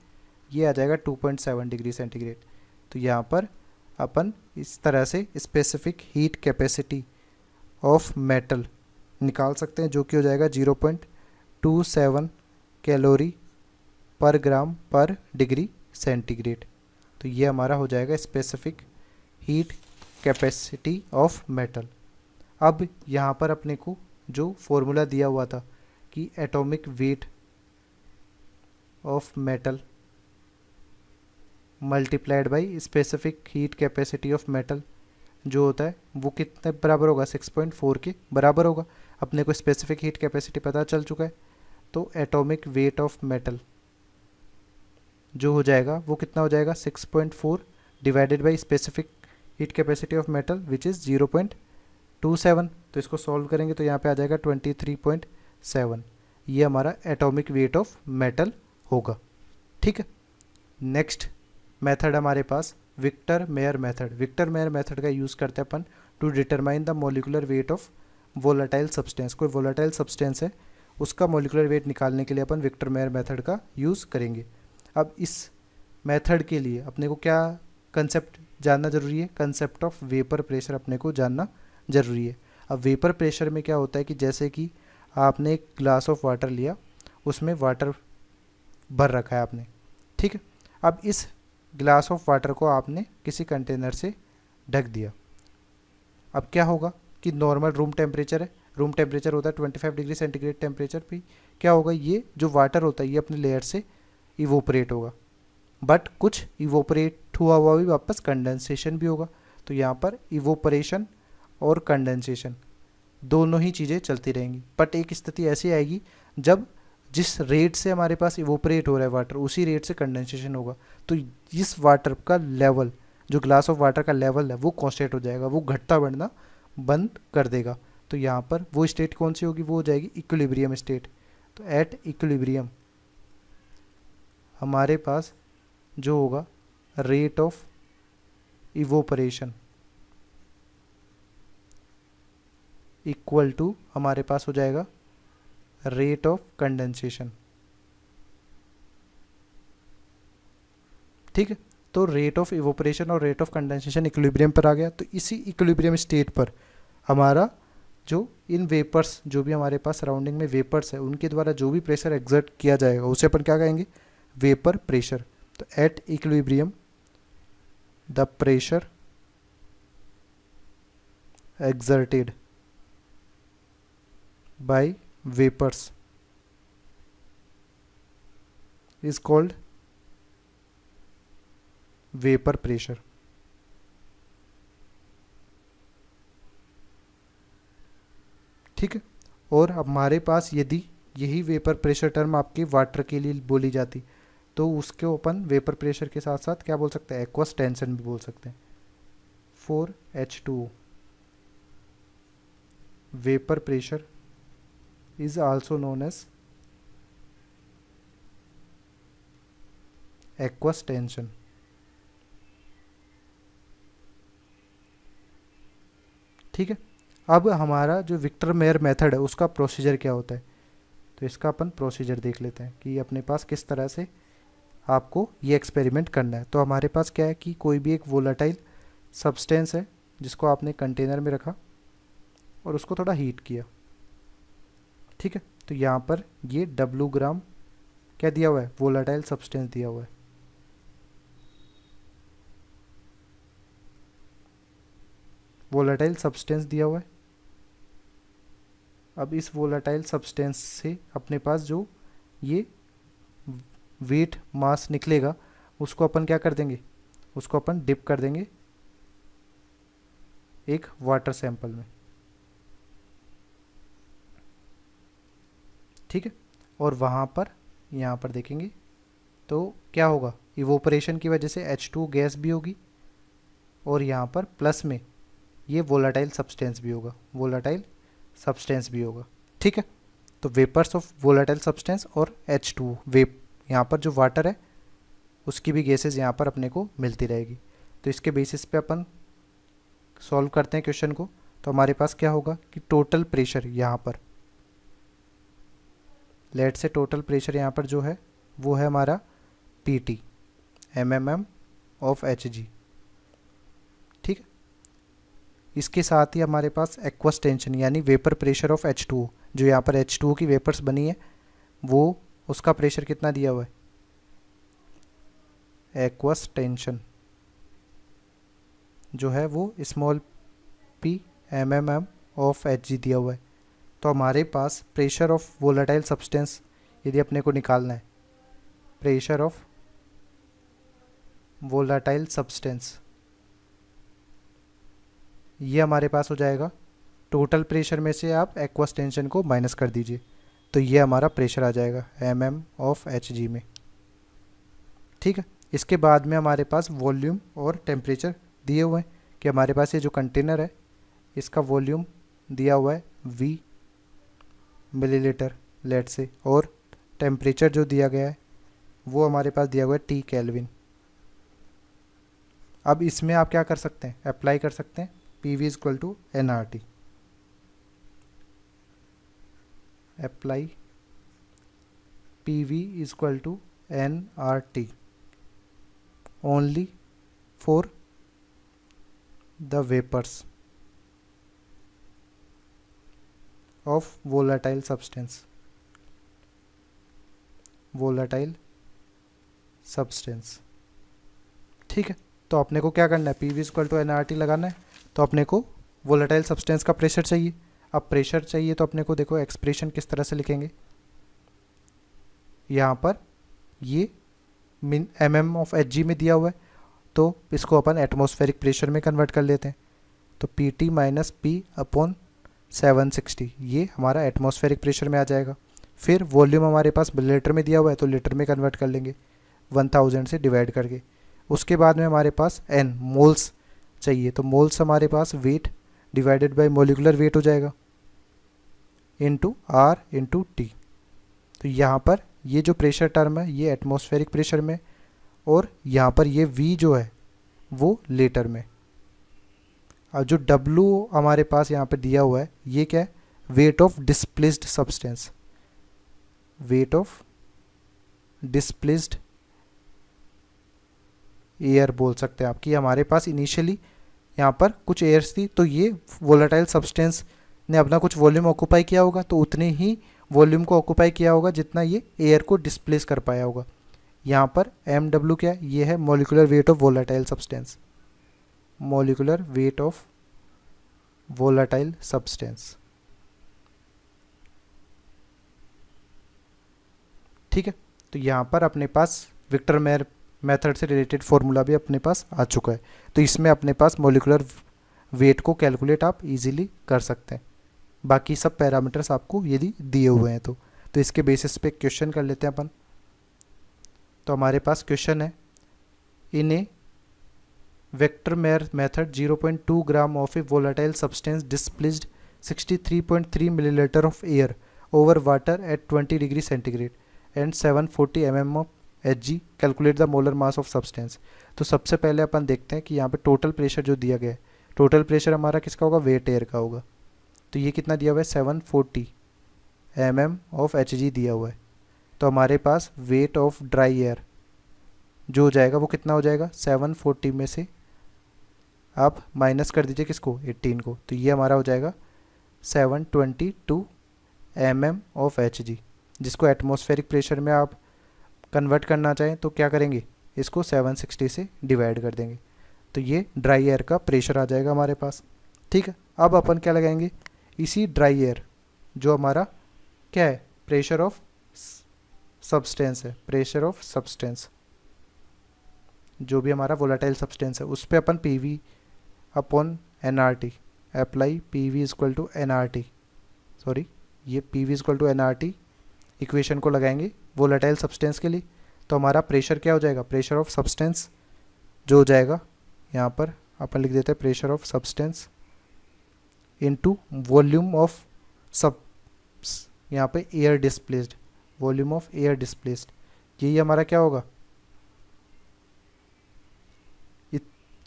ये आ जाएगा 2.7 डिग्री सेंटीग्रेड। तो यहाँ पर अपन इस तरह से specific heat capacity of metal निकाल सकते हैं, जो कि हो जाएगा 0.27 कैलोरी पर ग्राम पर डिग्री सेंटीग्रेड। तो ये हमारा हो जाएगा specific heat capacity of metal. अब यहाँ पर अपने को जो फॉर्मूला दिया हुआ था कि atomic weight of metal multiplied by specific heat capacity of metal जो होता है वो कितने बराबर होगा, 6.4 के बराबर होगा। अपने को स्पेसिफिक हीट कैपेसिटी पता चल चुका है, तो एटॉमिक वेट ऑफ मेटल जो हो जाएगा वो कितना हो जाएगा, 6.4 divided by specific heat capacity of metal which is 0.27। तो इसको सॉल्व करेंगे तो यहाँ पे आ जाएगा 23.7। ये हमारा एटॉमिक वेट ऑफ मेटल होगा। ठीक है, नेक्स्ट मेथड हमारे पास Victor Meyer method. Victor Meyer method का यूज़ करते हैं अपन to determine the molecular weight of volatile substance. कोई वोलेटाइल सब्सटेंस है उसका मोलिकुलर वेट निकालने के लिए अपन विक्टर मेयर मेथड का यूज़ करेंगे। अब इस मेथड के लिए अपने को क्या कंसेप्ट जानना ज़रूरी है, कंसेप्ट ऑफ वेपर प्रेशर अपने को जानना ज़रूरी है। अब वेपर प्रेशर में क्या होता है कि जैसे कि आपने एक ग्लास ऑफ वाटर लिया, उसमें वाटर भर रखा है आपने, ठीक है। अब इस ग्लास ऑफ वाटर को आपने किसी कंटेनर से ढक दिया। अब क्या होगा कि नॉर्मल रूम टेम्परेचर है, रूम टेम्परेचर होता है 25 डिग्री सेंटीग्रेड टेम्परेचर पे। क्या होगा, ये जो वाटर होता है ये अपने लेयर से इवोपरेट होगा, बट कुछ इवोपरेट हुआ हुआ भी वापस कंडेंसेशन भी होगा। तो यहाँ पर इवोपरेशन और कंडेंसेशन दोनों ही चीज़ें चलती रहेंगी। बट एक स्थिति ऐसी आएगी जब जिस रेट से हमारे पास इवोपरेट हो रहा है वाटर उसी रेट से कंडेंसेशन होगा, तो इस वाटर का लेवल, जो ग्लास ऑफ वाटर का लेवल है वो कांस्टेंट हो जाएगा, वो घटता बढ़ना बंद कर देगा। तो यहाँ पर वो स्टेट कौन सी होगी, वो हो जाएगी इक्विलिब्रियम स्टेट। तो एट इक्विलिब्रियम हमारे पास जो होगा rate of evaporation equal to हमारे पास हो जाएगा रेट ऑफ कंडेंसेशन। ठीक है, तो रेट ऑफ इवोपरेशन और रेट ऑफ कंडेंसेशन इक्विलिब्रियम पर आ गया। तो इसी इक्विलिब्रियम स्टेट पर हमारा जो इन वेपर्स, जो भी हमारे पास सराउंडिंग में वेपर्स है, उनके द्वारा जो भी प्रेशर एग्जर्ट किया जाएगा उसे अपन क्या कहेंगे, वेपर प्रेशर। तो at equilibrium the pressure exerted by vapors is called vapor pressure। ठीक है, और हमारे पास यदि यही वेपर प्रेशर टर्म आपके वाटर के लिए बोली जाती तो उसको अपन वेपर प्रेशर के साथ साथ क्या बोल सकते हैं, एक्वस टेंशन भी बोल सकते हैं। 4H2O vapour pressure is also known as aqueous tension। ठीक है, अब हमारा जो विक्टर मेयर मेथड है उसका प्रोसीजर क्या होता है, तो इसका अपन प्रोसीजर देख लेते हैं कि अपने पास किस तरह से आपको ये एक्सपेरिमेंट करना है। तो हमारे पास क्या है कि कोई भी एक वोलेटाइल सब्सटेंस है जिसको आपने कंटेनर में रखा और उसको थोड़ा हीट किया। ठीक है, तो यहाँ पर ये W ग्राम क्या दिया हुआ है, वोलेटाइल सब्सटेंस दिया हुआ है। वोलेटाइल सब्सटेंस दिया हुआ है। अब इस वोलेटाइल सब्सटेंस से अपने पास जो ये वेट मास निकलेगा उसको अपन क्या कर देंगे, उसको अपन डिप कर देंगे एक वाटर सैंपल में। ठीक है, और वहाँ पर यहाँ पर देखेंगे तो क्या होगा, इवोपरेशन की वजह से H2 गैस भी होगी और यहाँ पर प्लस में ये वोलाटाइल सब्सटेंस भी होगा, वोलाटाइल सब्सटेंस भी होगा। ठीक है, तो वेपर्स ऑफ वोलाटाइल सब्सटेंस और H2 वेप, यहाँ पर जो वाटर है उसकी भी गैसेज यहाँ पर अपने को मिलती रहेगी। तो इसके बेसिस पे अपन सॉल्व करते हैं क्वेश्चन को। तो हमारे पास क्या होगा कि टोटल प्रेशर यहाँ पर, लेट से टोटल प्रेशर यहाँ पर जो है वो है हमारा PT mmM ऑफ Hg। ठीक है, इसके साथ ही हमारे पास एक्वस टेंशन यानी वेपर प्रेशर ऑफ H2O, जो यहाँ पर H2O की वेपर्स बनी है वो, उसका प्रेशर कितना दिया हुआ है, एक्वस टेंशन जो है वो small p mmM of Hg दिया हुआ है। तो हमारे पास प्रेशर ऑफ वोलेटाइल सब्सटेंस यदि अपने को निकालना है, प्रेशर ऑफ वोलेटाइल सब्सटेंस, ये हमारे पास हो जाएगा टोटल प्रेशर में से आप एक्वस टेंशन को माइनस कर दीजिए, तो ये हमारा प्रेशर आ जाएगा mm ऑफ Hg में। ठीक है, इसके बाद में हमारे पास वॉल्यूम और टेम्परेचर दिए हुए हैं कि हमारे पास ये जो कंटेनर है इसका वॉल्यूम दिया हुआ है V मिलीलीटर लेट से, और टेम्परेचर जो दिया गया है वो हमारे पास दिया हुआ है T केल्विन। अब इसमें आप क्या कर सकते हैं, अप्लाई कर सकते हैं PV equal to nRT, apply PV equal to nRT only for the vapours of volatile substance, volatile substance. ठीक है, तो अपने को क्या करना है, PV इक्वल टू nRT लगाना है। तो अपने को वोलेटाइल सब्सटेंस का प्रेशर चाहिए। अब प्रेशर चाहिए तो अपने को देखो एक्सप्रेशन किस तरह से लिखेंगे, यहाँ पर ये mm ऑफ Hg में दिया हुआ है, तो इसको अपन एटमॉस्फेरिक प्रेशर में कन्वर्ट कर लेते हैं। तो PT माइनस P अपॉन 760 ये हमारा एटमॉस्फेरिक प्रेशर में आ जाएगा। फिर वॉल्यूम हमारे पास लीटर में दिया हुआ है तो लीटर में कन्वर्ट कर लेंगे 1000 से डिवाइड करके। उसके बाद में हमारे पास N मोल्स चाहिए, तो मोल्स हमारे पास weight divided by molecular weight हो जाएगा इनटू R इनटू T। तो यहाँ पर ये जो प्रेशर टर्म है ये एटमॉस्फेरिक प्रेशर में, और यहाँ पर ये V जो है वो लीटर में। अब जो W हमारे पास यहाँ पे दिया हुआ है ये क्या है, weight of displaced substance, weight of displaced air बोल सकते हैं आप, कि हमारे पास इनिशियली यहाँ पर कुछ एयर्स थी, तो ये वोलेटाइल सब्सटेंस ने अपना कुछ वॉल्यूम ऑक्यूपाई किया होगा, तो उतने ही वॉल्यूम को ऑक्यूपाई किया होगा जितना ये एयर को डिस्प्लेस कर पाया होगा। यहाँ पर MW क्या है, ये है molecular weight of volatile substance, molecular weight of volatile substance. ठीक है, तो यहाँ पर अपने पास विक्टर मेयर मेथड से रिलेटेड फॉर्मूला भी अपने पास आ चुका है, तो इसमें अपने पास मॉलिकुलर वेट को कैलकुलेट आप इजीली कर सकते हैं। बाकी सब पैरामीटर्स आपको यदि दिए हुए हैं तो इसके बेसिस पे क्वेश्चन कर लेते हैं अपन। तो हमारे पास क्वेश्चन है, in a Victor Meyer method 0.2 gram of a volatile substance displaced 63.3 millilitre of air over water at 20 degree centigrade and 740 mm of Hg, calculate the molar mass of substance. तो सबसे पहले अपन देखते हैं कि यहाँ पे टोटल प्रेशर जो दिया गया है, टोटल प्रेशर हमारा किसका होगा, वेट एयर का होगा। तो ये कितना दिया हुआ है, 740 mm ऑफ Hg दिया हुआ है। तो हमारे पास वेट ऑफ ड्राई एयर जो हो जाएगा वो कितना हो जाएगा, 740 में से आप माइनस कर दीजिए किसको, 18 को, तो ये हमारा हो जाएगा 722 mm ऑफ Hg, जिसको एटमॉस्फेरिक प्रेशर में आप कन्वर्ट करना चाहें तो क्या करेंगे, इसको 760 से डिवाइड कर देंगे, तो ये ड्राई एयर का प्रेशर आ जाएगा हमारे पास। ठीक है, अब अपन क्या लगाएंगे, इसी ड्राई एयर जो हमारा क्या है, प्रेशर ऑफ सब्सटेंस है, प्रेशर ऑफ सब्सटेंस जो भी हमारा वोलेटाइल सब्सटेंस है उस पर अपन PV upon nRT, apply PV equal to nRT, sorry ये PV equal to nRT equation को लगाएंगे वोलेटाइल सब्सटेंस के लिए। तो हमारा प्रेशर क्या हो जाएगा, प्रेशर ऑफ सब्सटेंस जो हो जाएगा यहाँ पर अपन लिख देते हैं pressure of substance into volume of सब, यहाँ पे air displaced, volume of air displaced, यही हमारा क्या होगा,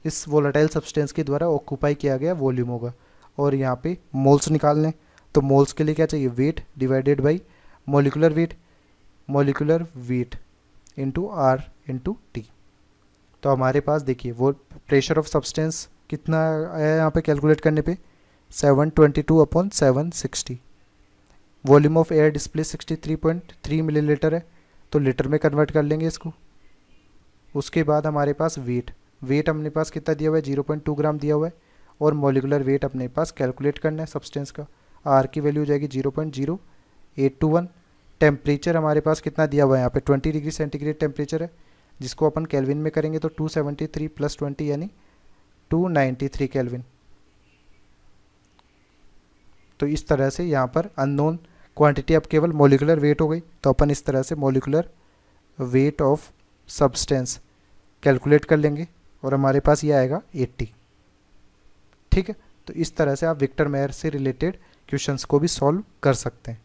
इस वोलेटाइल सब्सटेंस के द्वारा ऑक्यूपाई किया गया वॉल्यूम होगा। और यहाँ पे मोल्स निकालने, तो मोल्स के लिए क्या चाहिए, weight divided by molecular weight into R into T. तो हमारे पास देखिए वो प्रेशर ऑफ सब्सटेंस कितना आया यहाँ पे कैलकुलेट करने पे 722/760, volume of air display 63.3 millilitre है, तो लीटर में कन्वर्ट कर लेंगे इसको। उसके बाद हमारे पास वेट अपने पास कितना दिया हुआ है, 0.2 ग्राम दिया हुआ है, और मोलिकुलर वेट अपने पास कैलकुलेट करना है सब्सटेंस का, आर की वैल्यू हो जाएगी 0.0821। टेम्परेचर हमारे पास कितना दिया हुआ है, यहाँ पे 20 डिग्री सेंटीग्रेड टेम्परेचर है, जिसको अपन केल्विन में करेंगे तो 273 + 20 यानी 293 केल्विन। तो इस तरह से यहाँ पर अननोन क्वांटिटी अब केवल मोलिकुलर वेट हो गई, तो अपन इस तरह से molecular weight of substance calculate कर लेंगे और हमारे पास ये आएगा 80। ठीक है, तो इस तरह से आप विक्टर मेयर से रिलेटेड क्वेश्चंस को भी सॉल्व कर सकते हैं।